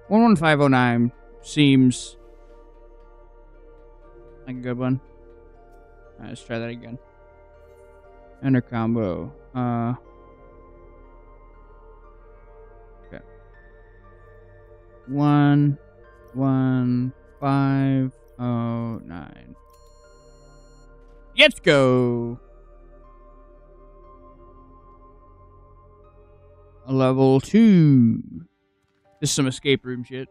Speaker 1: 11509 seems like a good one. Alright, let's try that again. Enter combo. Okay. 11509. Let's go. Level 2. This is some escape room shit.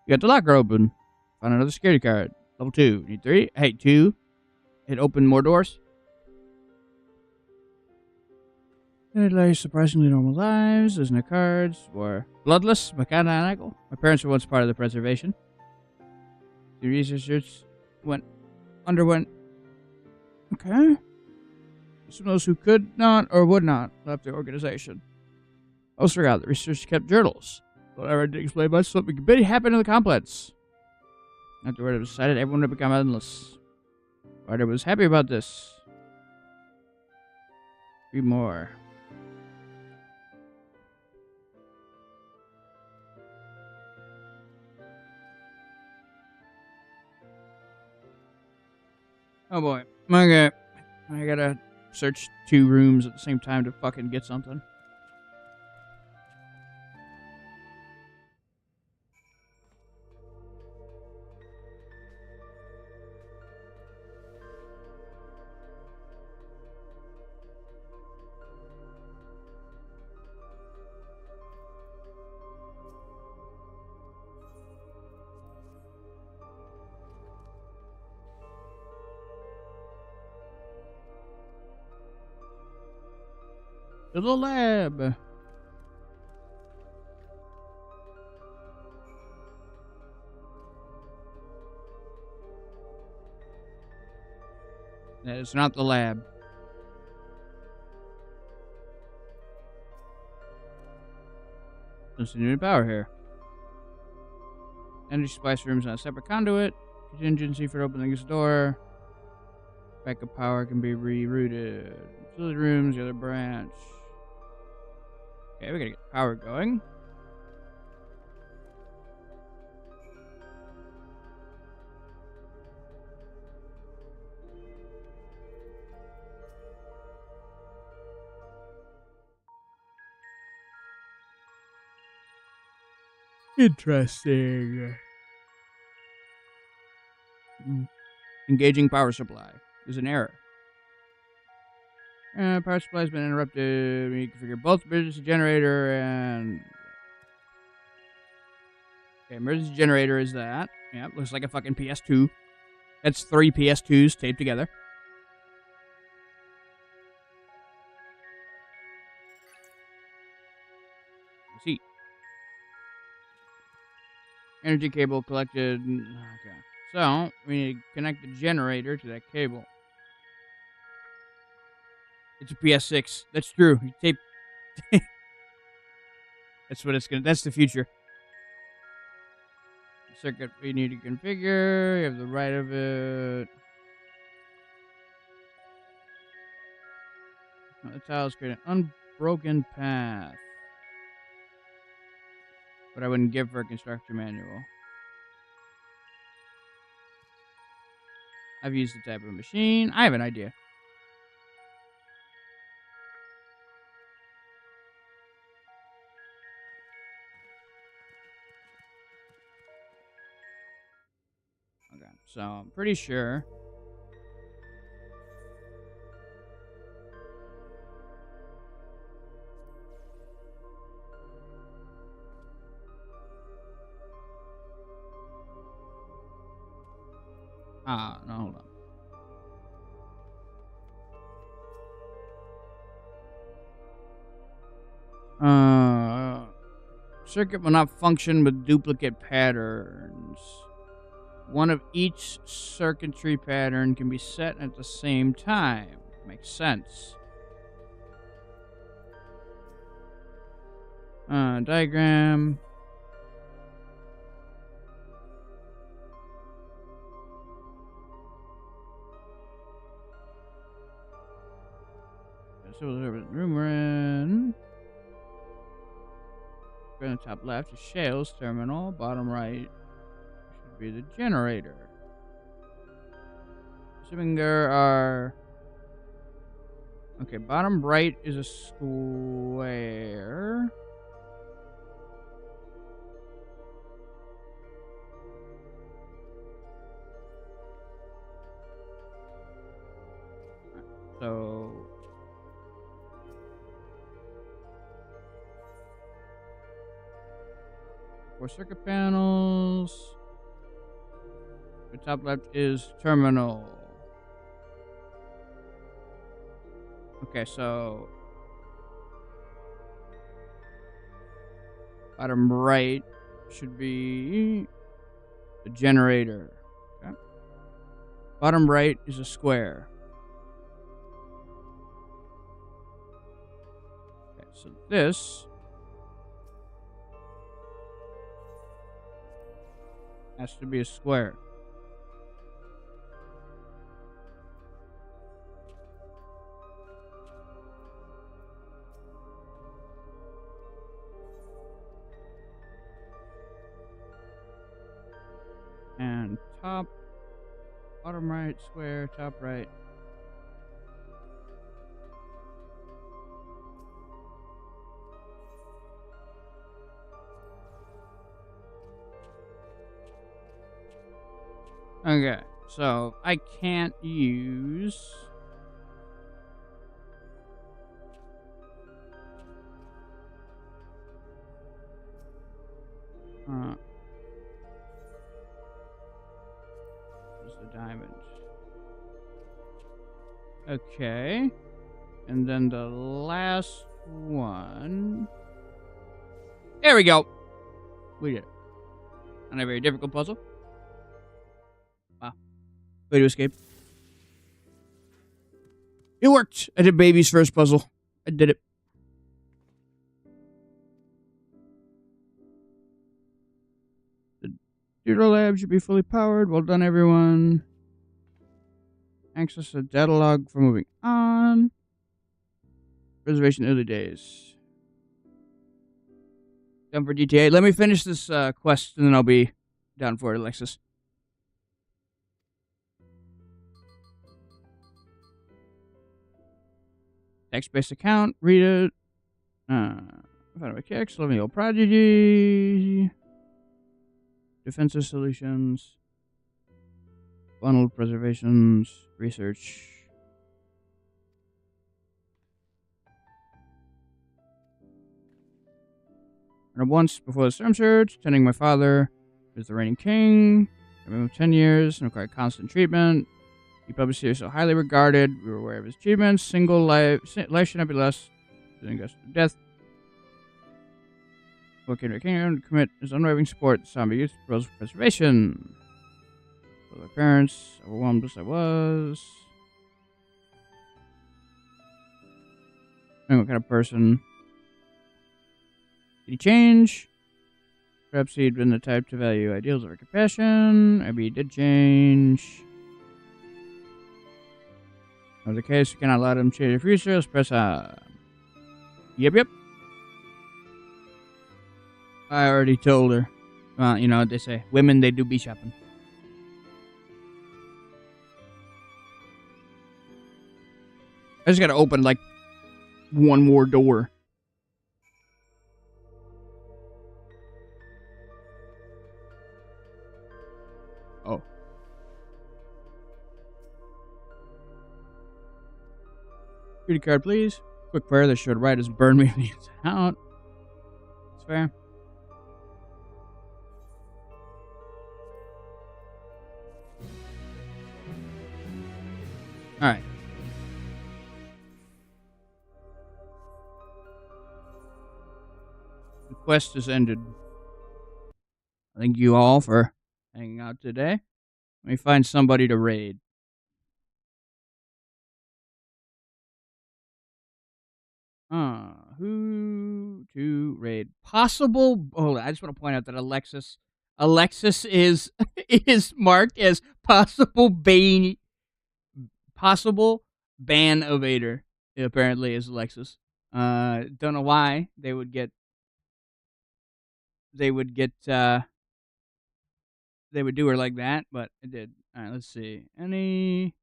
Speaker 1: You got the locker open. Found another security card. Level 2. Need 3. Hey, 2. Hit open more doors. They live surprisingly normal lives. There's no cards. Were bloodless, mechanical. My parents were once part of the preservation. The researchers underwent. Okay. Some of those who could not or would not left the organization. I almost forgot that researchers kept journals. Whatever didn't explain much, something big happened in the complex. Afterward, it was decided everyone would become endless. Ryder was happy about this. 3 more. Oh boy. Okay. I gotta search 2 rooms at the same time to fucking get something. To the lab. That is not the lab. There's a new power here. Energy splice rooms on a separate conduit. Contingency for opening this door. Backup power can be rerouted. Facility rooms, the other branch. Okay, we gotta get power going. Interesting. Engaging power supply. There's an error. Power supply has been interrupted. We configure both emergency generator and... Okay, emergency generator is that. Yeah, looks like a fucking PS2. That's 3 PS2s taped together. Let's see. Energy cable collected. Okay. So, we need to connect the generator to that cable. It's a PS6. That's true. You tape. That's what it's gonna. That's the future. Circuit we need to configure. You have the right of it. The tiles create an unbroken path. But I wouldn't give for a constructor manual. I've used the type of machine. I have an idea. so I'm pretty sure. No, hold on. Circuit will not function with duplicate patterns. One of each circuitry pattern can be set at the same time. Makes sense. Diagram. So the room we're in. On the top left is Shale's terminal. Bottom right should be the generator. Assuming there are... Okay, bottom right is a square. So... Four circuit panels. The top left is terminal. Okay, so bottom right should be the generator. Okay. Bottom right is a square. Okay, so this has to be a square. And top, bottom right, square, top right. Okay, so I can't use... Where's the diamond? Okay. And then the last one... There we go! We did it. Not a very difficult puzzle. Wow. Way to escape. It worked! I did baby's first puzzle. I did it. The Doodle Lab should be fully powered. Well done, everyone. Access the data log for moving on. Reservation early days. Done for GTA. Let me finish this quest and then I'll be down for it, Alexis. Text-based account. Read it. Find my kicks. Living old prodigy. Defensive solutions. Bundled preservations. Research. And once before the storm surge, tending my father, who's the reigning king. I been 10 years and required constant treatment. He published here so highly regarded. We were aware of his achievements. Single life should not be less than to death. Working to kingdom to commit his unwavering support to zombie youth rules for preservation. For my parents, overwhelmed as I was. And what kind of person? Did he change? Perhaps he'd been the type to value ideals over compassion. Maybe he did change. In the case, you cannot let him change your future. Let's press on. Yep. I already told her. Well, you know what they say. Women, they do be shopping. I just gotta open, like, one more door. Oh. Security card, please. Quick fire. They should write us burn me out. It's fair. All right. The quest is ended. Thank you all for hanging out today. Let me find somebody to raid. Who to raid? Possible. Oh, I just want to point out that Alexis is is marked as possible ban evader. Apparently, is Alexis. Don't know why they would get they would do her like that, but it did. All right, let's see. Any.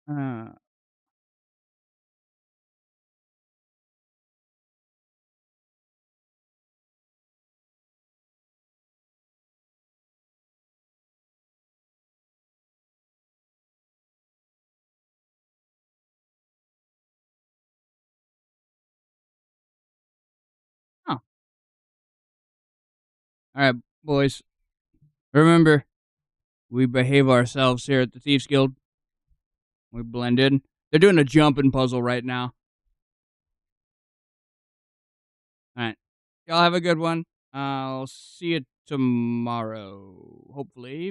Speaker 1: Oh. All right, boys. Remember, we behave ourselves here at the Thieves Guild. We blend in. They're doing a jumping puzzle right now. All right. Y'all have a good one. I'll see you tomorrow, hopefully.